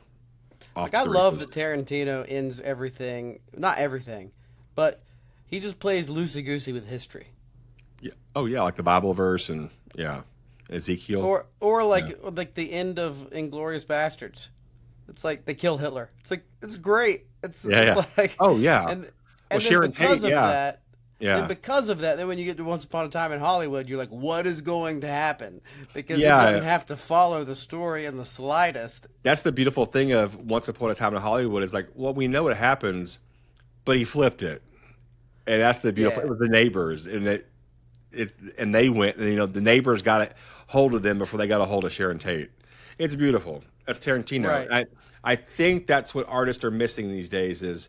I love that Tarantino ends everything, not everything, but he just plays loosey-goosey with history. Yeah. Oh, yeah, like the Bible verse and, Ezekiel. Or like the end of Inglourious Bastards. It's like they kill Hitler. It's like, it's great. It's like... Oh, yeah. And Sharon because Tate, of that... Yeah. And because of that, then when you get to Once Upon a Time in Hollywood, you're like, what is going to happen? Because it doesn't have to follow the story in the slightest. That's the beautiful thing of Once Upon a Time in Hollywood is like, well, we know what happens, but he flipped it. And that's the beautiful, it was the neighbors. And and they went, and, the neighbors got a hold of them before they got a hold of Sharon Tate. It's beautiful. That's Tarantino. Right. I think that's what artists are missing these days is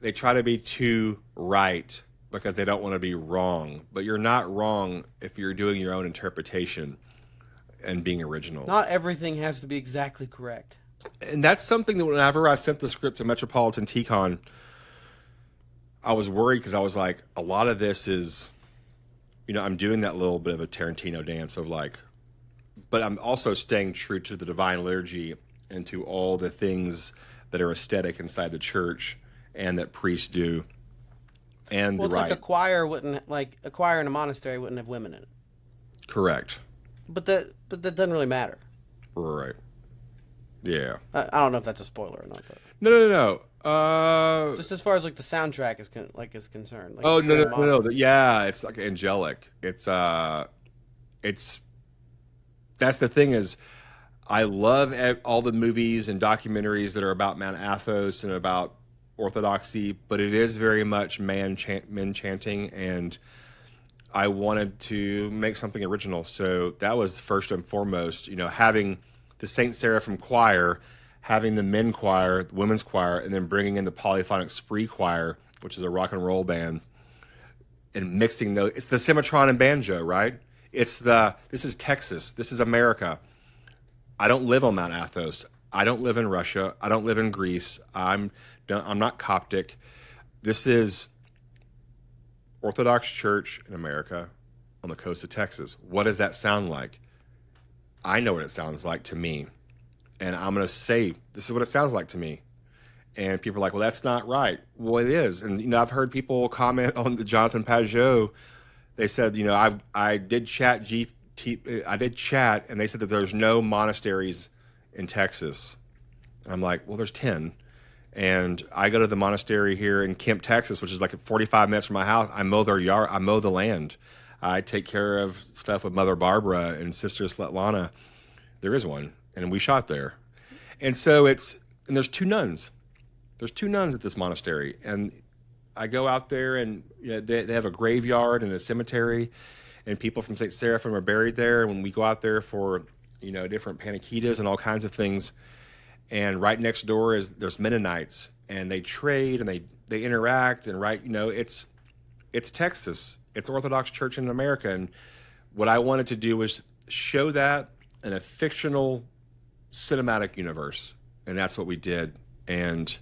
they try to be too right because they don't want to be wrong. But you're not wrong if you're doing your own interpretation and being original. Not everything has to be exactly correct. And that's something that whenever I sent the script to Metropolitan T-Con, I was worried because I was like, a lot of this is, I'm doing that little bit of a Tarantino dance of like, but I'm also staying true to the divine liturgy and to all the things that are aesthetic inside the church and that priests do. And well, it's like a choir in a monastery wouldn't have women in it. Correct. But that doesn't really matter. Right. Yeah. I don't know if that's a spoiler or not. But. No. Just as far as like the soundtrack is concerned. Like, oh no. Yeah, it's like angelic. It's that's the thing is, I love all the movies and documentaries that are about Mount Athos and about Orthodoxy, but it is very much men chanting, and I wanted to make something original. So that was first and foremost, having the Saint Seraphim choir, having the men choir, the women's choir, and then bringing in the polyphonic spree choir, which is a rock and roll band, and mixing those. It's the Symmetron and banjo, right? This is Texas. This is America. I don't live on Mount Athos. I don't live in Russia. I don't live in Greece. I'm not Coptic. This is Orthodox Church in America on the coast of Texas. What does that sound like? I know what it sounds like to me. And I'm going to say, this is what it sounds like to me. And people are like, well, that's not right. Well, it is. And, I've heard people comment on the Jonathan Pajot. They said, I did chat, and they said that there's no monasteries in Texas. And I'm like, well, there's 10. And I go to the monastery here in Kemp, Texas, which is like 45 minutes from my house. I mow their yard. I mow the land. I take care of stuff with Mother Barbara and Sister Svetlana. There is one, and we shot there. And so and there's 2 nuns. there's 2 nuns at this monastery, and I go out there, and they have a graveyard and a cemetery, and people from St. Seraphim are buried there. And when we go out there for different panikitas and all kinds of things, and right next door there's Mennonites, and they trade and they interact, and it's Texas, it's Orthodox Church in America, and what I wanted to do was show that in a fictional cinematic universe, and that's what we did. And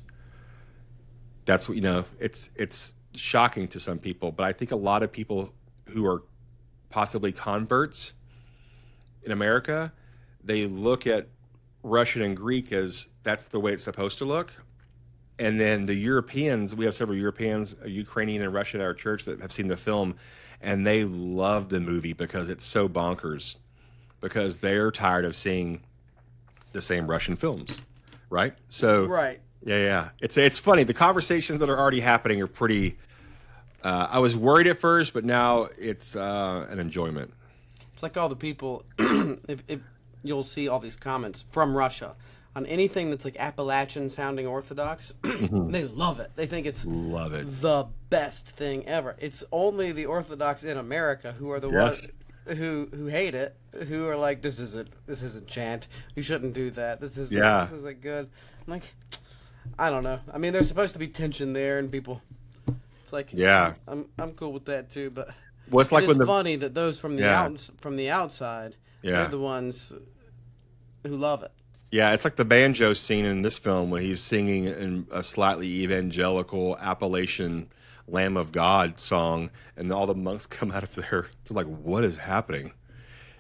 that's what it's shocking to some people, but I think a lot of people who are possibly converts in America, they look at Russian and Greek as that's the way it's supposed to look. And then the Europeans, we have several Europeans, Ukrainian and Russian at our church, that have seen the film, and they love the movie because it's so bonkers, because they're tired of seeing the same Russian films, right? So Right. yeah. It's funny. The conversations that are already happening are pretty. I was worried at first, but now it's an enjoyment. It's like all the people, if you'll see all these comments from Russia on anything that's like Appalachian sounding Orthodox, they love it. They think it's the best thing ever. It's only the Orthodox in America who are the ones who hate it, who are like, this isn't chant. You shouldn't do that. This isn't good. I'm like, I don't know. I mean, there's supposed to be tension there, and people. It's like, I'm cool with that too, but it's like it's funny that those from the outside, they're the ones who love it. Yeah, it's like the banjo scene in this film when he's singing in a slightly evangelical Appalachian Lamb of God song, and all the monks come out of there. They're like, "What is happening?"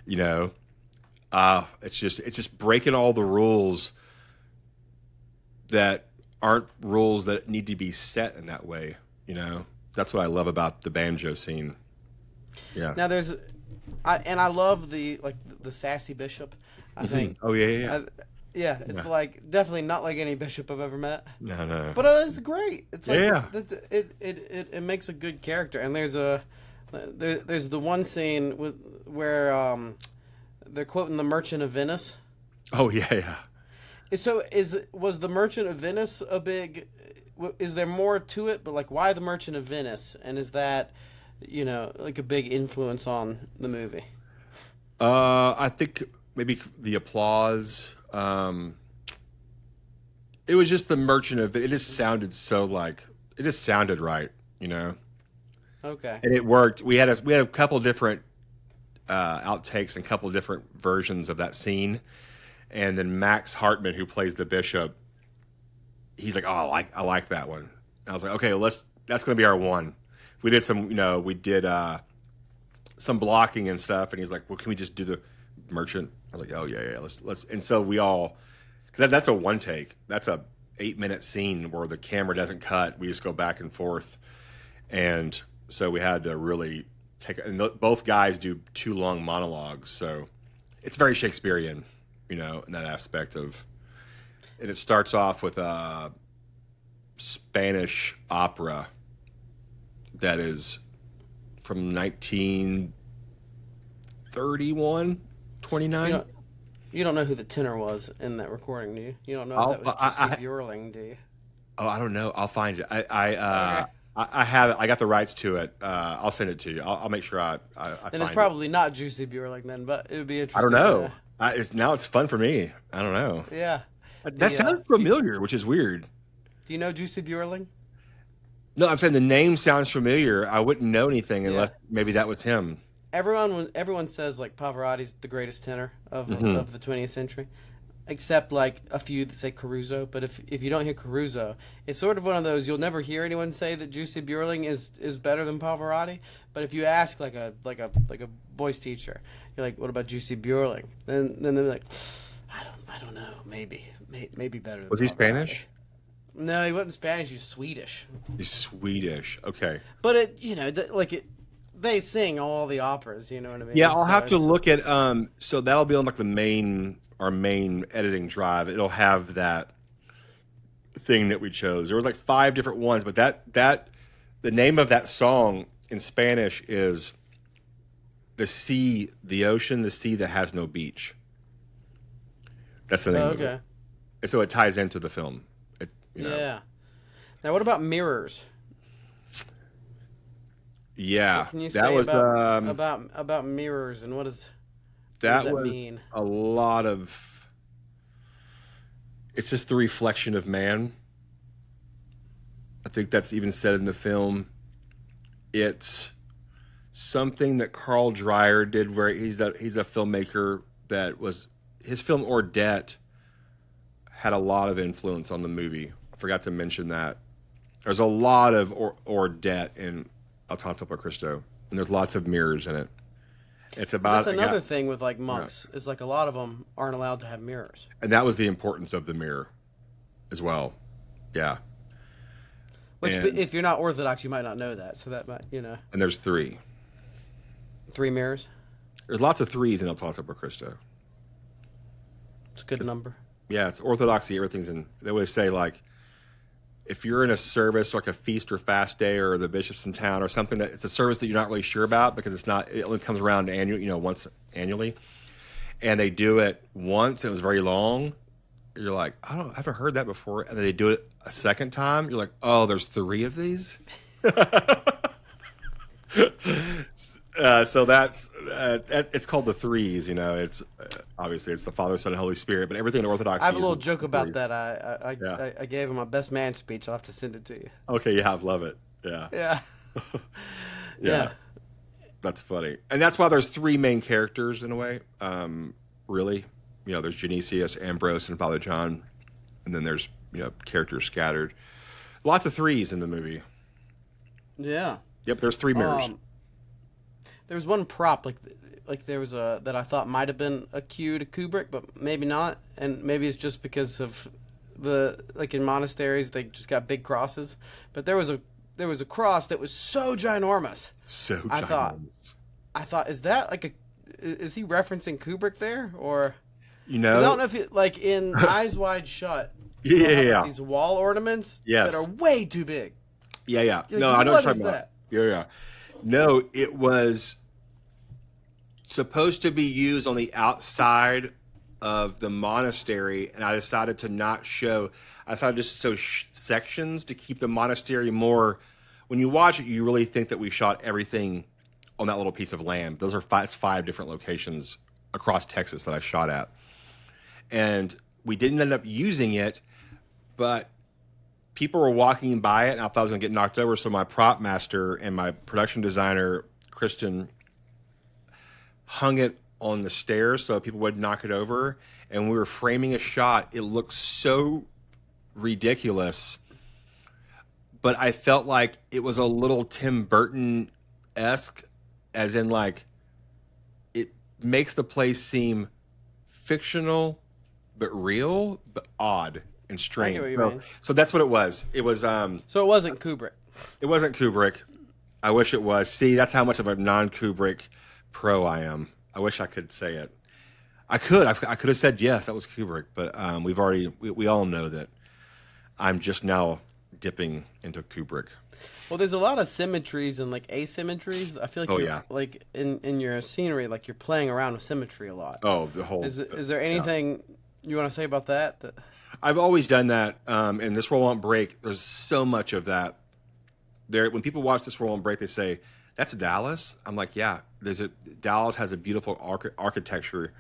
It's just breaking all the rules that aren't rules that need to be set in that way. That's what I love about the banjo scene. Yeah. Now I love the sassy bishop. I think. Oh yeah. It's like definitely not like any bishop I've ever met. No. But it's great. It's like it makes a good character. And there's the one scene where they're quoting the Merchant of Venice. Oh yeah. So was the Merchant of Venice a big? Is there more to it? But like, why the Merchant of Venice? And is that like a big influence on the movie? I think maybe the applause. It was just the Merchant of it. It just sounded it just sounded right, Okay. And it worked. We had a couple different outtakes and a couple different versions of that scene, and then Max Hartman, who plays the bishop, he's like, "Oh, I like that one." And I was like, "Okay, that's gonna be our one." We did some blocking and stuff, and he's like, "Well, can we just do the Merchant?" I was like, "Oh yeah, let's." And so we all, that's a one take. That's a 8-minute scene where the camera doesn't cut. We just go back and forth, and so we had to really take. And both guys do 2 long monologues, so it's very Shakespearean, in that aspect of. And it starts off with a Spanish opera that is from 1931, 29. You don't know who the tenor was in that recording, do you? You don't know if that was Jussi Björling, do you? Oh, I don't know. I'll find it. I have it. I got the rights to it. I'll send it to you. I'll make sure I then it's probably not Jussi Björling then, but it would be interesting. I don't know. Now it's fun for me. I don't know. Yeah. That sounds familiar, which is weird. Do you know Jussi Björling? No, I'm saying the name sounds familiar. I wouldn't know anything unless maybe that was him. Everyone says like Pavarotti's the greatest tenor of the 20th century, except like a few that say Caruso. But if you don't hear Caruso, it's sort of one of those you'll never hear anyone say that Jussi Björling is better than Pavarotti. But if you ask like a voice teacher, you're like, what about Jussi Björling? Then they're like, I don't know, maybe better than Was he Pavarotti. Spanish? No, he wasn't Spanish. He was Swedish. He's Swedish. Okay. But they sing all the operas. You know what I mean? Yeah, I'll have to look at. So that'll be on like our main editing drive. It'll have that thing that we chose. There was like 5 different ones, but the name of that song in Spanish is the sea, the ocean, the sea that has no beach. That's the name of it. And so it ties into the film. Yeah. Now, what about mirrors? Yeah, What can you that say was about mirrors, and what does that that was mean? a lot of. It's just the reflection of man. I think that's even said in the film. It's something that Carl Dreyer did, where he's a filmmaker that was his film Ordet had a lot of influence on the movie. I forgot to mention that. There's a lot of Ordet in Tonto Por Cristo, and there's lots of mirrors in it. It's about That's another thing with like monks is like a lot of them aren't allowed to have mirrors, and that was the importance of the mirror as well. Yeah. which And if you're not Orthodox, you might not know that. So that might and there's 3. 3 mirrors. There's lots of 3s in El Tonto Por Cristo. It's a good number. Yeah, it's orthodoxy. Everything's in. They always say like, if you're in a service like a feast or fast day, or the bishop's in town, or something that it's a service that you're not really sure about because it's not. It only comes around once annually, and they do it once and it was very long. You're like, I haven't heard that before, and then they do it a second time. You're like, oh, there's 3 of these. So that's it's called the 3s. It's obviously it's the Father, Son, and Holy Spirit, but everything in Orthodoxy. I have a little is joke about 3s. that. I gave him my best man speech. I'll have to send it to you. Okay, yeah, I love it. Yeah, Yeah. yeah, that's funny, and that's why there's 3 main characters in a way. Really, there's Genesius, Ambrose, and Father John, and then there's characters scattered. Lots of 3s in the movie. Yeah. Yep, there's 3 mirrors. There was one prop like there was a that I thought might have been a cue to Kubrick, but maybe not, and maybe it's just because of in monasteries they just got big crosses. But there was a cross that was so ginormous. So I ginormous. thought is that is he referencing Kubrick there, or 'cause No, I don't know if it, like in Eyes Wide Shut. Yeah. These wall ornaments Yes. that are way too big. Yeah. Like, No, I know what what you're talking is about. Yeah. No, it was supposed to be used on the outside of the monastery, and I decided to not show. I decided just to show sections to keep the monastery more. When you watch it, you really think that we shot everything on that little piece of land. Those are 5 different locations across Texas that I shot at, and we didn't end up using it, but people were walking by it, and I thought I was going to get knocked over. So my prop master and my production designer, Kristen, hung it on the stairs so people wouldn't knock it over. And we were framing a shot. It looked so ridiculous, but I felt like it was a little Tim Burton-esque, as in like it makes the place seem fictional but real, but odd and strange. I get what you mean. So that's what it was. It was So it wasn't Kubrick. it wasn't Kubrick. I wish it was. See, that's how much of a non-Kubrick pro I am. I wish I could say it. I could have said yes, that was Kubrick, but we all know that I'm just now dipping into Kubrick. Well, there's a lot of symmetries and like asymmetries. I feel like yeah. like in your scenery, like you're playing around with symmetry a lot. Oh, the whole. Is there anything you want to say about that? I've always done that, and This World Won't Break. There's so much of that. When people watch This World Won't Break, they say, "That's Dallas." I'm like, yeah. Dallas has a beautiful architecture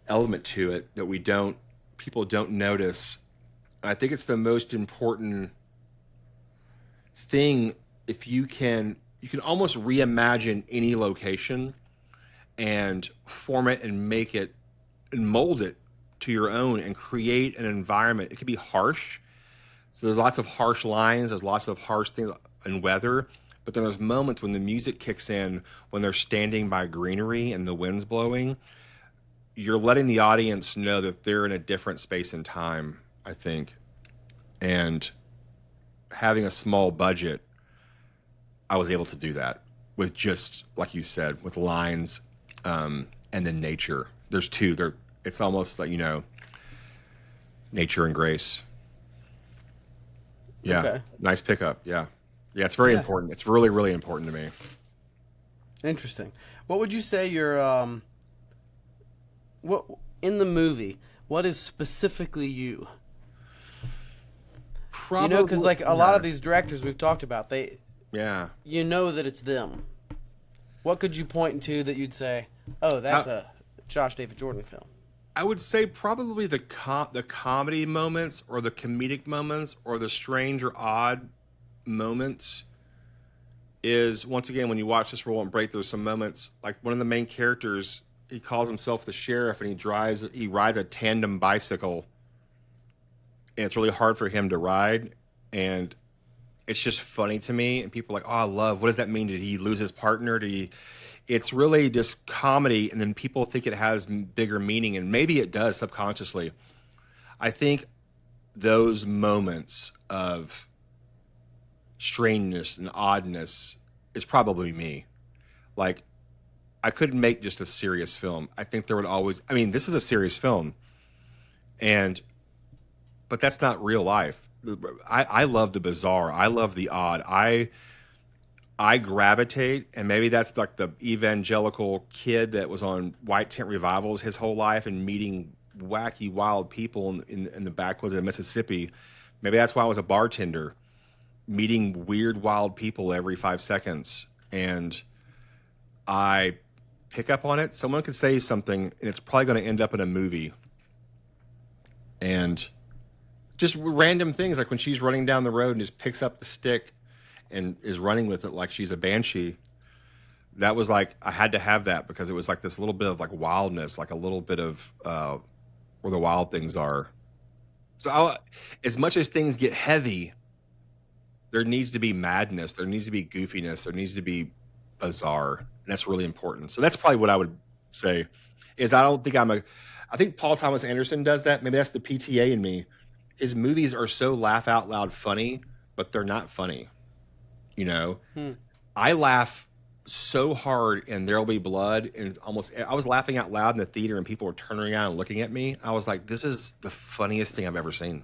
element to it that people don't notice. I think it's the most important thing. If you can almost reimagine any location and form it and make it and mold it to your own and create an environment. It could be harsh. So there's lots of harsh lines. There's lots of harsh things and weather. But then there's moments when the music kicks in, when they're standing by greenery and the wind's blowing. You're letting the audience know that they're in a different space and time, I think. And having a small budget, I was able to do that with just, like you said, with lines and then nature. There's 2. It's almost like, nature and grace. Yeah. Okay. Nice pickup. Yeah. Yeah, it's very important. It's really, really important to me. Interesting. What would you say your what in the movie? What is specifically you? You know, because like a lot of yeah. these directors we've talked about, Yeah. you know that it's them. What could you point to that you'd say, oh, that's a Josh David Jordan film? I would say probably the comedy moments or the comedic moments or the strange or odd moments is, once again, when you watch This World Won't Break, there's some moments like one of the main characters, he calls himself the sheriff and he rides a tandem bicycle, and it's really hard for him to ride, and it's just funny to me, and people are like, oh, I love, what does that mean? Did he lose his partner? It's really just comedy, and then people think it has bigger meaning, and maybe it does subconsciously. I think those moments of strangeness and oddness is probably me. Like, I couldn't make just a serious film. I think there would always, I mean, this is a serious film, but that's not real life. I love the bizarre. I love the odd. I gravitate, and maybe that's like the evangelical kid that was on white tent revivals his whole life and meeting wacky, wild people in the backwoods of Mississippi. Maybe that's why I was a bartender, meeting weird, wild people every 5 seconds. And I pick up on it. Someone could say something, and it's probably going to end up in a movie. And just random things, like when she's running down the road and just picks up the stick and is running with it like she's a banshee. That was like, I had to have that because it was like this little bit of like wildness, like a little bit of where the wild things are. So as much as things get heavy, there needs to be madness, there needs to be goofiness, there needs to be bizarre, and that's really important. So that's probably what I would say. Is I think Paul Thomas Anderson does that. Maybe that's the PTA in me. His movies are so laugh out loud funny, but they're not funny. You know, I laugh so hard in There'll Be Blood, and I was laughing out loud in the theater, and people were turning around and looking at me. I was like, this is the funniest thing I've ever seen.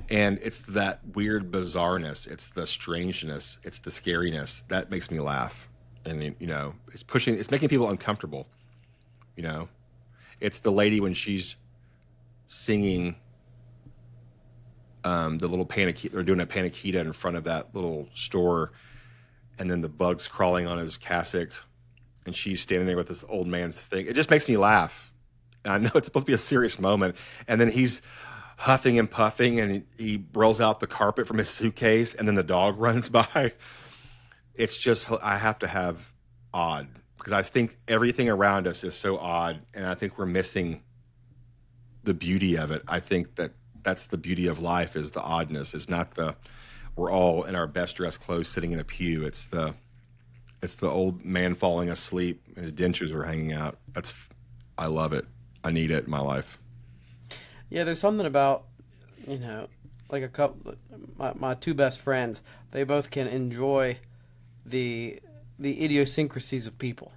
And it's that weird bizarreness, it's the strangeness, it's the scariness that makes me laugh. And you know, it's making people uncomfortable. You know, it's the lady when she's singing the little panakita, they're doing a panakita in front of that little store, and then the bugs crawling on his cassock, and she's standing there with this old man's thing. It just makes me laugh. And I know it's supposed to be a serious moment, and then he's huffing and puffing, and he rolls out the carpet from his suitcase, and then the dog runs by. It's just, I have to have odd, because I think everything around us is so odd, and I think we're missing the beauty of it. I think that's the beauty of life, is the oddness. It's not we're all in our best dressed clothes sitting in a pew. It's the old man falling asleep and his dentures are hanging out. I love it. I need it in my life. Yeah, there's something about, you know, like a couple, my two best friends, they both can enjoy the idiosyncrasies of people.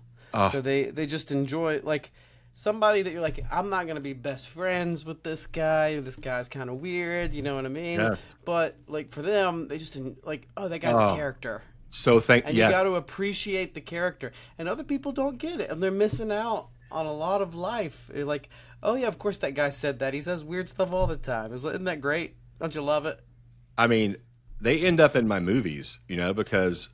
So they just enjoy, like, somebody that you're like, I'm not going to be best friends with this guy. This guy's kind of weird, you know what I mean? Yeah. But, like, for them, they just, like, oh, that guy's a character. And you got to appreciate the character. And other people don't get it, and they're missing out on a lot of life. You're like, oh, yeah, of course that guy said that. He says weird stuff all the time. Isn't that great? Don't you love it? I mean, they end up in my movies, you know, because...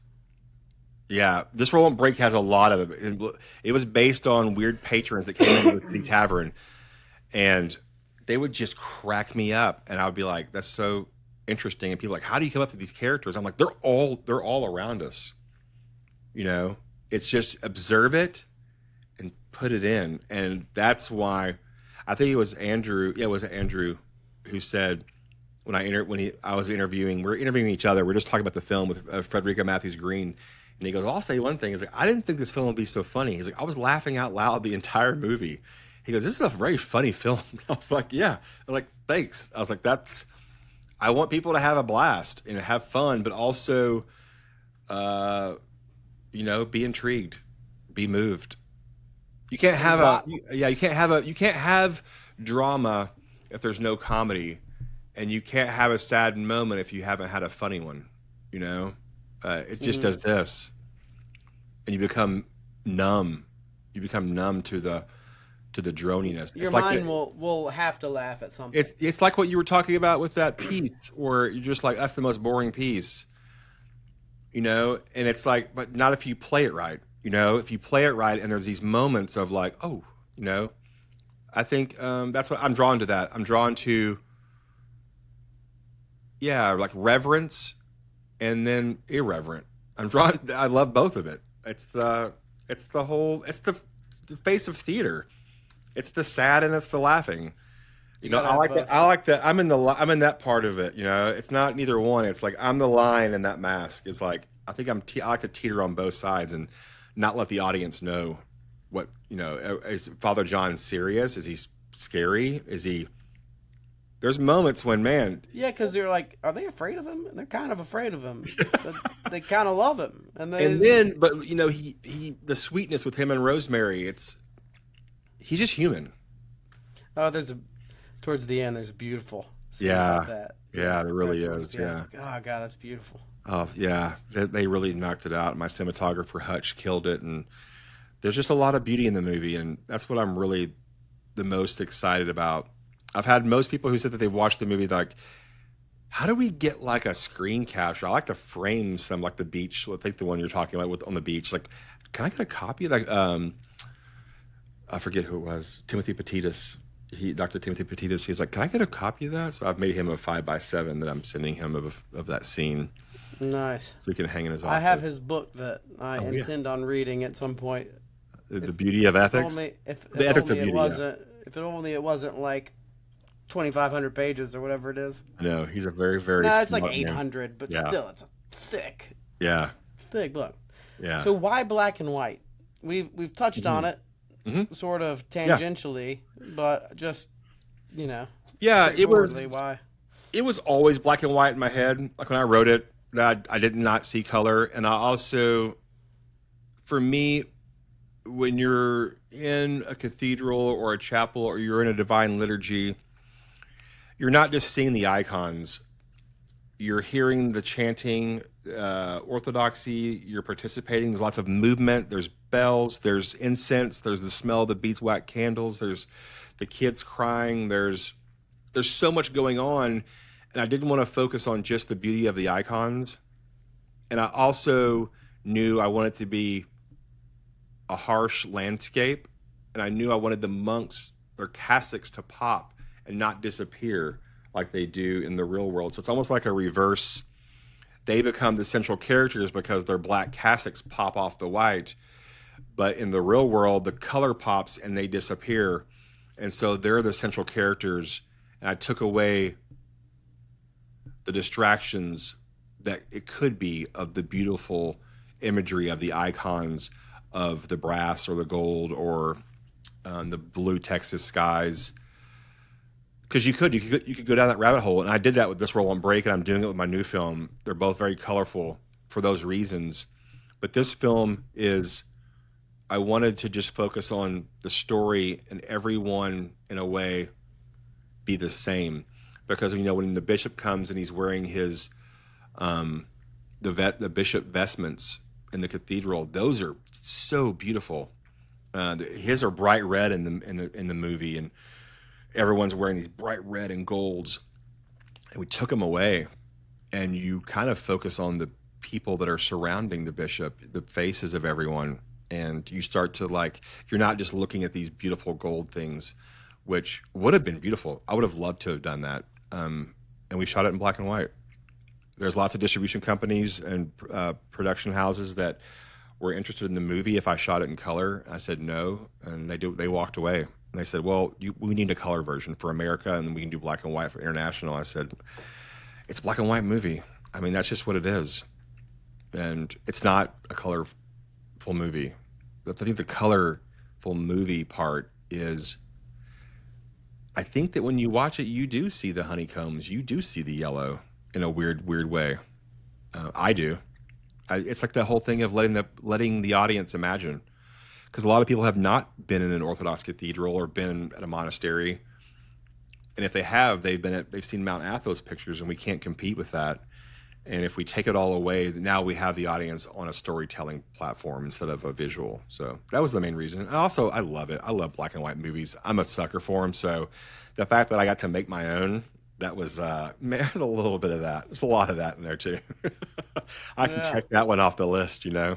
Yeah, This World Won't Break has a lot of it. It was based on weird patrons that came into the tavern, and they would just crack me up, and I would be like, "That's so interesting." And people are like, "How do you come up with these characters?" I'm like, "They're all around us." You know, it's just observe it and put it in, and that's why I think it was Andrew. Yeah, it was Andrew who said when I was interviewing, we're interviewing each other. We're just talking about the film with Frederica Matthews Green. And he goes, well, I'll say one thing. He's like, I didn't think this film would be so funny. He's like, I was laughing out loud the entire movie. He goes, this is a very funny film. I was like, yeah. I'm like, thanks. I was like, I want people to have a blast and have fun, but also, you know, be intrigued, be moved. You can't have drama if there's no comedy, and you can't have a sad moment if you haven't had a funny one, you know? It just does this, and you become numb. You become numb to to the droniness. Your mind will have to laugh at something. It's like what you were talking about with that piece, where you're just like, that's the most boring piece, you know. And it's like, but not if you play it right, you know. If you play it right, and there's these moments of like, oh, you know. I think that's what I'm drawn to. That I'm drawn to, yeah, like reverence, and then irreverent. I love both of it. It's the face of theater. It's the sad and it's the laughing. You know, I like that. I like that. I'm in that part of it. You know, it's not neither one. It's like I'm the lion in that mask. It's like I think I like to teeter on both sides and not let the audience know what, you know. Is Father John serious? Is he scary? Is he? There's moments when, man. Yeah, because they're like, are they afraid of him? And they're kind of afraid of him. But they kind of love him. And then, but you know, he the sweetness with him and Rosemary. He's just human. Oh, towards the end, there's a beautiful scene yeah, like that. Yeah, there really is. Yeah. Like, oh God, that's beautiful. Oh yeah, they really knocked it out. My cinematographer Hutch killed it, and there's just a lot of beauty in the movie, and that's what I'm really the most excited about. I've had most people who said that they've watched the movie like, how do we get like a screen capture? I like to frame some, like the beach. I think the one you're talking about on the beach. Like, can I get a copy? Like, I forget who it was. Timothy Petitis. Dr. Timothy Petitis. He's like, can I get a copy of that? So I've made him a 5x7 that I'm sending him of that scene. Nice. So he can hang in his office. I have his book that I intend on reading at some point. The Beauty of Ethics. The Ethics of Beauty. If it wasn't like 2,500 pages or whatever it is. No, he's a very, very. No, it's like 800, man. But still, it's a thick book. Yeah. So why black and white? We've touched on it, sort of tangentially, but just, you know. Yeah, it was. Why? It was always black and white in my head. Like when I wrote it, I did not see color, and I also, for me, when you're in a cathedral or a chapel or you're in a divine liturgy, you're not just seeing the icons. You're hearing the chanting, orthodoxy. You're participating. There's lots of movement. There's bells. There's incense. There's the smell of the beeswax candles. There's the kids crying. There's so much going on, and I didn't want to focus on just the beauty of the icons. And I also knew I wanted to be a harsh landscape, and I knew I wanted the monks, their cassocks, to pop and not disappear like they do in the real world. So it's almost like a reverse. They become the central characters because their black cassocks pop off the white, but in the real world, the color pops and they disappear, and so they're the central characters. And I took away the distractions that it could be of the beautiful imagery of the icons of the brass or the gold or the blue Texas skies, because you could go down that rabbit hole, and I did that with This World Won't Break, and I'm doing it with my new film. They're both very colorful for those reasons, but this film is, I wanted to just focus on the story and everyone in a way be the same, because you know when the bishop comes and he's wearing his the bishop vestments in the cathedral, those are so beautiful. His are bright red in the movie, and everyone's wearing these bright red and golds. And we took them away, and you kind of focus on the people that are surrounding the bishop, the faces of everyone, and you start to like, you're not just looking at these beautiful gold things, which would have been beautiful. I would have loved to have done that. And we shot it in black and white. There's lots of distribution companies and production houses that were interested in the movie if I shot it in color. I said no, and they walked away. And they said, well, we need a color version for America, and we can do black and white for international. I said, it's a black and white movie. I mean, that's just what it is. And it's not a colorful movie. I think the colorful movie part is, I think that when you watch it, you do see the honeycombs. You do see the yellow in a weird way. I do. It's like the whole thing of letting the audience imagine, because a lot of people have not been in an Orthodox cathedral or been at a monastery, and if they have, they've seen Mount Athos pictures, and we can't compete with that. And if we take it all away, now we have the audience on a storytelling platform instead of a visual. So that was the main reason. And also, I love it. I love black and white movies. I'm a sucker for them. So the fact that I got to make my own, that was, man, there's a little bit of that. There's a lot of that in there too. I can check that one off the list, you know.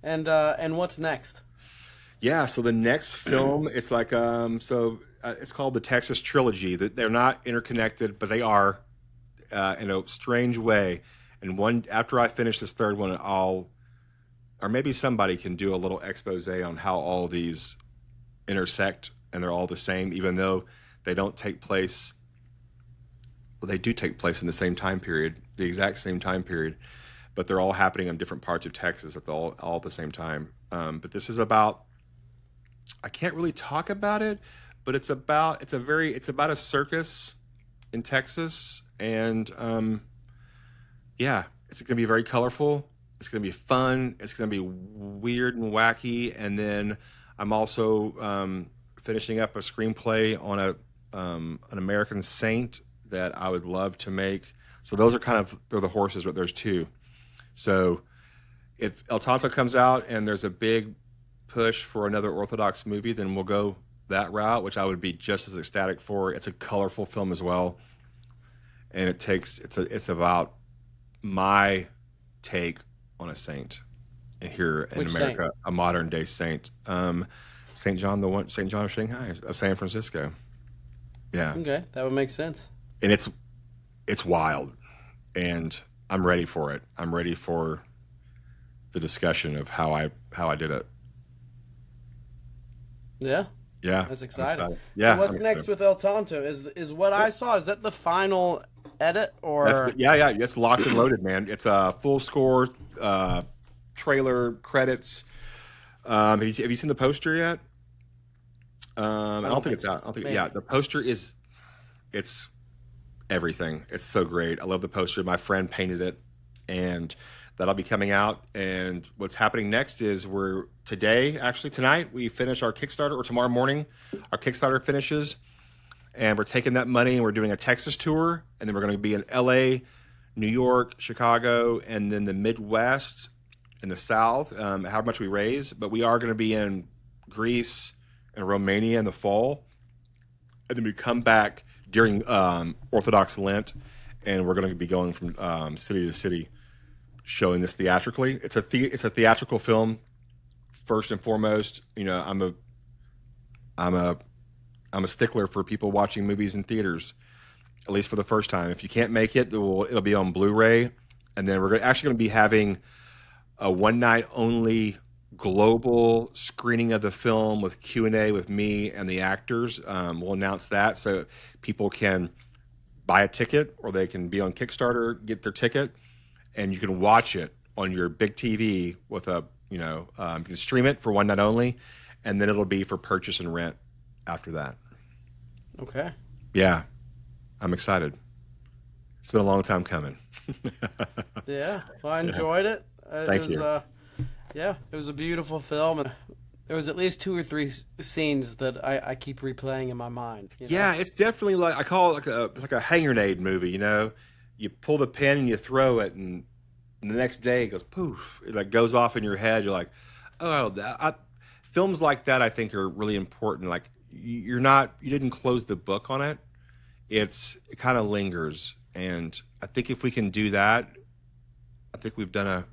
And what's next? Yeah, so the next film, it's like, it's called the Texas Trilogy. They're not interconnected, but they are. In a strange way, and after I finish this third one, or maybe somebody can do a little expose on how all these intersect and they're all the same, even though they don't take place. Well, they do take place in the same time period, the exact same time period, but they're all happening in different parts of Texas at all at the same time. But this is about. I can't really talk about it, but it's about a circus in Texas. And it's going to be very colorful. It's going to be fun. It's going to be weird and wacky. And then I'm also finishing up a screenplay on an American Saint that I would love to make. So those are they're the horses, but there's two. So if El Tonto comes out and there's a big push for another Orthodox movie, then we'll go that route, which I would be just as ecstatic for. It's a colorful film as well. And it's about my take on a saint here in America, saint? A modern day saint, Saint John of Shanghai, of San Francisco. Yeah. Okay, that would make sense. And it's wild, and I'm ready for it. I'm ready for the discussion of how I did it. Yeah. Yeah, that's exciting. Yeah. So what's next with El Tonto? Is what I saw? Is that the final edit or? Yeah. It's locked and loaded, man. It's a full score, trailer, credits. Have you seen the poster yet? I don't think it's out. I don't think. Maybe. Yeah, the poster it's everything. It's so great. I love the poster. My friend painted it, and that'll be coming out. And what's happening next is tonight, we finish our Kickstarter, or tomorrow morning, our Kickstarter finishes. And we're taking that money and we're doing a Texas tour. And then we're going to be in LA, New York, Chicago, and then the Midwest and the South, how much we raise. But we are going to be in Greece and Romania in the fall. And then we come back during Orthodox Lent. And we're going to be going from city to city, showing this theatrically. It's a theatrical film first and foremost. You know, I'm a stickler for people watching movies in theaters, at least for the first time. If you can't make it, it'll be on Blu-ray, and then we're actually going to be having a one-night only global screening of the film with Q&A with me and the actors. We'll announce that so people can buy a ticket, or they can be on Kickstarter, get their ticket, and you can watch it on your big TV with you can stream it for one night only, and then it'll be for purchase and rent after that. Okay. Yeah, I'm excited. It's been a long time coming. Yeah, well, I enjoyed it. Thank you. It was a beautiful film, and there was at least 2 or 3 scenes that I keep replaying in my mind. You know? Yeah, it's definitely I call it like a hand grenade movie. You know, you pull the pin and you throw it, and the next day it goes poof. It goes off in your head. You're like, oh, films like that I think are really important. Like you didn't close the book on it. It kind of lingers, and I think if we can do that, I think we've done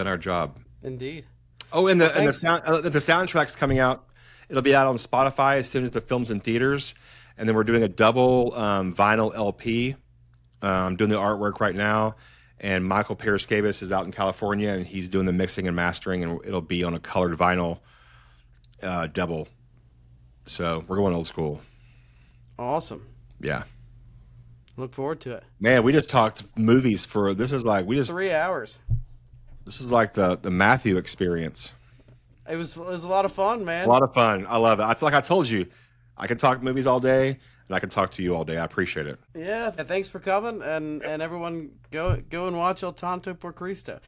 our job. Indeed. Oh, and the soundtrack's coming out. It'll be out on Spotify as soon as the film's in theaters, and then we're doing a double vinyl LP. I'm doing the artwork right now, and Michael Periscabis is out in California, and he's doing the mixing and mastering, and it'll be on a colored vinyl double. So we're going old school. Awesome. Yeah. Look forward to it. Man, we just talked movies for 3 hours. This is like the Matthew experience. It was a lot of fun, man. A lot of fun. I love it. It's like I told you, I can talk movies all day, and I can talk to you all day. I appreciate it. Yeah, thanks for coming, and everyone go and watch El Tonto Por Cristo.